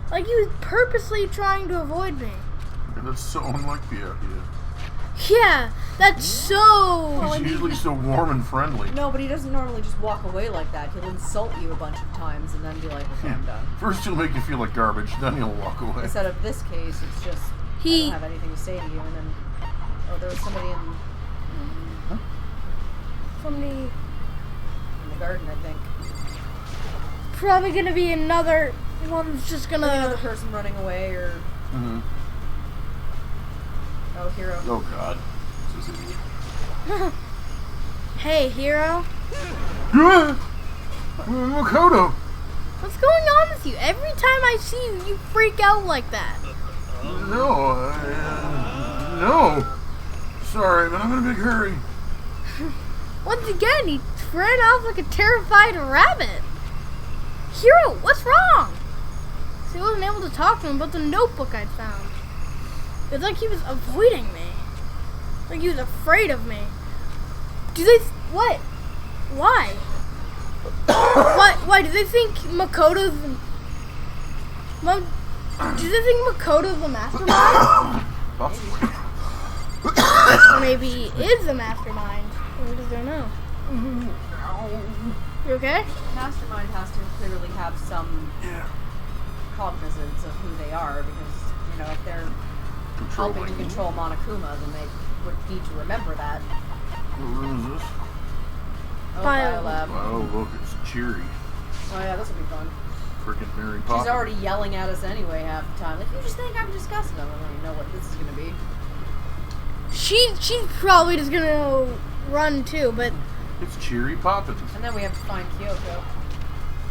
Speaker 2: Like he was purposely trying to avoid me.
Speaker 1: And that's so unlike Byakuya.
Speaker 2: Yeah, that's so...
Speaker 1: He's usually so warm and friendly.
Speaker 3: No, but he doesn't normally just walk away like that. He'll insult you a bunch of times and then be like, okay, I'm done.
Speaker 1: First he'll make you feel like garbage, then he'll walk away.
Speaker 3: Instead of this case, it's just, I
Speaker 2: He-
Speaker 3: don't have anything to say to you, and then, oh, there was somebody in
Speaker 2: Somebody...
Speaker 3: the garden, I think.
Speaker 2: Probably gonna be another one's just
Speaker 3: Another
Speaker 2: gonna...
Speaker 3: person running away, or
Speaker 1: Mm-hmm.
Speaker 3: Oh, Hero.
Speaker 1: Oh God. This is idiot.
Speaker 2: Hey, Hero.
Speaker 1: Makoto.
Speaker 2: What's going on with you? Every time I see you, you freak out like that.
Speaker 1: No. No. Sorry, but I'm in a big hurry.
Speaker 2: Once again, he ran off like a terrified rabbit. Hero, what's wrong? So he wasn't able to talk to him about the notebook I'd found. It's like he was avoiding me. Like he was afraid of me. Do they... What? Why? Why? Do they think Makoto's... Do they think Makoto's the mastermind?
Speaker 1: Possibly.
Speaker 2: Or maybe he is the mastermind. We just don't know. You okay?
Speaker 3: Mastermind has to clearly have some cognizance of who they are, because, you know, if they're helping to control Monokuma, then they would need to remember that.
Speaker 1: What room is this?
Speaker 3: Oh,
Speaker 2: Bio
Speaker 3: Biolab.
Speaker 1: Oh, look, it's Cheery.
Speaker 3: Oh yeah, this will be fun.
Speaker 1: Freaking Mary Poppins.
Speaker 3: She's already yelling at us anyway half the time. Like, you just think I'm discussing them. I don't even know what this is going to be.
Speaker 2: She's probably just gonna run too, but
Speaker 1: It's Cheery Poppins.
Speaker 3: And then we have to find Kyoko.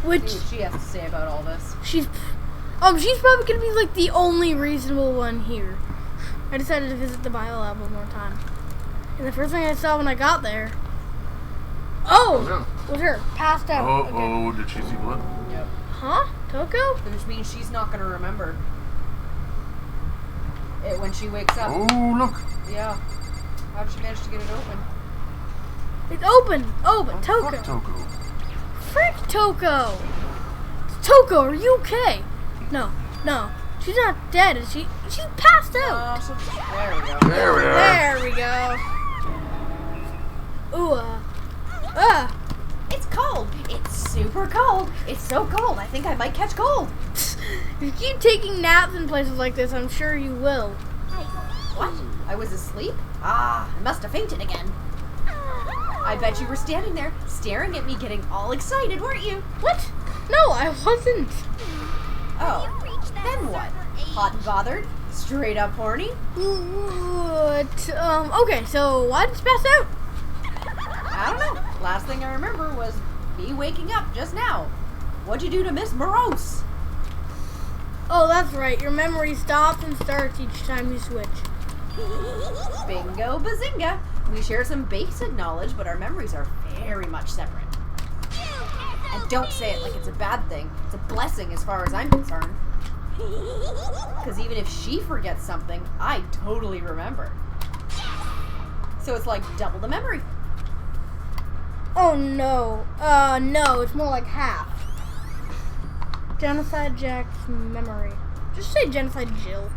Speaker 2: which
Speaker 3: See what she has to say about all this.
Speaker 2: she's probably gonna be like the only reasonable one here. I decided to visit the biolab one more time, and the first thing I saw when I got there, was her passed out.
Speaker 1: Oh, did she see blood?
Speaker 3: Yep.
Speaker 2: Huh? Toko?
Speaker 3: Which means she's not going to remember it when she wakes up.
Speaker 1: Oh, look.
Speaker 3: Yeah. How'd she manage to get it open?
Speaker 2: It's open. Oh, but Toko.
Speaker 1: Fuck Toko.
Speaker 2: Frick Toko. Toko, are you okay? No. She's not dead, is she? She's passed out.
Speaker 3: There we go.
Speaker 1: There we are.
Speaker 2: There we go. Ooh,
Speaker 3: It's cold. It's super cold. It's so cold. I think I might catch cold.
Speaker 2: If you keep taking naps in places like this, I'm sure you will.
Speaker 3: What? I was asleep? I must have fainted again. I bet you were standing there, staring at me, getting all excited, weren't you?
Speaker 2: What? No, I wasn't.
Speaker 3: Oh, then what? Hot and bothered? Straight up horny?
Speaker 2: What? Okay, so why did you pass out?
Speaker 3: I don't know. Last thing I remember was me waking up just now. What'd you do to Miss Morose?
Speaker 2: Oh, that's right. Your memory stops and starts each time you switch.
Speaker 3: Bingo bazinga. We share some basic knowledge, but our memories are very much separate. And don't say it like it's a bad thing. It's a blessing as far as I'm concerned. Because even if she forgets something, I totally remember. So it's like double the memory.
Speaker 2: Oh, no. No, it's more like half. Genocide Jack's memory. Just say Genocide Jill.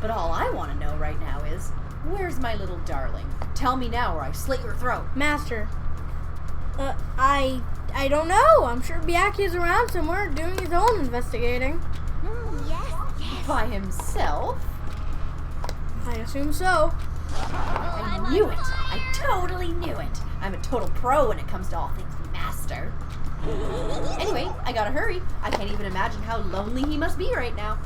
Speaker 3: But all I want to know right now is, where's my little darling? Tell me now or I slit your throat.
Speaker 2: Master. I don't know. I'm sure Byakuya's around somewhere doing his own investigating.
Speaker 3: By himself?
Speaker 2: I assume so.
Speaker 3: I knew it. I totally knew it. I'm a total pro when it comes to all things master. Anyway, I gotta hurry. I can't even imagine how lonely he must be right now.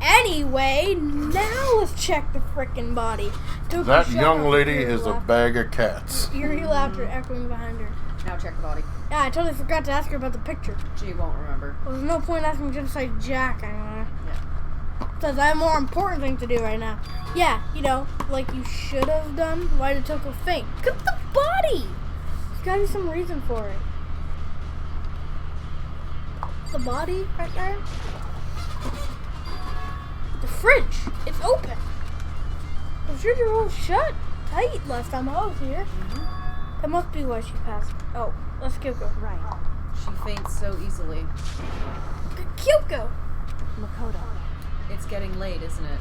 Speaker 2: Anyway, now let's check the frickin' body. Toko
Speaker 1: That
Speaker 2: shut
Speaker 1: young
Speaker 2: up.
Speaker 1: lady
Speaker 2: Eerie
Speaker 1: is a
Speaker 2: laughter.
Speaker 1: bag of cats.
Speaker 2: Eerie laughter echoing behind her.
Speaker 3: Now check the body.
Speaker 2: Yeah, I totally forgot to ask her about the picture.
Speaker 3: She won't remember.
Speaker 2: Well, there's no point asking Genocide Jack anymore.
Speaker 3: Yeah.
Speaker 2: Because I have more important things to do right now. Yeah, you know, like you should have done. Why did Toko faint? Because the body! There's gotta be some reason for it. The body right there? The fridge! It's open! The refrigerator was shut tight last time I was here. That must be why she passed. Oh, let's Kyoko.
Speaker 4: Right.
Speaker 3: She faints so easily.
Speaker 2: Kyoko!
Speaker 4: Makoto.
Speaker 3: It's getting late, isn't it?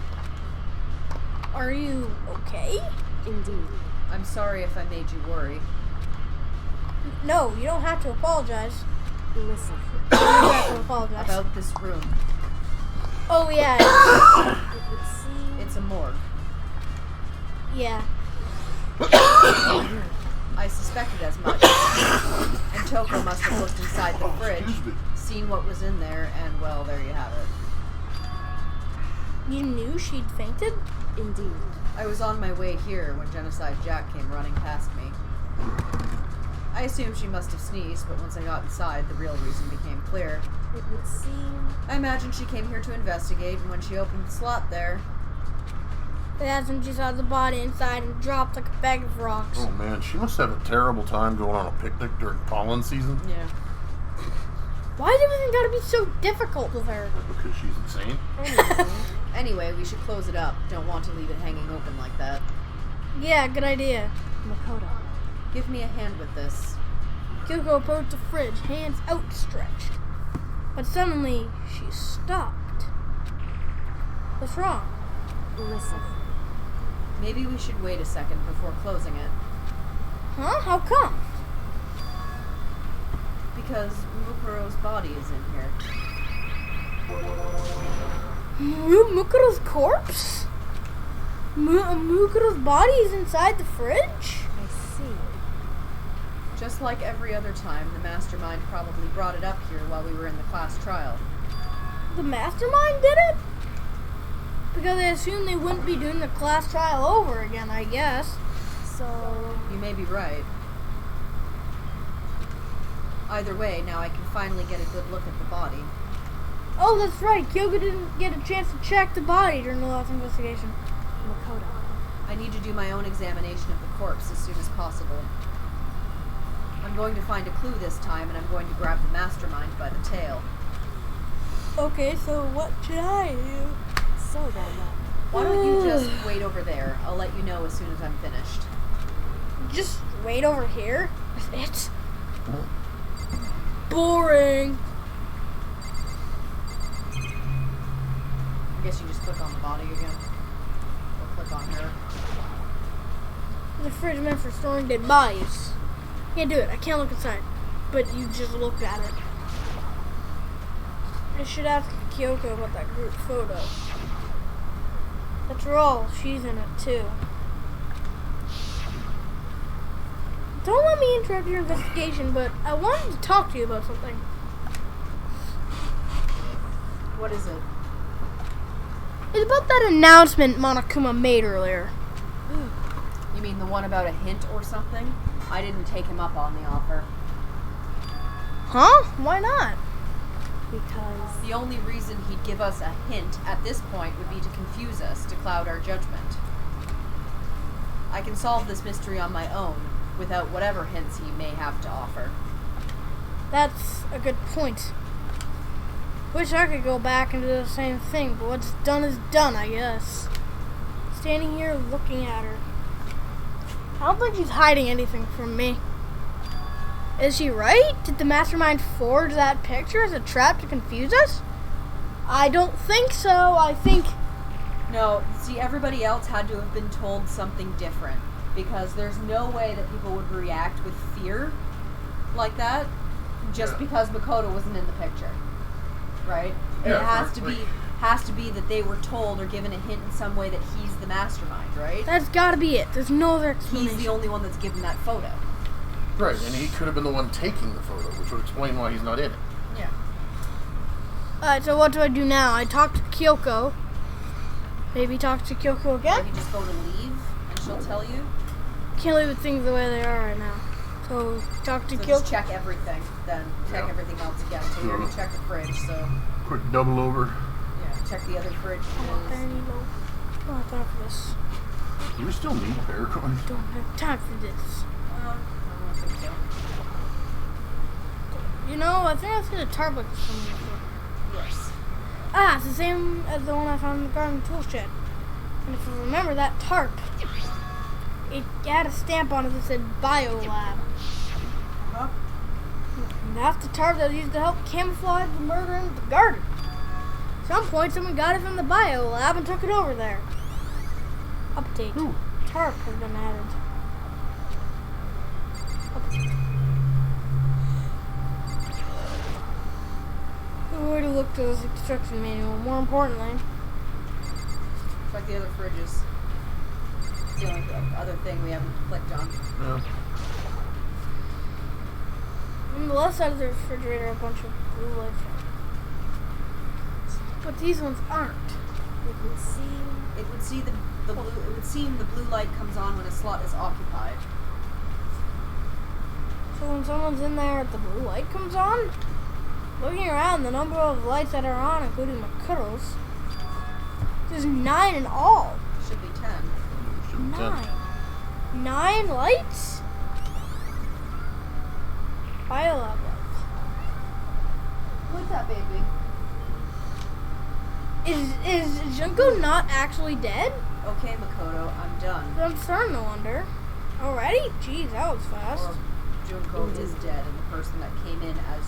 Speaker 2: Are you okay?
Speaker 4: Indeed.
Speaker 3: I'm sorry if I made you worry.
Speaker 2: No, you don't have to apologize.
Speaker 4: Listen.
Speaker 2: You don't have to apologize.
Speaker 3: About this room.
Speaker 2: Oh, yeah.
Speaker 4: It would seem
Speaker 3: It's a morgue.
Speaker 2: Yeah.
Speaker 3: I suspected as much. And Toko must have looked inside the fridge, seen what was in there, and well, there you have it.
Speaker 2: You knew she'd fainted?
Speaker 4: Indeed.
Speaker 3: I was on my way here when Genocide Jack came running past me. I assumed she must have sneezed, but once I got inside, the real reason became clear.
Speaker 4: It would seem...
Speaker 3: I imagine she came here to investigate, and when she opened the slot there...
Speaker 2: That's when she saw the body inside and dropped like a bag of rocks.
Speaker 1: Oh man, she must have a terrible time going on a picnic during pollen season.
Speaker 3: Yeah.
Speaker 2: Why is everything gotta be so difficult with her?
Speaker 1: Because she's insane.
Speaker 3: Anyway, we should close it up. Don't want to leave it hanging open like that.
Speaker 2: Yeah, good idea.
Speaker 4: Makoto.
Speaker 3: Give me a hand with this.
Speaker 2: Kyoko approached the fridge, hands outstretched. But suddenly, she stopped. What's wrong?
Speaker 4: Listen.
Speaker 3: Maybe we should wait a second before closing it.
Speaker 2: Huh? How come?
Speaker 3: Because Mukuro's body is in here.
Speaker 2: Mukuro's corpse? Mukuro's body is inside the fridge?
Speaker 4: I see.
Speaker 3: Just like every other time, the mastermind probably brought it up here while we were in the class trial.
Speaker 2: The mastermind did it? Because I assumed they wouldn't be doing the class trial over again, I guess.
Speaker 4: So...
Speaker 3: You may be right. Either way, now I can finally get a good look at the body.
Speaker 2: Oh, that's right. Kyoko didn't get a chance to check the body during the last investigation.
Speaker 4: Makoto.
Speaker 3: I need to do my own examination of the corpse as soon as possible. I'm going to find a clue this time, and I'm going to grab the mastermind by the tail.
Speaker 2: Okay, so what should I do?
Speaker 4: So then...
Speaker 3: Why don't you just wait over there? I'll let you know as soon as I'm finished.
Speaker 2: Just wait over here? That's it? Boring.
Speaker 3: I guess you just click on the body again. Or click on her.
Speaker 2: The fridge meant for storing dead bodies. Can't do it. I can't look inside. But you just looked at it. I should ask Kyoko about that group photo. After all, she's in it too. Don't let me interrupt your investigation, but I wanted to talk to you about something.
Speaker 3: What is it?
Speaker 2: It's about that announcement Monokuma made earlier.
Speaker 3: You mean the one about a hint or something? I didn't take him up on the offer.
Speaker 2: Huh? Why not?
Speaker 4: Because...
Speaker 3: The only reason he'd give us a hint at this point would be to confuse us, to cloud our judgment. I can solve this mystery on my own, without whatever hints he may have to offer.
Speaker 2: That's a good point. Wish I could go back and do the same thing, but what's done is done, I guess. Standing here looking at her. I don't think she's hiding anything from me. Is she right? Did the mastermind forge that picture as a trap to confuse us? I don't think so. I think...
Speaker 3: No, see, everybody else had to have been told something different. Because there's no way that people would react with fear like that just because Makoto wasn't in the picture. Right?
Speaker 1: Yeah,
Speaker 3: it has to be that they were told or given a hint in some way that he's the mastermind, right?
Speaker 2: That's gotta be it. There's no other explanation.
Speaker 3: He's the only one that's given that photo.
Speaker 1: Right, and he could have been the one taking the photo, which would explain why he's not in it.
Speaker 3: Yeah.
Speaker 2: Alright, so what do I do now? I talk to Kyoko. Maybe talk to Kyoko again?
Speaker 3: Maybe just go to leave and she'll tell you.
Speaker 2: Can't leave the things the way they are right now. So talk to
Speaker 3: So
Speaker 2: Kyoko.
Speaker 3: just check everything, then check
Speaker 1: Yeah.
Speaker 3: everything else again. So we already checked the fridge, so
Speaker 1: Quick double over.
Speaker 3: yeah, check the other fridge.
Speaker 2: I don't have time for this.
Speaker 1: Do we still need bear coins?
Speaker 2: Don't have time for this.
Speaker 3: I don't think so.
Speaker 2: You know, I think I've seen a tarp like this from before.
Speaker 3: Yes.
Speaker 2: Ah, it's the same as the one I found in the garden tools shed. And if you remember that tarp, it had a stamp on it that said Biolab.
Speaker 3: Huh?
Speaker 2: And that's the tarp that was used to help camouflage the murder in the garden. At some point, someone got it from the Biolab and took it over there. Update.
Speaker 1: Ooh.
Speaker 2: Tarp has been added. Update. We already looked at this instruction manual. More importantly,
Speaker 3: Check the other fridges. It's the only other thing we haven't clicked on.
Speaker 1: Yeah.
Speaker 2: On the left side of the refrigerator, a bunch of blue lights are. But these ones aren't.
Speaker 8: It would seem the blue light comes on when a slot is occupied.
Speaker 2: So when someone's in there, the blue light comes on? Looking around, the number of lights that are on, including Makoto's, there's 9 in all.
Speaker 8: Should be 10.
Speaker 1: Should be 10.
Speaker 2: 9 lights? Biolab lights.
Speaker 8: What's that, baby?
Speaker 2: Is Junko not actually dead?
Speaker 8: Okay, Makoto, I'm done.
Speaker 2: I'm starting to wonder. Already? Jeez, that was fast.
Speaker 8: Or Junko is dead, and the person that came in as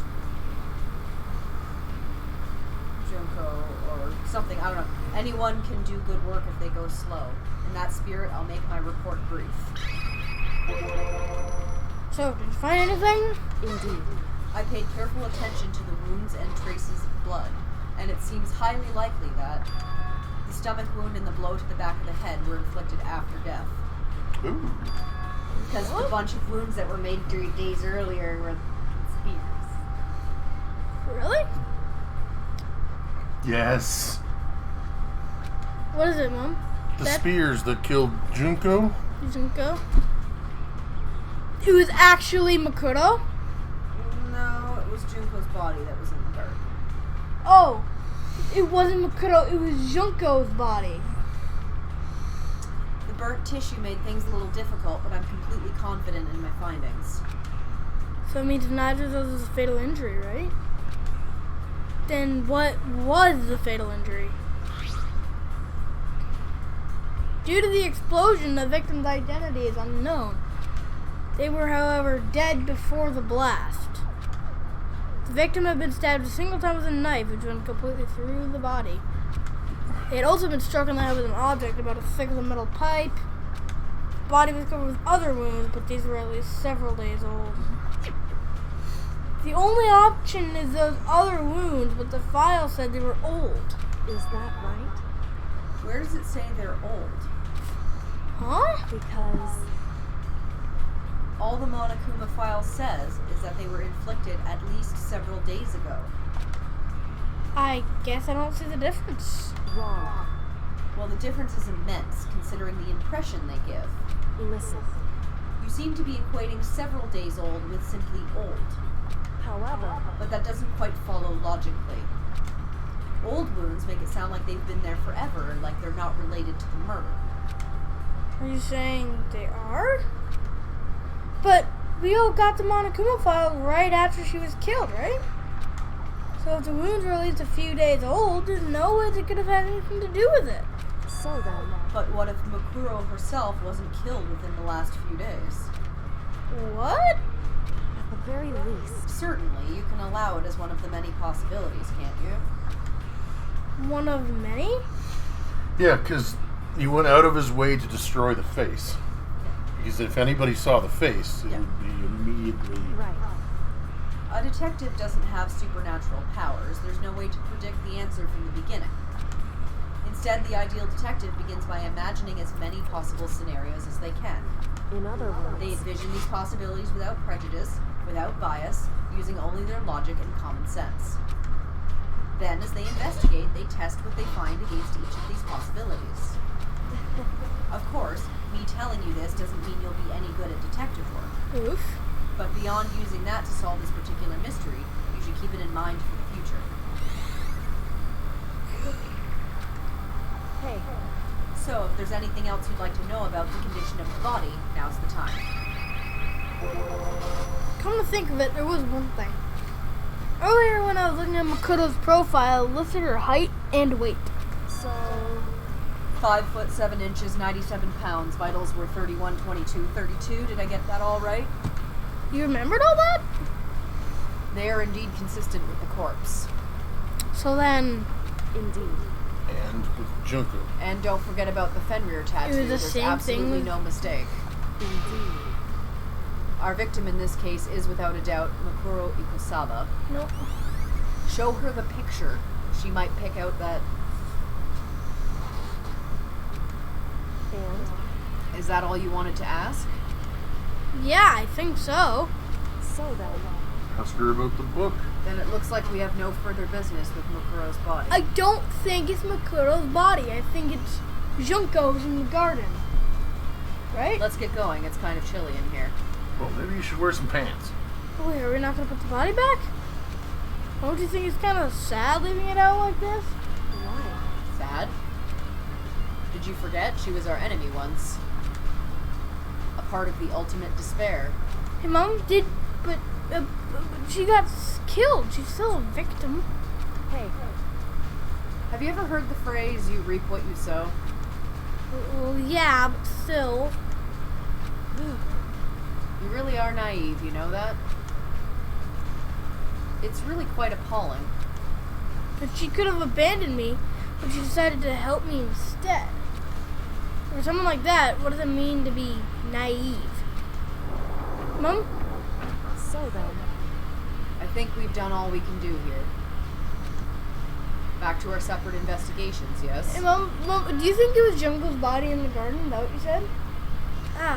Speaker 8: Junko or something, I don't know. Anyone can do good work if they go slow. In that spirit, I'll make my report brief.
Speaker 2: So, did you find anything?
Speaker 8: Indeed. I paid careful attention to the wounds and traces of blood, and it seems highly likely that the stomach wound and the blow to the back of the head were inflicted after death.
Speaker 1: Ooh.
Speaker 8: Because the bunch of wounds that were made 3 days earlier were spears.
Speaker 2: Really?
Speaker 1: Yes.
Speaker 2: What is it, Mom?
Speaker 1: The spears that killed Junko?
Speaker 2: Junko? It was actually Makoto?
Speaker 8: No, it was Junko's body that was in the dirt.
Speaker 2: Oh, it wasn't Makoto, it was Junko's body.
Speaker 8: The burnt tissue made things a little difficult, but I'm completely confident in my findings.
Speaker 2: So it means neither of those is a fatal injury, right? Then what was the fatal injury? Due to the explosion, the victim's identity is unknown. They were, however, dead before the blast. The victim had been stabbed a single time with a knife, which went completely through the body. They had also been struck on the head with an object about as thick as a metal pipe. The body was covered with other wounds, but these were at least several days old. The only option is those other wounds, but the file said they were old.
Speaker 4: Is that right?
Speaker 8: Where does it say they're old?
Speaker 2: Huh?
Speaker 4: Because
Speaker 8: All the Monokuma file says is that they were inflicted at least several days ago.
Speaker 2: I guess I don't see the difference.
Speaker 4: wrong.
Speaker 8: Well, the difference is immense, considering the impression they give.
Speaker 4: Listen.
Speaker 8: You seem to be equating several days old with simply old,
Speaker 4: However,
Speaker 8: but that doesn't quite follow logically. Old wounds make it sound like they've been there forever, like they're not related to the murder.
Speaker 2: Are you saying they are? But we all got the Monokuma file right after she was killed, right? So if the wounds were at least a few days old, there's no way they could have had anything to do with it.
Speaker 4: so then,
Speaker 8: But what if Makuro herself wasn't killed within the last few days?
Speaker 2: What?
Speaker 4: at the very least,
Speaker 8: Certainly, you can allow it as one of the many possibilities, can't you?
Speaker 2: One of many?
Speaker 1: Yeah, because he went out of his way to destroy the face. Because if anybody saw the face, it
Speaker 8: Yeah.
Speaker 1: would be immediately...
Speaker 4: right.
Speaker 8: A detective doesn't have supernatural powers. There's no way to predict the answer from the beginning. Instead, the ideal detective begins by imagining as many possible scenarios as they can.
Speaker 4: In other
Speaker 8: They
Speaker 4: words,
Speaker 8: envision these possibilities without prejudice, without bias, using only their logic and common sense. Then, as they investigate, they test what they find against each of these possibilities. Of course, me telling you this doesn't mean you'll be any good at detective work.
Speaker 2: Oof.
Speaker 8: But beyond using that to solve this particular mystery, you should keep it in mind for the future.
Speaker 4: hey,
Speaker 8: So, if there's anything else you'd like to know about the condition of the body, now's the time.
Speaker 2: Come to think of it, there was one thing. Earlier when I was looking at Makoto's profile, it listed her height and weight.
Speaker 4: so
Speaker 8: 5 foot 7 inches, 97 pounds. Vitals were 31, 22, 32. Did I get that all right?
Speaker 2: You remembered all that?
Speaker 8: They are indeed consistent with the corpse.
Speaker 2: So then,
Speaker 4: indeed,
Speaker 1: And with Junko.
Speaker 8: And don't forget about the Fenrir tattoo.
Speaker 2: the
Speaker 8: There's
Speaker 2: same
Speaker 8: absolutely
Speaker 2: thing.
Speaker 8: no mistake.
Speaker 4: indeed.
Speaker 8: Our victim in this case is without a doubt Makuro Ikusawa.
Speaker 2: nope.
Speaker 8: Show her the picture. She might pick out that.
Speaker 4: And
Speaker 8: Is that all you wanted to ask?
Speaker 2: Yeah, I think so.
Speaker 4: so then,
Speaker 1: Ask her about the book.
Speaker 3: Then it looks like we have no further business with Makuro's body.
Speaker 2: I don't think it's Makuro's body. I think it's Junko's in the garden. Right?
Speaker 3: Let's get going. It's kind of chilly in here.
Speaker 1: Well, maybe you should wear some pants.
Speaker 2: Wait, are we not gonna put the body back? Don't you think it's kind of sad leaving it out like this?
Speaker 3: Why? Sad? Did you forget? She was our enemy once. A part of the ultimate despair.
Speaker 2: Hey, Mom, but she got killed. She's still a victim.
Speaker 3: Hey. Have you ever heard the phrase, you reap what you sow?
Speaker 2: Well, yeah, but still.
Speaker 3: You really are naive, you know that? It's really quite appalling.
Speaker 2: But she could have abandoned me, but she decided to help me instead. For someone like that, what does it mean to be naive? Mom?
Speaker 4: So then,
Speaker 3: I think we've done all we can do here. Back to our separate investigations, yes?
Speaker 2: Hey, Mom, do you think it was Junko's body in the garden? Is that what you said?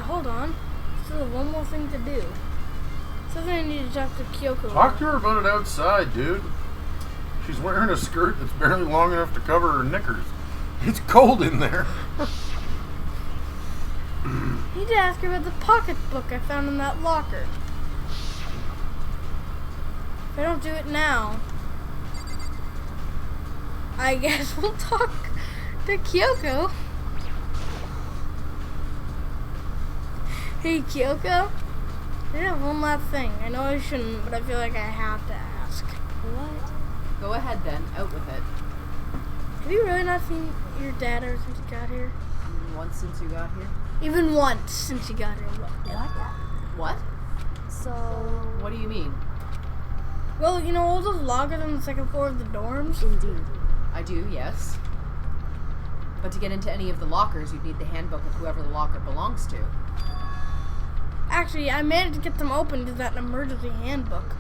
Speaker 2: Hold on. Still have one more thing to do. Something I need to talk to Kyoko
Speaker 1: Talk to her about it outside, dude. She's wearing a skirt that's barely long enough to cover her knickers. It's cold in there.
Speaker 2: I need to ask her about the pocketbook I found in that locker. If I don't do it now, I guess we'll talk to Kyoko. Hey, Kyoko. I have one last thing. I know I shouldn't, but I feel like I have to ask.
Speaker 4: what?
Speaker 3: Go ahead then, out with it.
Speaker 2: Have you really not seen your dad ever since you got here?
Speaker 3: Once since you got here?
Speaker 2: Even once since you got here.
Speaker 3: What?
Speaker 4: So,
Speaker 3: What do you mean?
Speaker 2: Well, you know all those lockers on the second floor of the dorms?
Speaker 4: indeed.
Speaker 3: I do, yes. But to get into any of the lockers, you'd need the handbook of whoever the locker belongs to.
Speaker 2: Actually, I managed to get them open to that emergency handbook.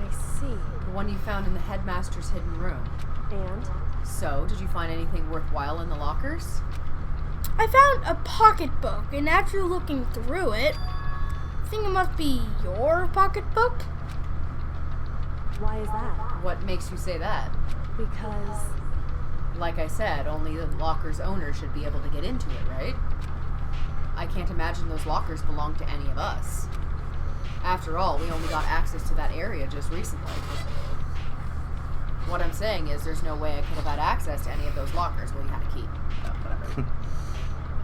Speaker 4: I see.
Speaker 3: The one you found in the headmaster's hidden room.
Speaker 4: And?
Speaker 3: So, did you find anything worthwhile in the lockers?
Speaker 2: I found a pocketbook, and after looking through it, I think it must be your pocketbook.
Speaker 4: Why is that?
Speaker 3: What makes you say that?
Speaker 4: Because,
Speaker 3: Like I said, only the locker's owner should be able to get into it, right? I can't imagine those lockers belong to any of us. After all, we only got access to that area just recently. What I'm saying is there's no way I could have had access to any of those lockers. Well, you had a key. So, whatever.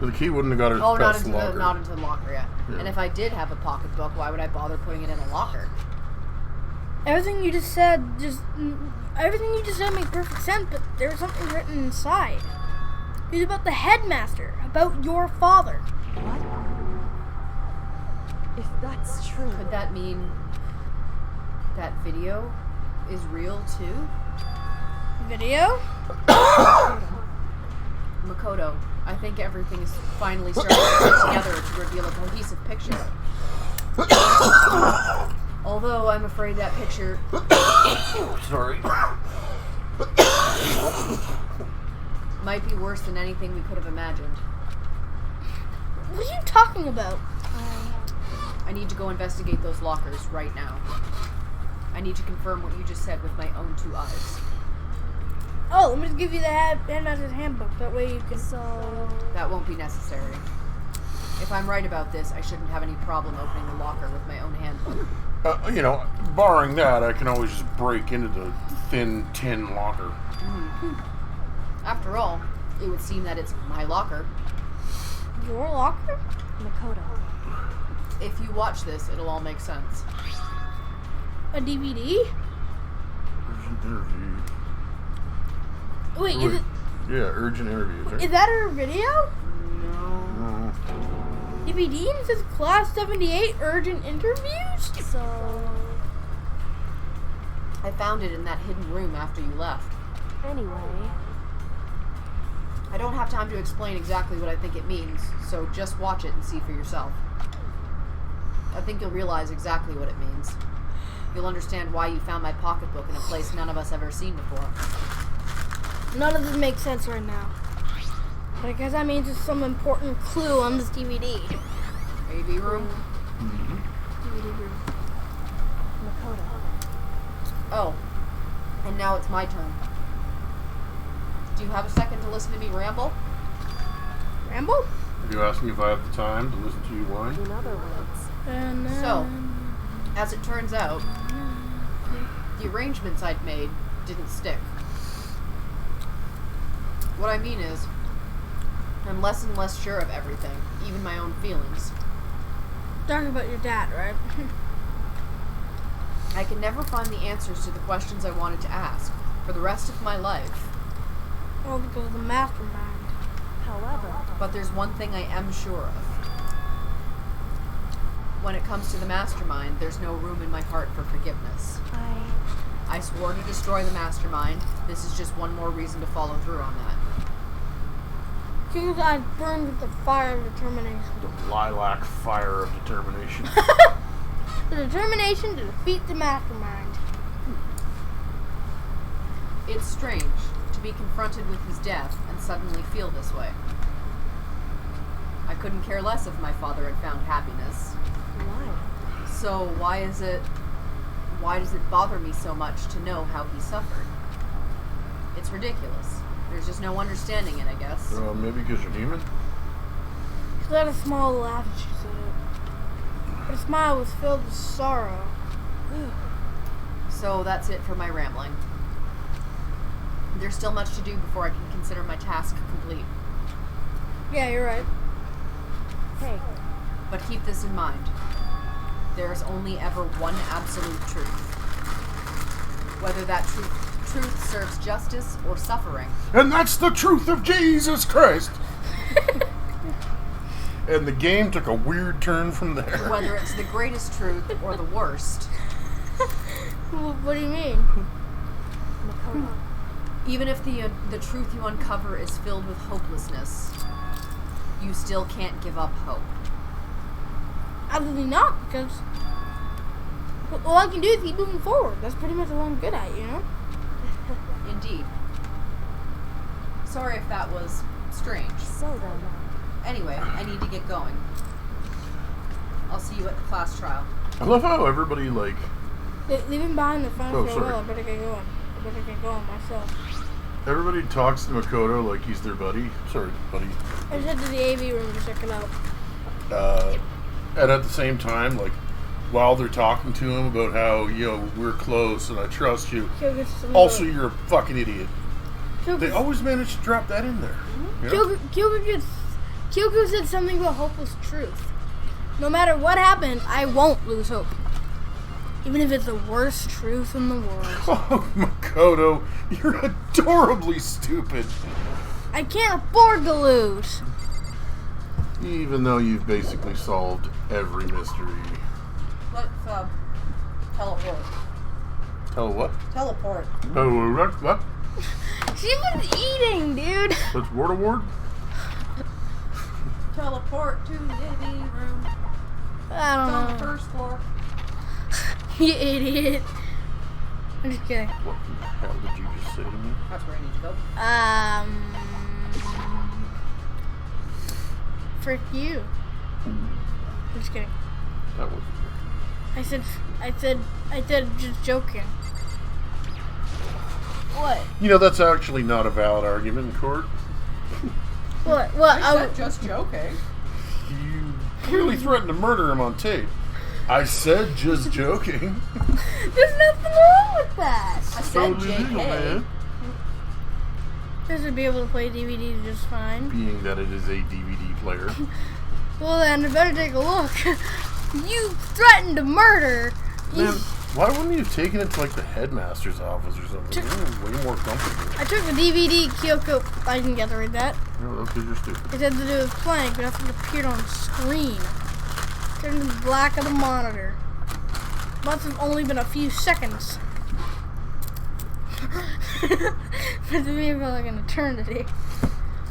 Speaker 1: The key wouldn't have got her
Speaker 3: Oh, not
Speaker 1: past
Speaker 3: into
Speaker 1: the locker.
Speaker 3: not into the locker, yeah.
Speaker 1: Yeah.
Speaker 3: And if I did have a pocketbook, why would I bother putting it in a locker?
Speaker 2: Everything you just said made perfect sense, but there was something written inside. It was about the headmaster, about your father.
Speaker 4: what? If that's true,
Speaker 3: Could that mean that video is real too?
Speaker 2: Video?
Speaker 3: Makoto, I think everything is finally starting to fit together to reveal a cohesive picture. Although I'm afraid that picture
Speaker 1: Sorry.
Speaker 3: might be worse than anything we could have imagined.
Speaker 2: What are you talking about?
Speaker 3: I need to go investigate those lockers right now. I need to confirm what you just said with my own two eyes.
Speaker 2: Oh, let me just give you the headmaster's handbook. That way you can.
Speaker 4: so,
Speaker 3: That won't be necessary. If I'm right about this, I shouldn't have any problem opening the locker with my own handbook.
Speaker 1: Barring that, I can always just break into the thin tin locker.
Speaker 3: After all, it would seem that it's my locker.
Speaker 2: Your locker?
Speaker 4: Makoto,
Speaker 3: If you watch this, it'll all make sense.
Speaker 2: A DVD?
Speaker 1: Urgent interview.
Speaker 2: Wait, is
Speaker 1: Wait.
Speaker 2: it?
Speaker 1: Yeah, urgent interview.
Speaker 2: Is that her video?
Speaker 3: No.
Speaker 2: DVD and it says Class 78 urgent interviews?
Speaker 4: so,
Speaker 3: I found it in that hidden room after you left.
Speaker 4: anyway,
Speaker 3: I don't have time to explain exactly what I think it means, so just watch it and see for yourself. I think you'll realize exactly what it means. You'll understand why you found my pocketbook in a place none of us ever seen before.
Speaker 2: None of this makes sense right now. But I guess that means there's some important clue on this DVD.
Speaker 3: AV room?
Speaker 2: DVD room.
Speaker 3: Oh, and now it's my turn. Do you have a second to listen to me ramble?
Speaker 2: Rambo?
Speaker 1: Are you asking if I have the time to listen to you whine?
Speaker 4: In other words,
Speaker 3: So, as it turns out, the arrangements I'd made didn't stick. What I mean is, I'm less and less sure of everything, even my own feelings.
Speaker 2: Talking about your dad, right?
Speaker 3: I can never find the answers to the questions I wanted to ask for the rest of my life.
Speaker 2: All because of the mastermind.
Speaker 4: however,
Speaker 3: But there's one thing I am sure of. When it comes to the mastermind, there's no room in my heart for forgiveness. I swore to destroy the mastermind. This is just one more reason to follow through on that.
Speaker 2: Because I burned with the fire of determination.
Speaker 1: The lilac fire of determination.
Speaker 2: The determination to defeat the mastermind.
Speaker 3: It's strange to be confronted with his death and suddenly feel this way. I couldn't care less if my father had found happiness.
Speaker 4: why?
Speaker 3: So why does it bother me so much to know how he suffered? It's ridiculous. There's just no understanding it, I guess.
Speaker 1: Maybe because you're human?
Speaker 2: She let a small laugh as she said it. Her smile was filled with sorrow.
Speaker 3: So that's it for my rambling. There's still much to do before I can consider my task complete.
Speaker 2: Yeah, you're right.
Speaker 4: Hey,
Speaker 3: But keep this in mind. There is only ever one absolute truth. Whether that truth serves justice or suffering.
Speaker 1: And that's the truth of Jesus Christ! And the game took a weird turn from there.
Speaker 3: Whether it's the greatest truth or the worst.
Speaker 2: What do you mean?
Speaker 4: Makoto.
Speaker 3: Even if the truth you uncover is filled with hopelessness, you still can't give up hope.
Speaker 2: Absolutely not, because all I can do is keep moving forward. That's pretty much all I'm good at, you know?
Speaker 3: Indeed. Sorry if that was strange.
Speaker 4: So then,
Speaker 3: Anyway, I need to get going. I'll see you at the class trial.
Speaker 1: I love how everybody, like...
Speaker 2: Leaving behind the final
Speaker 1: Oh,
Speaker 2: farewell,
Speaker 1: sorry.
Speaker 2: I better get going. I better get going myself.
Speaker 1: Everybody talks to Makoto like he's their buddy. Sorry, buddy.
Speaker 2: I just head to the AV room to check it out.
Speaker 1: And at the same time, like, while they're talking to him about how, we're close and I trust you, also you're a fucking idiot. They always manage to drop that in there. You know?
Speaker 2: Kyoko said something about hopeless truth. No matter what happened, I won't lose hope. Even if it's the worst truth in the world.
Speaker 1: Oh, Makoto, you're adorably stupid.
Speaker 2: I can't afford to lose.
Speaker 1: Even though you've basically solved every mystery.
Speaker 3: Let's, teleport.
Speaker 1: Oh, what?
Speaker 3: Teleport.
Speaker 1: Oh, what?
Speaker 2: She was eating, dude.
Speaker 1: That's word award?
Speaker 3: Teleport to the AV room.
Speaker 2: I
Speaker 3: It's on the
Speaker 2: don't know.
Speaker 3: first floor.
Speaker 2: You idiot. I'm just kidding.
Speaker 1: What the hell did you just say to me?
Speaker 3: That's where I need to go.
Speaker 2: Frick you. I'm just kidding.
Speaker 1: That wasn't
Speaker 2: I said just joking. What?
Speaker 1: That's actually not a valid argument in court.
Speaker 2: What?
Speaker 3: I said just joking.
Speaker 1: You clearly threatened to murder him on tape. I said just joking.
Speaker 2: There's nothing wrong with that.
Speaker 3: I said
Speaker 1: Totally legal,
Speaker 3: JK.
Speaker 1: man.
Speaker 2: Just to be able to play DVDs just fine.
Speaker 1: Being that it is a DVD player.
Speaker 2: Well then, I better take a look. You threatened to murder.
Speaker 1: Man, why wouldn't you have taken it to like the headmaster's office or something? Way more comfortable.
Speaker 2: I took the DVD, Kyoko. I didn't get to read that.
Speaker 1: No, that's because you're stupid.
Speaker 2: It had to do with playing, but nothing appeared on screen. Turned to the black of the monitor. Must have only been a few seconds. But to me, it felt like an eternity.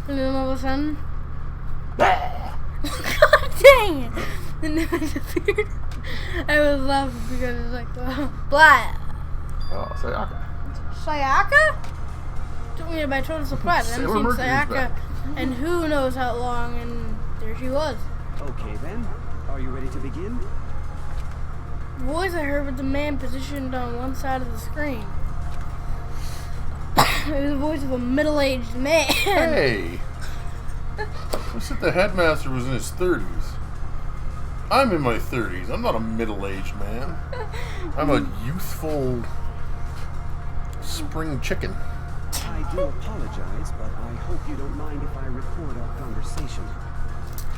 Speaker 2: And then all of a sudden, God dang it! And then it appeared. I was laughing because it's like, blah.
Speaker 1: Oh, Sayaka.
Speaker 2: Sayaka? Took me by total surprise. I haven't
Speaker 1: Sailor
Speaker 2: seen
Speaker 1: Mercury's
Speaker 2: Sayaka
Speaker 1: back.
Speaker 2: and who knows how long, and there she was.
Speaker 5: Okay then, are you ready to begin?
Speaker 2: voice I heard was the man positioned on one side of the screen. It was the voice of a middle-aged man.
Speaker 1: Hey! I said the headmaster was in his 30s. I'm in my 30s. I'm not a middle-aged man. I'm a youthful spring chicken.
Speaker 9: I do apologize, but I hope you don't mind if I record our conversation.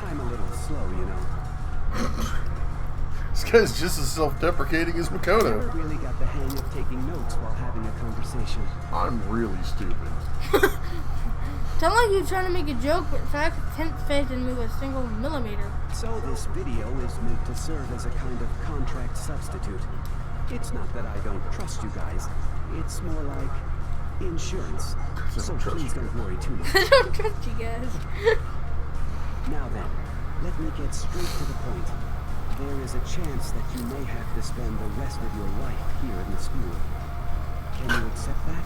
Speaker 9: I'm a little slow, you know.
Speaker 1: This guy's just as self-deprecating as
Speaker 9: Never
Speaker 1: Makoto.
Speaker 9: really got the hang of taking notes while having a conversation.
Speaker 1: I'm really stupid.
Speaker 2: Sound like you're trying to make a joke, but in fact, the tent's face didn't move a single millimeter.
Speaker 9: So this video is meant to serve as a kind of contract substitute. It's not that I don't trust you guys. It's more like insurance. So please don't worry too much.
Speaker 2: I don't trust you guys.
Speaker 9: Now then, let me get straight to the point. There is a chance that you may have to spend the rest of your life here in the school. Can you accept that?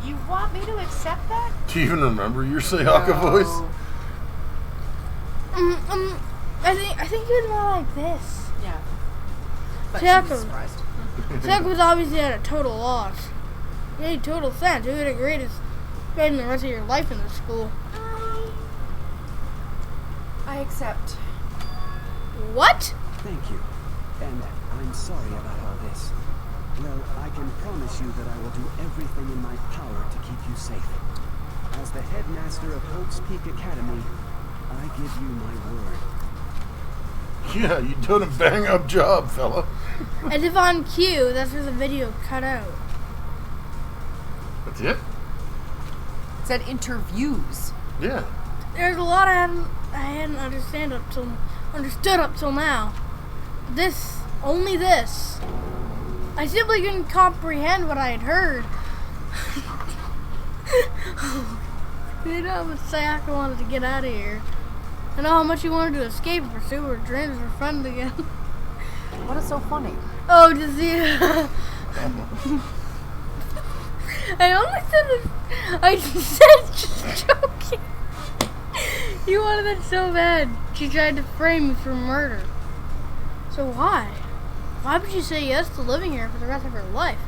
Speaker 3: You want me to accept that?
Speaker 1: Do you even remember your Sayaka voice?
Speaker 2: I think it was more like this.
Speaker 3: Yeah. But
Speaker 2: Sayaka.
Speaker 3: she was surprised.
Speaker 2: Sayaka was obviously at a total loss. It made total sense. Who would agree to spend the rest of your life in the school?
Speaker 8: I accept.
Speaker 2: What?
Speaker 9: Thank you. And I'm sorry about all this. Well, I can promise you that I will do everything in my power to keep you safe. As the headmaster of Hope's Peak Academy, I give you my word.
Speaker 1: Yeah, you done a bang-up job, fella.
Speaker 2: As if on cue, that's where the video cut out.
Speaker 1: That's it?
Speaker 3: It said interviews.
Speaker 1: Yeah.
Speaker 2: There's a lot I hadn't understood up till now. This, only this. I simply couldn't comprehend what I had heard. You know how much Sayaka wanted to get out of here. I know how much he wanted to escape and pursue her dreams for fun again.
Speaker 3: What is so funny?
Speaker 2: Oh, to see. I only said it. I said just joking. You wanted that so bad. She tried to frame me for murder. So why? Why would she say yes to living here for the rest of her life?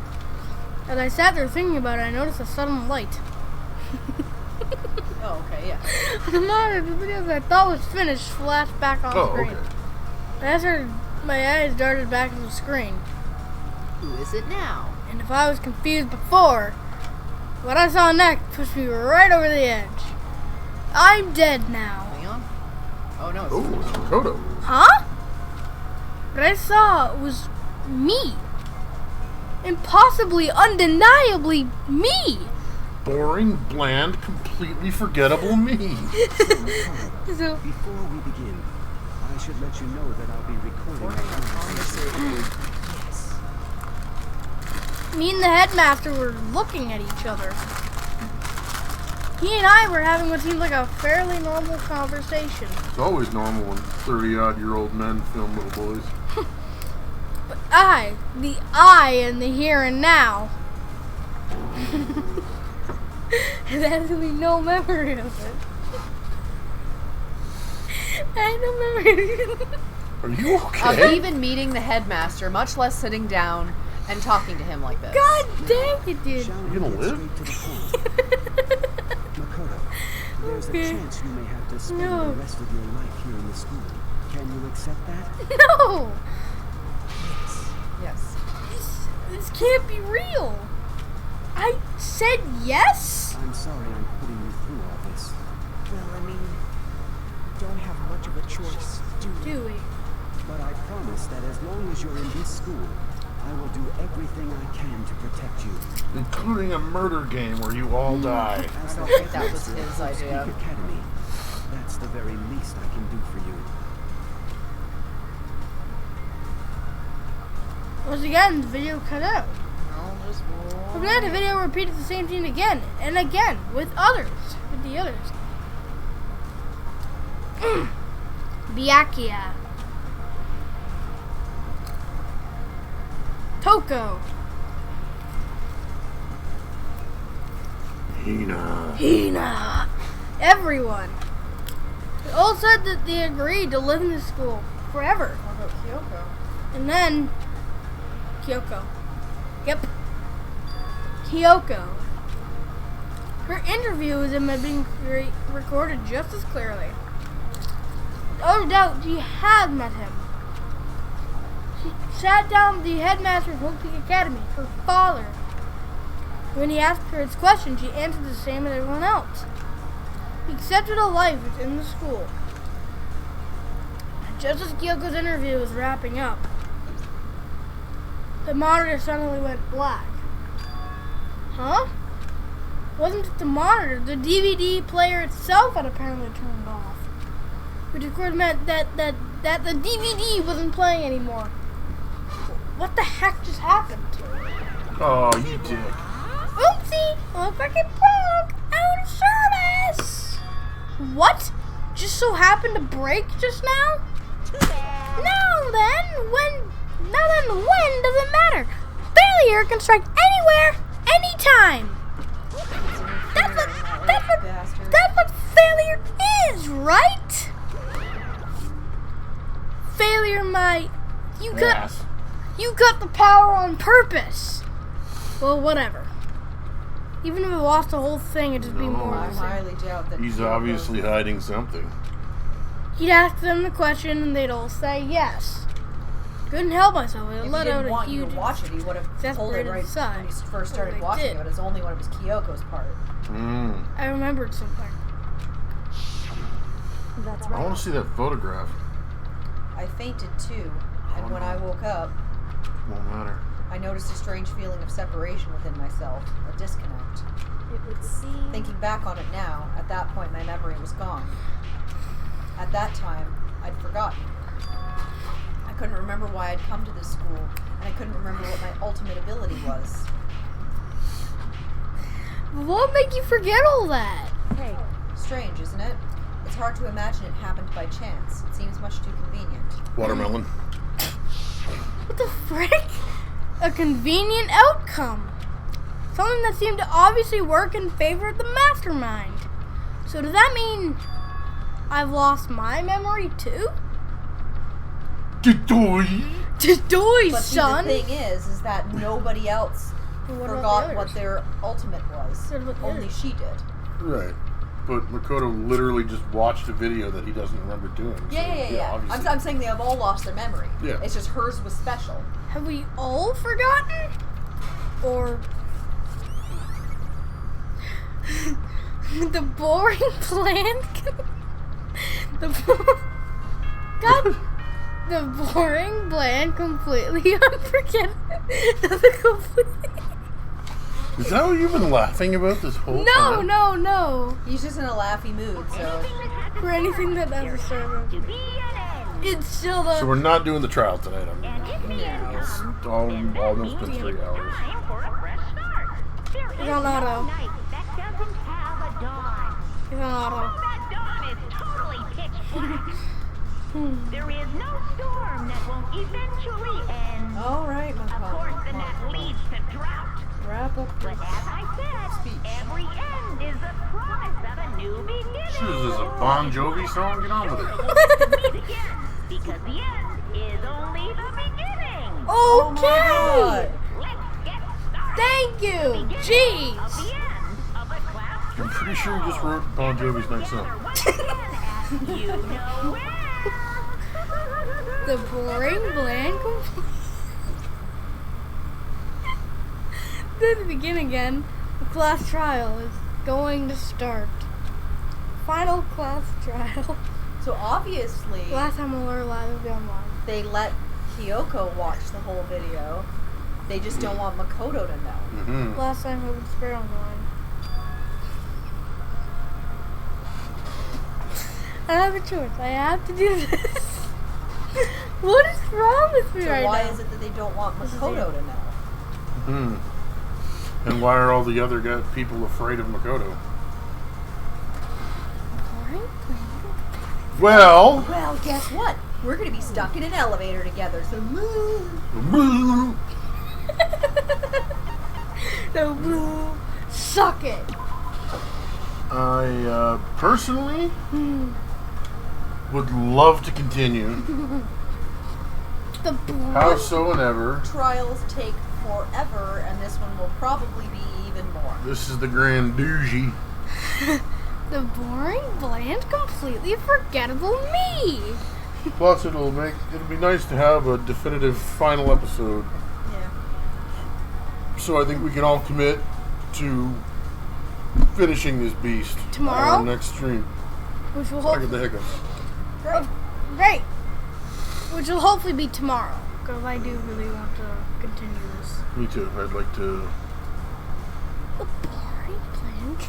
Speaker 2: As I sat there thinking about it, I noticed a sudden light.
Speaker 3: Oh, okay, yeah.
Speaker 2: The monitor, the video that I thought was finished flashed back on screen.
Speaker 1: Okay.
Speaker 2: As my eyes darted back to the screen.
Speaker 3: Who is it now?
Speaker 2: And if I was confused before, what I saw next pushed me right over the edge. I'm dead now.
Speaker 3: Hang on. Oh no, it's
Speaker 1: Oh, it's Makoto.
Speaker 2: Huh? What I saw was me. Impossibly, undeniably me.
Speaker 1: Boring, bland, completely forgettable me.
Speaker 2: So,
Speaker 9: Before we begin, I should let you know that I'll be recording our conversation.
Speaker 3: Yes.
Speaker 2: me and the headmaster were looking at each other. He and I were having what seemed like a fairly normal conversation.
Speaker 1: It's always normal when 30-odd-year-old men film little boys.
Speaker 2: But I in the here and now, has absolutely no memory of it. I had no memory.
Speaker 1: Are you
Speaker 3: Of
Speaker 1: okay?
Speaker 3: even meeting the headmaster, much less sitting down and talking to him like this.
Speaker 2: God dang it, dude.
Speaker 9: Shall
Speaker 1: You
Speaker 9: we
Speaker 1: gonna
Speaker 9: get
Speaker 1: live?
Speaker 9: straight to the point? Makoto, there's
Speaker 2: Okay.
Speaker 9: a chance you may have to spend
Speaker 2: No.
Speaker 9: the rest of your life here in the school. Can you accept that?
Speaker 2: No!
Speaker 3: Yes.
Speaker 2: This can't be real. I said yes?
Speaker 9: I'm sorry I'm putting you through all this.
Speaker 10: Well, I mean, don't have much of a choice, do we?
Speaker 2: Do we?
Speaker 9: But I promise that as long as you're in this school, I will do everything I can to protect you.
Speaker 1: Including a murder game where you all die.
Speaker 3: I don't think that was his idea.
Speaker 9: Peak Academy. That's the very least I can do for you.
Speaker 2: Once again, the video cut out.
Speaker 3: I'll just
Speaker 2: From that, the video repeated the same scene again and again with the others. Byakuya. Toko.
Speaker 1: Hina.
Speaker 2: Hina. Everyone. They all said that they agreed to live in this school forever.
Speaker 3: What about Kyoko?
Speaker 2: And then Kyoko. Yep. Kyoko. Her interview with him had been recorded just as clearly. Without doubt, she had met him. She sat down with the headmaster of Hope Peak Academy, her father. When he asked her his question, she answered the same as everyone else. He accepted a life within the school. Just as Kyoko's interview was wrapping up, the monitor suddenly went black. Huh? Wasn't just the monitor, the DVD player itself had apparently turned off. Which of course meant that the DVD wasn't playing anymore. What the heck just happened?
Speaker 1: Oh, you dick.
Speaker 2: Oopsie! Looks like it broke out of service! What? Just so happened to break just now? Now then, when doesn't matter. Failure can strike anywhere, anytime. That's what failure is, right? Failure might you cut the power on purpose. Well, whatever. Even if we lost the whole thing, it'd just be more.
Speaker 3: I highly doubt that.
Speaker 1: He's obviously hiding something.
Speaker 2: He'd ask them the question, and they'd all say yes. Couldn't help myself. It
Speaker 3: If
Speaker 2: let
Speaker 3: he
Speaker 2: out
Speaker 3: didn't
Speaker 2: a
Speaker 3: want you
Speaker 2: huge
Speaker 3: to watch it, he would have told it
Speaker 2: exasperated
Speaker 3: right
Speaker 2: sigh.
Speaker 3: when you first started
Speaker 2: Well, they
Speaker 3: watching
Speaker 2: did.
Speaker 3: it. It was only when it was Kyoko's part.
Speaker 2: I remembered something.
Speaker 4: That's
Speaker 1: I
Speaker 4: right.
Speaker 1: want to see that photograph.
Speaker 3: I fainted too, and when I woke up,
Speaker 1: Won't matter.
Speaker 3: I noticed a strange feeling of separation within myself, a disconnect.
Speaker 4: It would seem.
Speaker 3: Thinking back on it now, at that point my memory was gone. At that time, I'd forgotten. I couldn't remember why I'd come to this school, and I couldn't remember what my ultimate ability was.
Speaker 2: What made you forget all that?
Speaker 4: Hey,
Speaker 3: Strange, isn't it? It's hard to imagine it happened by chance. It seems much too convenient.
Speaker 1: Watermelon.
Speaker 2: What the frick? A convenient outcome. Something that seemed to obviously work in favor of the mastermind. So does that mean I've lost my memory too? Destroy,
Speaker 3: But see,
Speaker 2: son.
Speaker 3: the thing is that nobody else
Speaker 2: Well, what about the
Speaker 3: forgot
Speaker 2: others?
Speaker 3: what their ultimate was.
Speaker 2: What about the
Speaker 3: Only
Speaker 2: others?
Speaker 3: she did.
Speaker 1: Right. But Makoto literally just watched a video that he doesn't remember doing. So,
Speaker 3: Yeah.
Speaker 1: obviously.
Speaker 3: I'm saying they have all lost their memory.
Speaker 1: Yeah.
Speaker 3: It's just hers was special.
Speaker 2: Have we all forgotten? Or the boring plan? The boring plan completely unforgettable.
Speaker 1: Is that what you've been laughing about this whole time?
Speaker 2: No.
Speaker 3: He's just in a laughy mood, so.
Speaker 2: For anything that doesn't serve him. It's still the.
Speaker 1: So we're not doing the trial tonight.
Speaker 3: No.
Speaker 1: It's almost been 3 hours.
Speaker 7: Time for a fresh start. There is
Speaker 2: It's on
Speaker 7: no
Speaker 2: auto.
Speaker 7: night that doesn't have a dawn.
Speaker 2: It's on auto.
Speaker 7: That dawn is totally pitch black. There is no storm that won't eventually end.
Speaker 3: Alright,
Speaker 7: Of course, then that leads to drought.
Speaker 3: Wrap up
Speaker 7: But
Speaker 3: your
Speaker 7: as I said,
Speaker 3: speech.
Speaker 7: every end is the promise of a new beginning.
Speaker 1: Shoot, is this a Bon Jovi song? Get on with it.
Speaker 7: We'll meet again, because the end is only the beginning.
Speaker 2: Okay.
Speaker 7: Let's get started.
Speaker 2: Thank you.
Speaker 7: Beginning of
Speaker 2: Jeez.
Speaker 7: the end of the class.
Speaker 1: I'm pretty sure you just wrote Bon Jovi's next song.
Speaker 7: You know where.
Speaker 2: The boring bland. Then begin again. The class trial is going to start. Final class trial.
Speaker 3: So obviously,
Speaker 2: Last time we'll learn live will be online.
Speaker 3: they let Kyoko watch the whole video. They just don't want Makoto to know.
Speaker 1: Mm-hmm.
Speaker 2: Last time we would spare online. I have a choice. I have to do this. What is wrong with me
Speaker 3: So
Speaker 2: right
Speaker 3: why
Speaker 2: now?
Speaker 3: is it that they don't want
Speaker 2: This is
Speaker 3: Makoto to know?
Speaker 1: Hmm. And why are all the other people afraid of Makoto?
Speaker 2: Boring bland.
Speaker 1: Well,
Speaker 3: Well, guess what? We're gonna be stuck in an elevator together, so move.
Speaker 2: No blue. Suck it.
Speaker 1: I personally would love to continue.
Speaker 2: The
Speaker 1: How so and ever.
Speaker 3: Trials take forever, and this one will probably be even more.
Speaker 1: This is the grand doozy.
Speaker 2: The boring, bland, completely forgettable me.
Speaker 1: Plus, it'll be nice to have a definitive final episode.
Speaker 3: Yeah.
Speaker 1: So I think we can all commit to finishing this beast
Speaker 2: Tomorrow?
Speaker 1: on our next stream.
Speaker 2: Which will
Speaker 1: I get the hiccups.
Speaker 2: Great. Which will hopefully be tomorrow. Because I do really want to continue this.
Speaker 1: Me too. I'd like to.
Speaker 2: The boring, bland.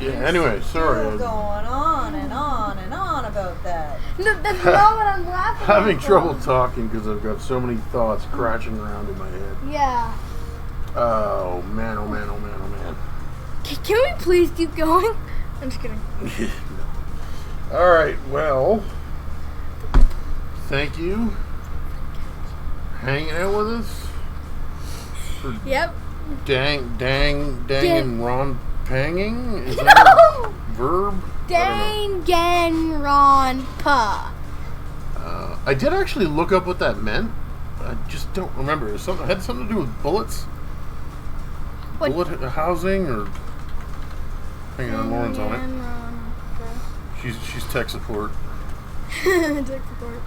Speaker 1: Yeah. Anyway, sorry.
Speaker 3: Still going on and on and on about that.
Speaker 2: No, that's not what I'm laughing at.
Speaker 1: Having trouble talking because I've got so many thoughts crashing around in my head.
Speaker 2: Yeah.
Speaker 1: Oh man! Oh man! Oh man! Oh man!
Speaker 2: Can we please keep going? I'm just kidding.
Speaker 1: All right. Well, thank you. Hanging out with us. For
Speaker 2: Yep.
Speaker 1: Dang, and Ron panging? Is that
Speaker 2: No!
Speaker 1: a verb?
Speaker 2: Danganronpa.
Speaker 1: I did actually look up what that meant. I just don't remember. It had something to do with bullets?
Speaker 2: What?
Speaker 1: Bullet housing or... Hang on, Lauren's on it. She's tech support.
Speaker 2: Tech support.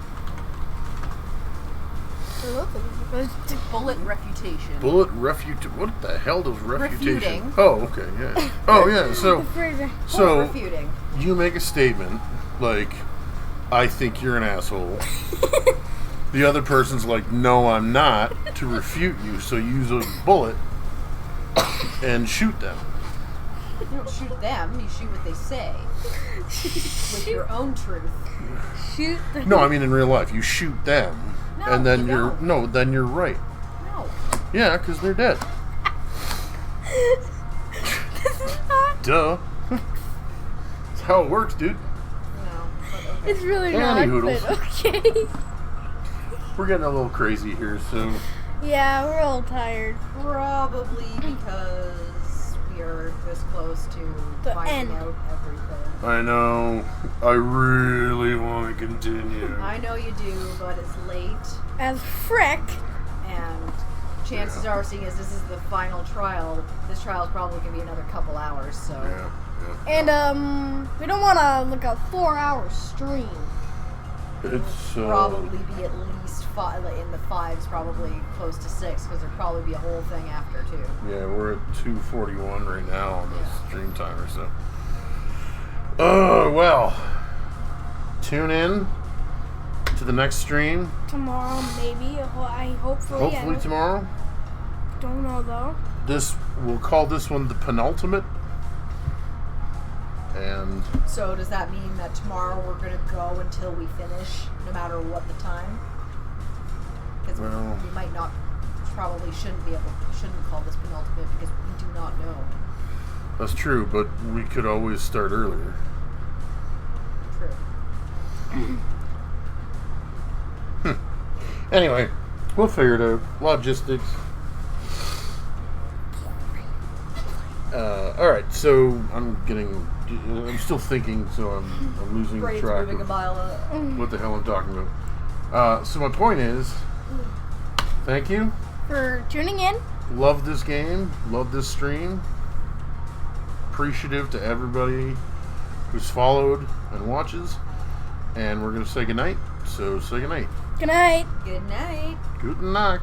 Speaker 3: Bullet refutation.
Speaker 1: Bullet What the hell does refutation?
Speaker 3: Refuting.
Speaker 1: Oh, okay, yeah. Oh, yeah. So
Speaker 3: Bullet refuting.
Speaker 1: you make a statement like, "I think you're an asshole." The other person's like, "No, I'm not," to refute you. So you use a bullet and shoot them.
Speaker 3: You don't shoot them. You shoot what they say with your own truth.
Speaker 2: Shoot them.
Speaker 1: No, I mean in real life, you shoot them,
Speaker 3: No,
Speaker 1: and then
Speaker 3: you
Speaker 1: you're
Speaker 3: don't.
Speaker 1: then you're right.
Speaker 3: No.
Speaker 1: Yeah, because they're dead.
Speaker 2: This is not.
Speaker 1: Duh. That's how it works, dude.
Speaker 3: No. But okay.
Speaker 2: It's really
Speaker 1: Annie
Speaker 2: not.
Speaker 1: Hoodles.
Speaker 2: But okay.
Speaker 1: We're getting a little crazy here, so
Speaker 2: Yeah, we're all tired.
Speaker 3: Probably because we are this close to
Speaker 2: The
Speaker 3: finding
Speaker 2: end.
Speaker 3: out everything.
Speaker 1: I know. I really want to continue.
Speaker 3: I know you do, but it's late,
Speaker 2: As frick.
Speaker 3: and chances are, seeing as this is the final trial, this trial is probably going to be another couple hours, so...
Speaker 1: Yeah.
Speaker 2: And we don't want to look a 4-hour stream.
Speaker 1: It's
Speaker 3: Probably be at least five, like in the fives, probably close to 6, because there'll probably be a whole thing after, too.
Speaker 1: yeah, we're at 2:41 right now on the stream timer, so. Oh, well. Tune in to the next stream.
Speaker 2: Tomorrow, maybe. Hopefully.
Speaker 1: Hopefully
Speaker 2: I
Speaker 1: tomorrow.
Speaker 2: don't know, though.
Speaker 1: We'll call this one the penultimate. And
Speaker 3: So does that mean that tomorrow we're going to go until we finish, no matter what the time? Because
Speaker 1: Well-
Speaker 3: we might not, probably shouldn't call this penultimate because we do not know.
Speaker 1: that's true, but we could always start earlier.
Speaker 3: True.
Speaker 1: Anyway, we'll figure it out. Logistics. Alright, so I'm still thinking, so I'm losing
Speaker 3: Brain's
Speaker 1: track
Speaker 3: moving a
Speaker 1: of
Speaker 3: mile.
Speaker 1: what the hell I'm talking about. So my point is, thank you.
Speaker 2: For tuning in.
Speaker 1: Love this game. Love this stream. Appreciative to everybody who's followed and watches. And we're going to say goodnight. So say goodnight.
Speaker 2: Good night.
Speaker 3: Good night.
Speaker 1: Guten Nacht.